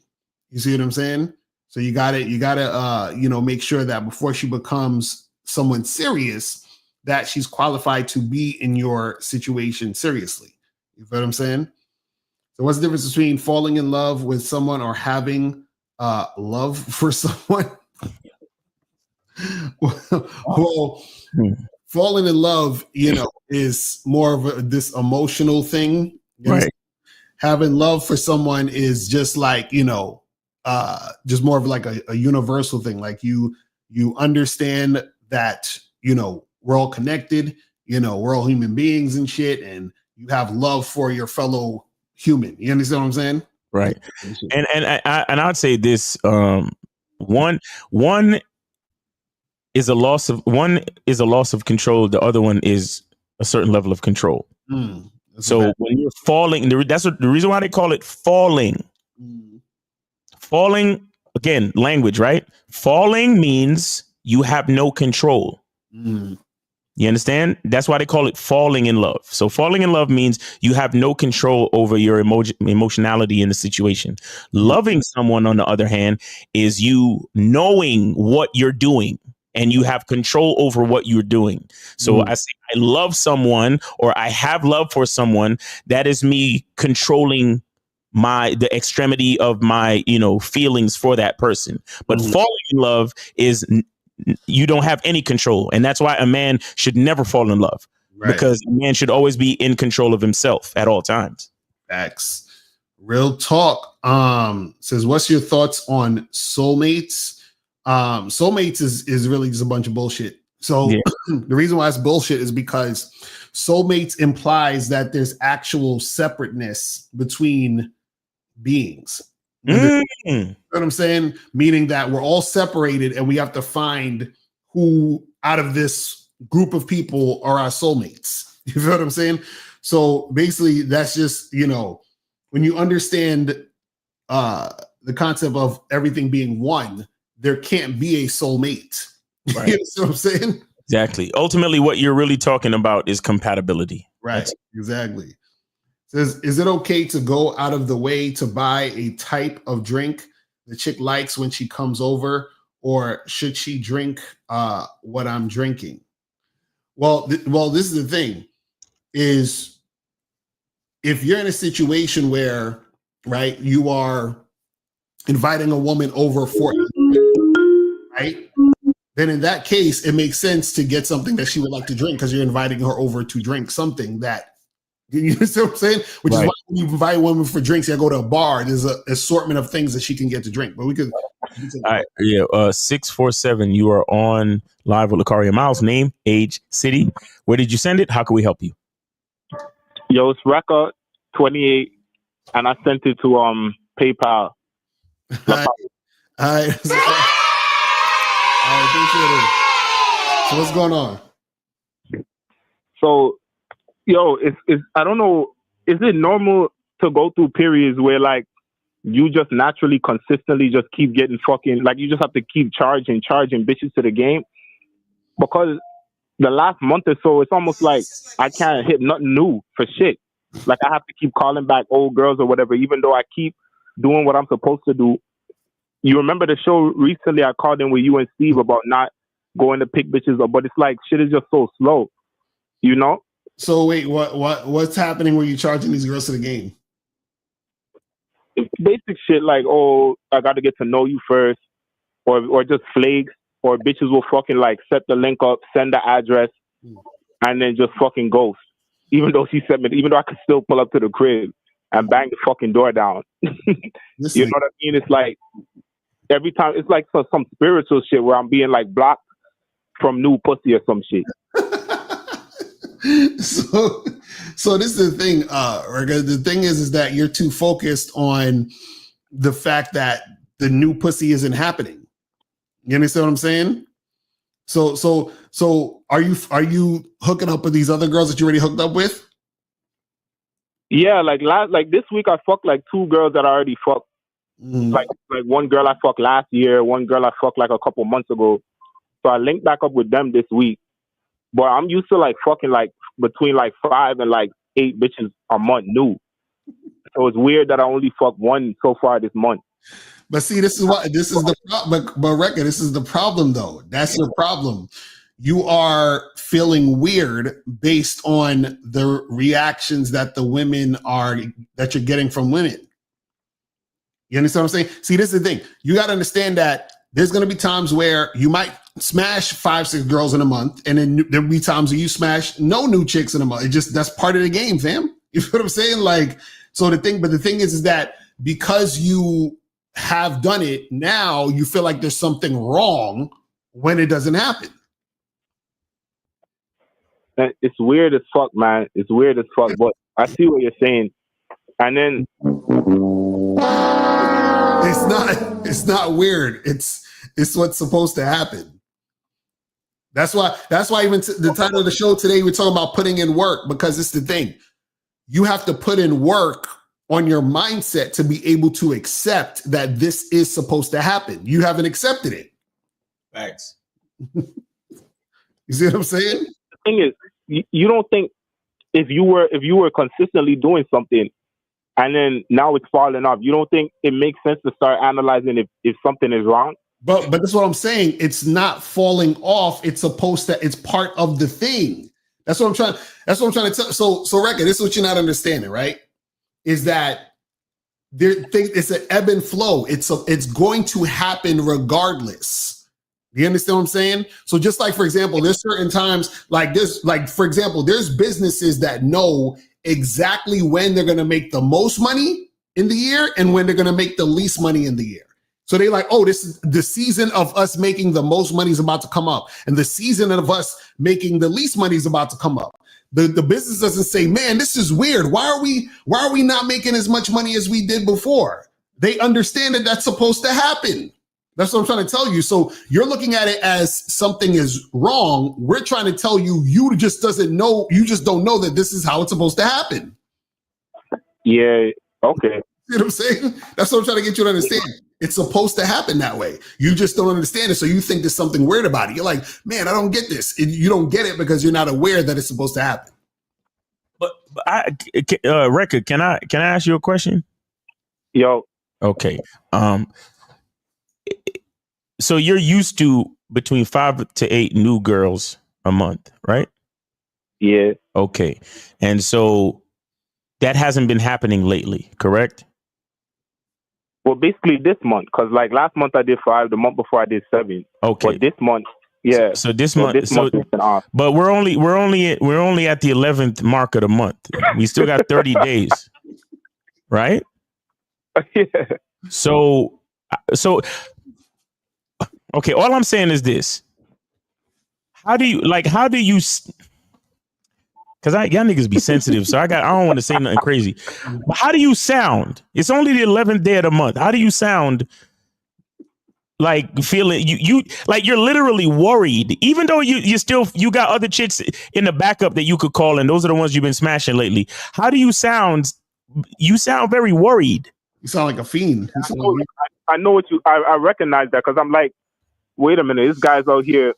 [SPEAKER 10] You see what I'm saying? So you gotta make sure that before she becomes someone serious, that she's qualified to be in your situation seriously. You feel what I'm saying? So what's the difference between falling in love with someone or having love for someone? Well, falling in love, is more of this emotional thing.
[SPEAKER 16] Right.
[SPEAKER 10] Having love for someone is just like, just more of like a universal thing. Like you understand that, we're all connected, we're all human beings and shit. And you have love for your fellow human. You understand what I'm saying?
[SPEAKER 16] Right. And I'd say this, one is a loss of control. The other one is a certain level of control. So when you're falling, that's the reason why they call it falling. Falling, again, language, right? Falling means you have no control. You understand? That's why they call it falling in love. So falling in love means you have no control over your emotionality in the situation. Loving someone, on the other hand, is you knowing what you're doing and you have control over what you're doing. So I say I love someone, or I have love for someone. That is me controlling the extremity of my, feelings for that person. But falling in love is you don't have any control. And that's why a man should never fall in love, because a man should always be in control of himself at all times.
[SPEAKER 10] Facts. Real talk. Says, what's your thoughts on soulmates? Soulmates is really just a bunch of bullshit. So the reason why it's bullshit is because soulmates implies that there's actual separateness between beings. You know what I'm saying? Meaning that we're all separated and we have to find who out of this group of people are our soulmates. You feel what I'm saying? So basically that's just, when you understand the concept of everything being one, there can't be a soulmate. Right. You know what I'm saying?
[SPEAKER 16] Exactly. Ultimately, what you're really talking about is compatibility.
[SPEAKER 10] Right. Exactly. Says, is it okay to go out of the way to buy a type of drink the chick likes when she comes over, or should she drink what I'm drinking? Well, this is the thing, is if you're in a situation where, right, you are inviting a woman over for, right, then in that case, it makes sense to get something that she would like to drink, because you're inviting her over to drink something that, you know what I'm saying? Which is why when you invite a woman for drinks, you go to a bar, there's an assortment of things that she can get to drink. But we could.
[SPEAKER 16] All right. Yeah. 647. You are on live with Locario. Miles, name, age, city. Where did you send it? How can we help you?
[SPEAKER 14] Yo, it's Record 28, and I sent it to PayPal.
[SPEAKER 10] All right. I appreciate it. So what's going on?
[SPEAKER 14] So, yo, it's I don't know. Is it normal to go through periods where like you just naturally, consistently just keep getting fucking, like you just have to keep charging bitches to the game? Because the last month or so, it's almost like I can't hit nothing new for shit. Like I have to keep calling back old girls or whatever, even though I keep doing what I'm supposed to do. You remember the show recently I called in with you and Steve about not going to pick bitches up, but it's like shit is just so slow, you know?
[SPEAKER 10] So wait, what's happening where you're charging these girls to the game?
[SPEAKER 14] It's basic shit like, oh, I got to get to know you first, or just flakes, or bitches will fucking like set the link up, send the address, and then just fucking ghost. Even though I could still pull up to the crib and bang the fucking door down. You know what I mean? It's like every time, it's like some spiritual shit where I'm being like blocked from new pussy or some shit.
[SPEAKER 10] So this is the thing, the thing is that you're too focused on the fact that the new pussy isn't happening. You understand what I'm saying? So are you hooking up with these other girls that you already hooked up with?
[SPEAKER 14] Yeah, like this week I fucked like 2 girls that I already fucked. Like one girl I fucked last year, one girl I fucked like a couple months ago. So I linked back up with them this week. But I'm used to like fucking like between like 5 and like 8 bitches a month new. So it's weird that I only fucked one so far this month.
[SPEAKER 10] But see, this is the problem. But Rekka, this is the problem, though. That's your problem. You are feeling weird based on the reactions that that you're getting from women. You understand what I'm saying? See, this is the thing. You got to understand that there's going to be times where you might smash 5-6 girls in a month, and then there'll be times where you smash no new chicks in a month. That's part of the game, fam. You know what I'm saying? Like, so the thing is that because you have done it, now you feel like there's something wrong when it doesn't happen.
[SPEAKER 14] It's weird as fuck, man. It's weird as fuck, but I see what you're saying. And then
[SPEAKER 10] it's not weird. It's what's supposed to happen. That's why even the title of the show today, we're talking about putting in work, because it's the thing. You have to put in work on your mindset to be able to accept that this is supposed to happen. You haven't accepted it.
[SPEAKER 5] Thanks.
[SPEAKER 10] You see what I'm saying?
[SPEAKER 14] The thing is, you don't think if you were consistently doing something and then now it's falling off, you don't think it makes sense to start analyzing if something is wrong?
[SPEAKER 10] But that's what I'm saying. It's not falling off. It's part of the thing. That's what I'm trying to tell. So Rekka, this is what you're not understanding, right? Is that it's an ebb and flow. It's going to happen regardless. You understand what I'm saying? So just like, for example, there's certain times like this, like, for example, there's businesses that know exactly when they're going to make the most money in the year and when they're going to make the least money in the year. So they like, oh, this is the season of us making the most money is about to come up, and the season of us making the least money is about to come up. The business doesn't say, man, this is weird. Why are we not making as much money as we did before? They understand that that's supposed to happen. That's what I'm trying to tell you. So you're looking at it as something is wrong. We're trying to tell you, you just don't know that this is how it's supposed to happen.
[SPEAKER 14] Yeah. Okay.
[SPEAKER 10] You know what I'm saying? That's what I'm trying to get you to understand. It's supposed to happen that way. You just don't understand it. So you think there's something weird about it. You're like, man, I don't get this. And you don't get it because you're not aware that it's supposed to happen.
[SPEAKER 5] But Rekka, can I ask you a question?
[SPEAKER 14] Yo.
[SPEAKER 5] Okay. So you're used to between 5 to 8 new girls a month, right?
[SPEAKER 14] Yeah.
[SPEAKER 5] Okay. And so that hasn't been happening lately, correct?
[SPEAKER 14] Well, basically this month, because like last month I did 5, the month before I did 7.
[SPEAKER 5] Okay.
[SPEAKER 14] But this month, yeah.
[SPEAKER 5] So this month
[SPEAKER 14] it's been off.
[SPEAKER 5] But we're only at the 11th mark of the month. We still got 30 days, right?
[SPEAKER 14] Yeah.
[SPEAKER 5] So okay. All I'm saying is this: how do you? Because y'all niggas be sensitive, so I don't want to say nothing crazy. But how do you sound? It's only the 11th day of the month. How do you sound? Like feeling you like you're literally worried, even though you got other chicks in the backup that you could call, and those are the ones you've been smashing lately. How do you sound? You sound very worried.
[SPEAKER 10] You sound like a fiend.
[SPEAKER 14] I know what I recognize that, because I'm like, wait a minute, this guy's out here.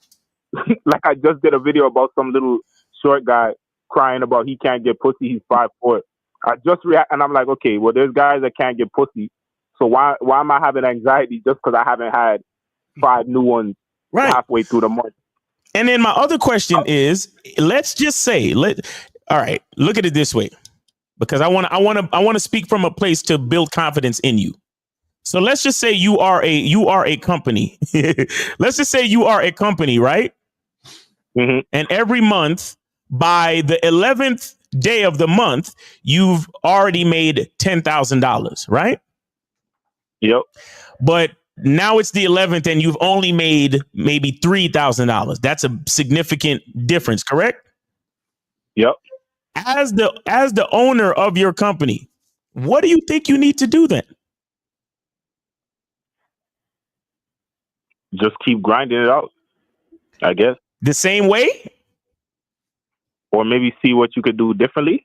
[SPEAKER 14] Like I just did a video about some little short guy crying about he can't get pussy. He's 5'4". I just react, and I'm like, okay, well, there's guys that can't get pussy. So why am I having anxiety just because I haven't had 5 new ones halfway through the month?
[SPEAKER 5] And then my other question is, let's just say, all right, look at it this way, because I want to speak from a place to build confidence in you. So let's just say you are a company. Let's just say you are a company, right?
[SPEAKER 14] Mm-hmm.
[SPEAKER 5] And every month, by the 11th day of the month, you've already made $10,000, right?
[SPEAKER 14] Yep.
[SPEAKER 5] But now it's the 11th and you've only made maybe $3,000. That's a significant difference, correct?
[SPEAKER 14] Yep.
[SPEAKER 5] As the owner of your company, what do you think you need to do then?
[SPEAKER 14] Just keep grinding it out, I guess.
[SPEAKER 5] The same way?
[SPEAKER 14] Or maybe see what you could do differently?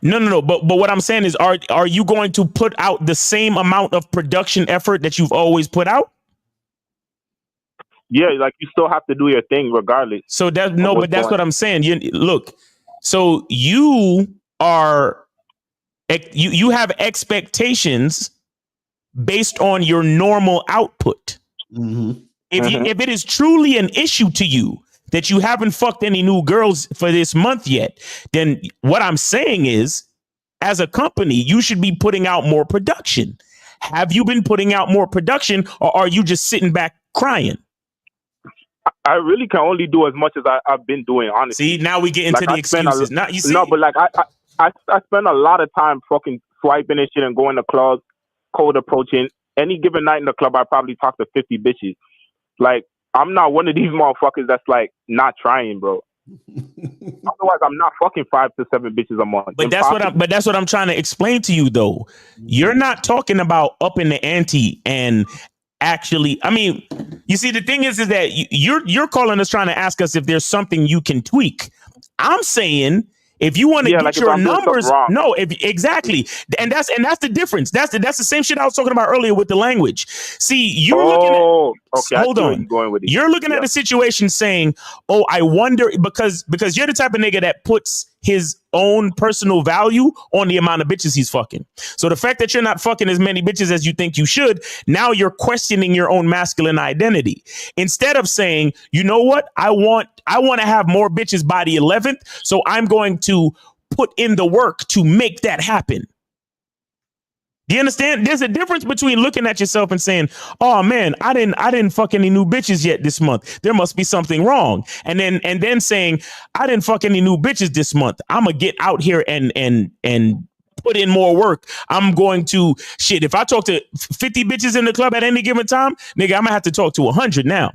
[SPEAKER 5] No. But what I'm saying is, are you going to put out the same amount of production effort that you've always put out?
[SPEAKER 14] Yeah, like you still have to do your thing regardless.
[SPEAKER 5] So but that's what I'm saying. Look, so you
[SPEAKER 16] are you have expectations based on your normal output. If it is truly an issue to you that you haven't fucked any new girls for this month yet, then what I'm saying is, as a company, you should be putting out more production. Have you been putting out more production, or are you just sitting back crying?
[SPEAKER 14] I really can only do as much as I've been doing, honestly.
[SPEAKER 16] See, now we get into the excuses. Now, you see,
[SPEAKER 14] no, but like I spend a lot of time fucking swiping and shit and going to clubs, cold approaching. Any given night in the club, I probably talk to 50 bitches. Like, I'm not one of these motherfuckers that's like not trying, bro. Otherwise, I'm not fucking 5 to 7 bitches a month.
[SPEAKER 16] But that's what I'm trying to explain to you, though. You're not talking about upping the ante and actually. I mean, you see, the thing is that you're calling us trying to ask us if there's something you can tweak. I'm saying, if you want to get your numbers, no, exactly, and that's the difference. That's the same shit I was talking about earlier with the language. See, you're looking at.
[SPEAKER 14] Okay,
[SPEAKER 16] hold on. You're looking at a situation saying, "Oh, I wonder," because you're the type of nigga that puts his own personal value on the amount of bitches he's fucking. So the fact that you're not fucking as many bitches as you think you should, now you're questioning your own masculine identity. Instead of saying, you know what, I want to have more bitches by the 11th, so I'm going to put in the work to make that happen. Do you understand? There's a difference between looking at yourself and saying, "Oh man, I didn't fuck any new bitches yet this month. There must be something wrong." And then saying, "I didn't fuck any new bitches this month. I'm gonna get out here and put in more work. I'm going to shit. If I talk to 50 bitches in the club at any given time, nigga, I'm gonna have to talk to 100 now."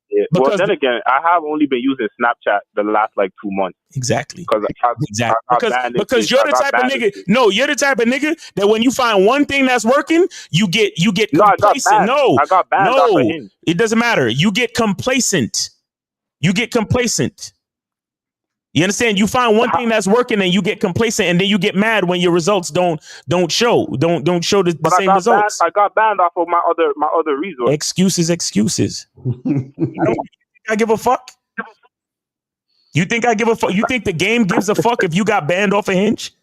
[SPEAKER 14] Yeah. Well, then again, I have only been using Snapchat the last like 2 months.
[SPEAKER 16] Exactly.
[SPEAKER 14] Because
[SPEAKER 16] you're the type of nigga. No, you're the type of nigga that when you find one thing that's working, you get complacent.
[SPEAKER 14] I got banned off of Hinge.
[SPEAKER 16] It doesn't matter. You get complacent. You understand? You find one thing that's working and you get complacent, and then you get mad when your results don't show the same results.
[SPEAKER 14] I got banned off of my other resource.
[SPEAKER 16] Excuses. I give a fuck. You think I give a fuck? You think the game gives a fuck if you got banned off a Hinge?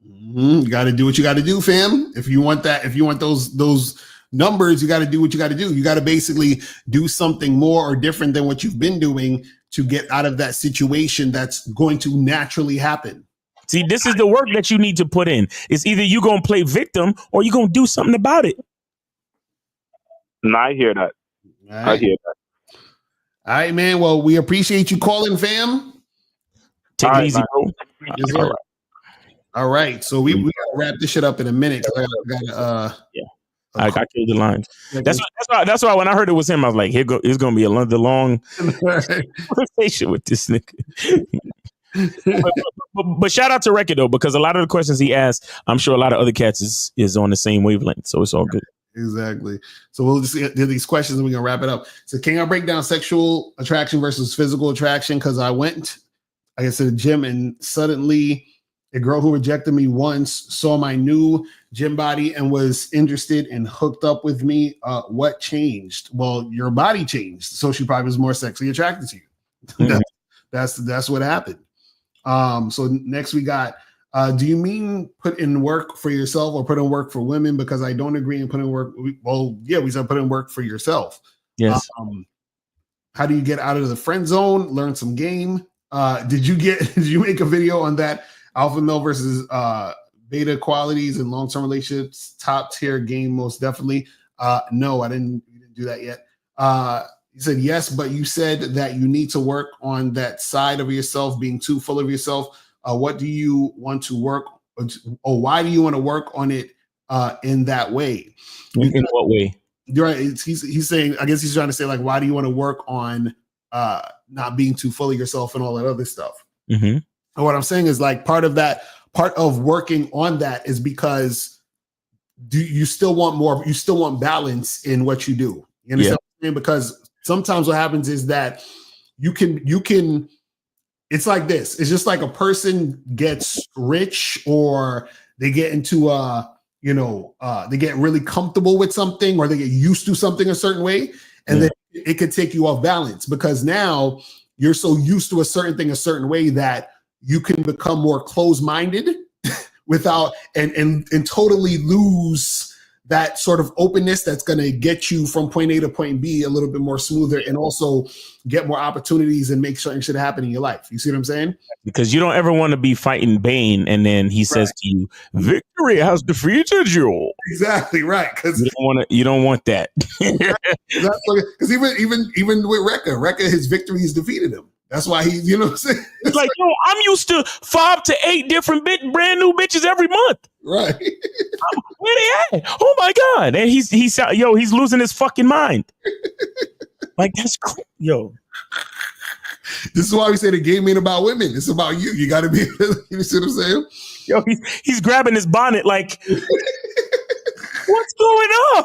[SPEAKER 10] You got to do what you got to do, fam. If you want those numbers, you got to do what you got to do. You got to basically do something more or different than what you've been doing to get out of that situation that's going to naturally happen.
[SPEAKER 16] See, this is the work that you need to put in. It's either you going to play victim or you going to do something about it.
[SPEAKER 14] No, I hear that. I hear that.
[SPEAKER 10] All right, man. Well, we appreciate you calling, fam.
[SPEAKER 16] Take it easy, bro.
[SPEAKER 10] Yes, all right. So we gotta wrap this shit up in a minute.
[SPEAKER 16] I killed the lines. That's why when I heard it was him, I was like, it's gonna be another long conversation with this nigga. but shout out to Record though, because a lot of the questions he asked, I'm sure a lot of other cats is on the same wavelength. So it's all good.
[SPEAKER 10] Exactly. So we'll just do these questions and we're gonna wrap it up. So can I break down sexual attraction versus physical attraction? Because I went, like I said, to the gym, and suddenly a girl who rejected me once saw my new gym body and was interested and hooked up with me. What changed? Well, your body changed, so she probably was more sexually attracted to you. Mm-hmm. That's what happened. So next we got, do you mean put in work for yourself or put in work for women? Because I don't agree in putting work. Well, yeah, we said put in work for yourself.
[SPEAKER 16] Yes.
[SPEAKER 10] How do you get out of the friend zone? Learn some game. Did you make a video on that? Alpha male versus beta qualities in long-term relationships, top tier game, most definitely. No, I didn't do that yet. You said yes, but you said that you need to work on that side of yourself, being too full of yourself. What do you want to work, or why do you want to work on it in that way?
[SPEAKER 16] In what way?
[SPEAKER 10] You're right. He's saying, I guess he's trying to say, like, why do you want to work on not being too full of yourself and all that other stuff?
[SPEAKER 16] Mm-hmm.
[SPEAKER 10] And what I'm saying is, like, part of working on that is because you still want more, you still want balance in what you do. You understand what I'm saying? Because sometimes what happens is that you can, it's like this. It's just like a person gets rich, or they get into they get really comfortable with something, or they get used to something a certain way. And then it could take you off balance, because now you're so used to a certain thing a certain way that you can become more closed-minded without and totally lose that sort of openness that's going to get you from point A to point B a little bit more smoother, and also get more opportunities and make certain shit happen in your life. You see what I'm saying?
[SPEAKER 5] Because you don't ever want to be fighting Bane and then he says to you, "Victory has defeated you."
[SPEAKER 10] Exactly right. Because
[SPEAKER 5] you don't want that.
[SPEAKER 10] Because even with Rekka, his victories defeated him. That's why he, you know what I'm saying?
[SPEAKER 5] It's like, yo, I'm used to 5 to 8 different brand new bitches every month.
[SPEAKER 10] Right.
[SPEAKER 5] Where they at? Oh my God. And he's losing his fucking mind. Like, that's cool. Yo.
[SPEAKER 10] This is why we say the game ain't about women. It's about you. You got to be, you see what I'm saying?
[SPEAKER 5] Yo, he's grabbing his bonnet like, what's going on?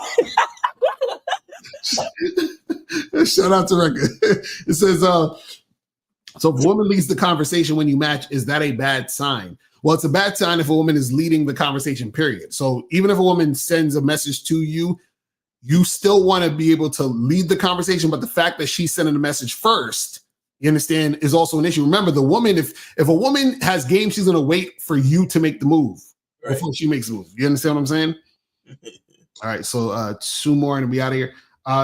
[SPEAKER 10] Shout out to Rekka. It says, so if a woman leads the conversation when you match, is that a bad sign? Well, it's a bad sign if a woman is leading the conversation, period. So even if a woman sends a message to you, you still want to be able to lead the conversation. But the fact that she's sending a message first, you understand, is also an issue. Remember, the woman, if a woman has game, she's going to wait for you to make the move before she makes the move. You understand what I'm saying? All right, so 2 more and we'll be out of here.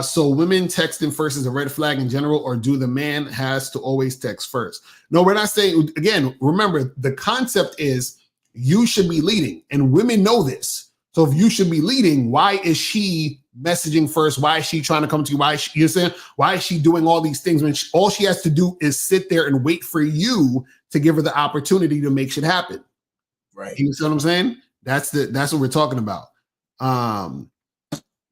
[SPEAKER 10] So women texting first is a red flag in general, or do the man has to always text first? No, we're not saying, again, remember, the concept is you should be leading, and women know this. So if you should be leading, why is she messaging first? Why is she trying to come to you? Why is she doing all these things when all she has to do is sit there and wait for you to give her the opportunity to make shit happen? Right. You see what I'm saying? That's what we're talking about.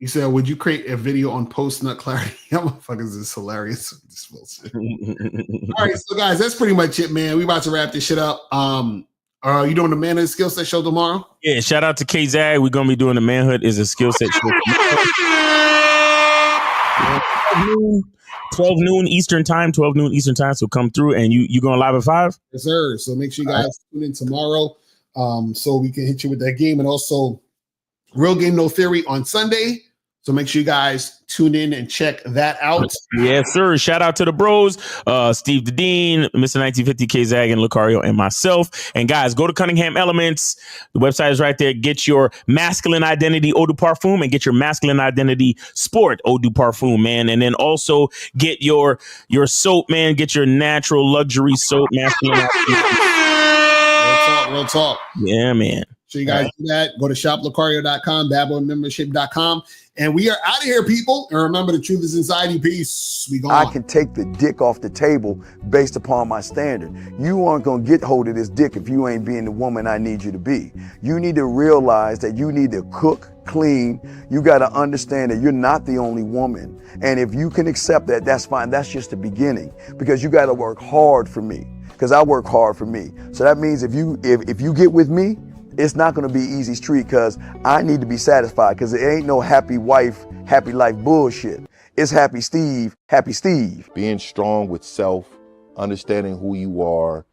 [SPEAKER 10] You said, would you create a video on post-nut clarity? Motherfuckers is hilarious. This bullshit. All right, so guys, that's pretty much it, man. We about to wrap this shit up. Are you doing the Manhood Skill Set show tomorrow?
[SPEAKER 5] Yeah, shout out to K-Zag. We're going to be doing the Manhood is a Skill Set show. 12 noon Eastern time, so come through, and you going live at 5?
[SPEAKER 10] Yes, sir. So make sure you guys tune in tomorrow so we can hit you with that game, and also Real Game No Theory on Sunday. So make sure you guys tune in and check that out.
[SPEAKER 5] Yes, sir. Shout out to the bros, Steve the Dean, Mr. 1950, K-Zag, and Locario, and myself. And guys, go to Cunningham Elements. The website is right there. Get your masculine identity eau de parfum and get your masculine identity sport eau de parfum, man. And then also get your soap, man. Get your natural luxury soap, masculine identity.
[SPEAKER 10] Real talk.
[SPEAKER 5] Yeah, man.
[SPEAKER 10] So you guys do that. Go to shoplocario.com, badboymembership.com. And we are out of here, people. And remember, the truth is inside you. Peace. We go on.
[SPEAKER 1] I can take the dick off the table based upon my standard. You aren't going to get hold of this dick if you ain't being the woman I need you to be. You need to realize that you need to cook, clean. You got to understand that you're not the only woman. And if you can accept that, that's fine. That's just the beginning, because you got to work hard for me, because I work hard for me. So that means if you get with me, it's not going to be easy street, because I need to be satisfied, because it ain't no happy wife, happy life bullshit. It's happy Steve, happy Steve.
[SPEAKER 2] Being strong with self, understanding who you are,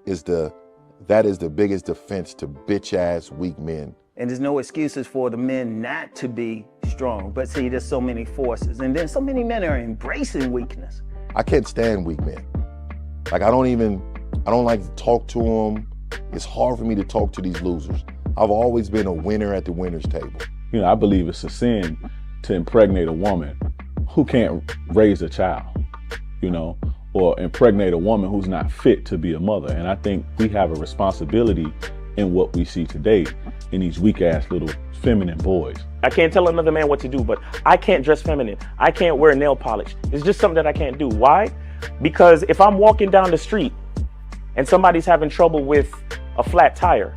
[SPEAKER 2] is the biggest defense to bitch ass weak men.
[SPEAKER 3] And there's no excuses for the men not to be strong. But see, there's so many forces, and then so many men are embracing weakness.
[SPEAKER 2] I can't stand weak men. Like, I don't like to talk to them. It's hard for me to talk to these losers. I've always been a winner at the winner's table.
[SPEAKER 4] You know, I believe it's a sin to impregnate a woman who can't raise a child, you know, or impregnate a woman who's not fit to be a mother. And I think we have a responsibility in what we see today in these weak ass little feminine boys.
[SPEAKER 5] I can't tell another man what to do, but I can't dress feminine. I can't wear nail polish. It's just something that I can't do. Why? Because if I'm walking down the street and somebody's having trouble with a flat tire,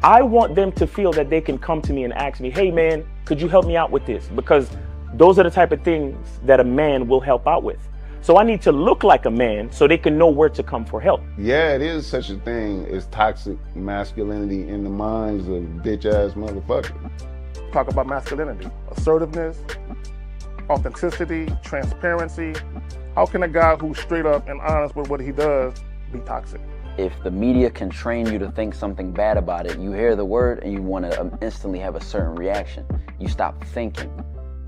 [SPEAKER 5] I want them to feel that they can come to me and ask me, hey man, could you help me out with this? Because those are the type of things that a man will help out with. So I need to look like a man so they can know where to come for help.
[SPEAKER 6] Yeah, it is such a thing as toxic masculinity in the minds of bitch ass motherfuckers.
[SPEAKER 7] Talk about masculinity, assertiveness, authenticity, transparency. How can a guy who's straight up and honest with what he does be toxic?
[SPEAKER 8] If the media can train you to think something bad about it, you hear the word and you want to instantly have a certain reaction. You stop thinking,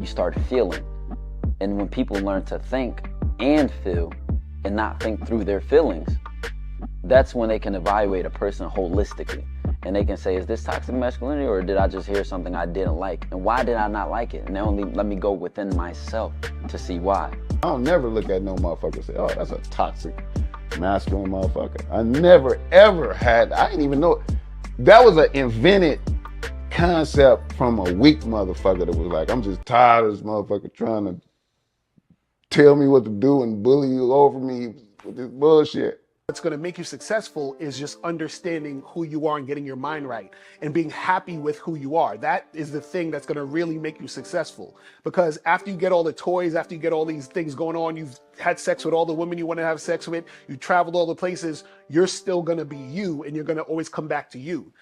[SPEAKER 8] you start feeling. And when people learn to think and feel and not think through their feelings, that's when they can evaluate a person holistically. And they can say, is this toxic masculinity, or did I just hear something I didn't like? And why did I not like it? And only let me go within myself to see why.
[SPEAKER 6] I don't never look at no motherfucker and say, oh, that's a toxic masculine motherfucker. I never, ever had, I didn't even know. That was an invented concept from a weak motherfucker that was like, I'm just tired of this motherfucker trying to tell me what to do and bully you over me with this bullshit.
[SPEAKER 9] What's going to make you successful is just understanding who you are and getting your mind right and being happy with who you are. That is the thing that's going to really make you successful. Because after you get all the toys, after you get all these things going on, you've had sex with all the women you want to have sex with, you traveled all the places, you're still going to be you, and you're going to always come back to you.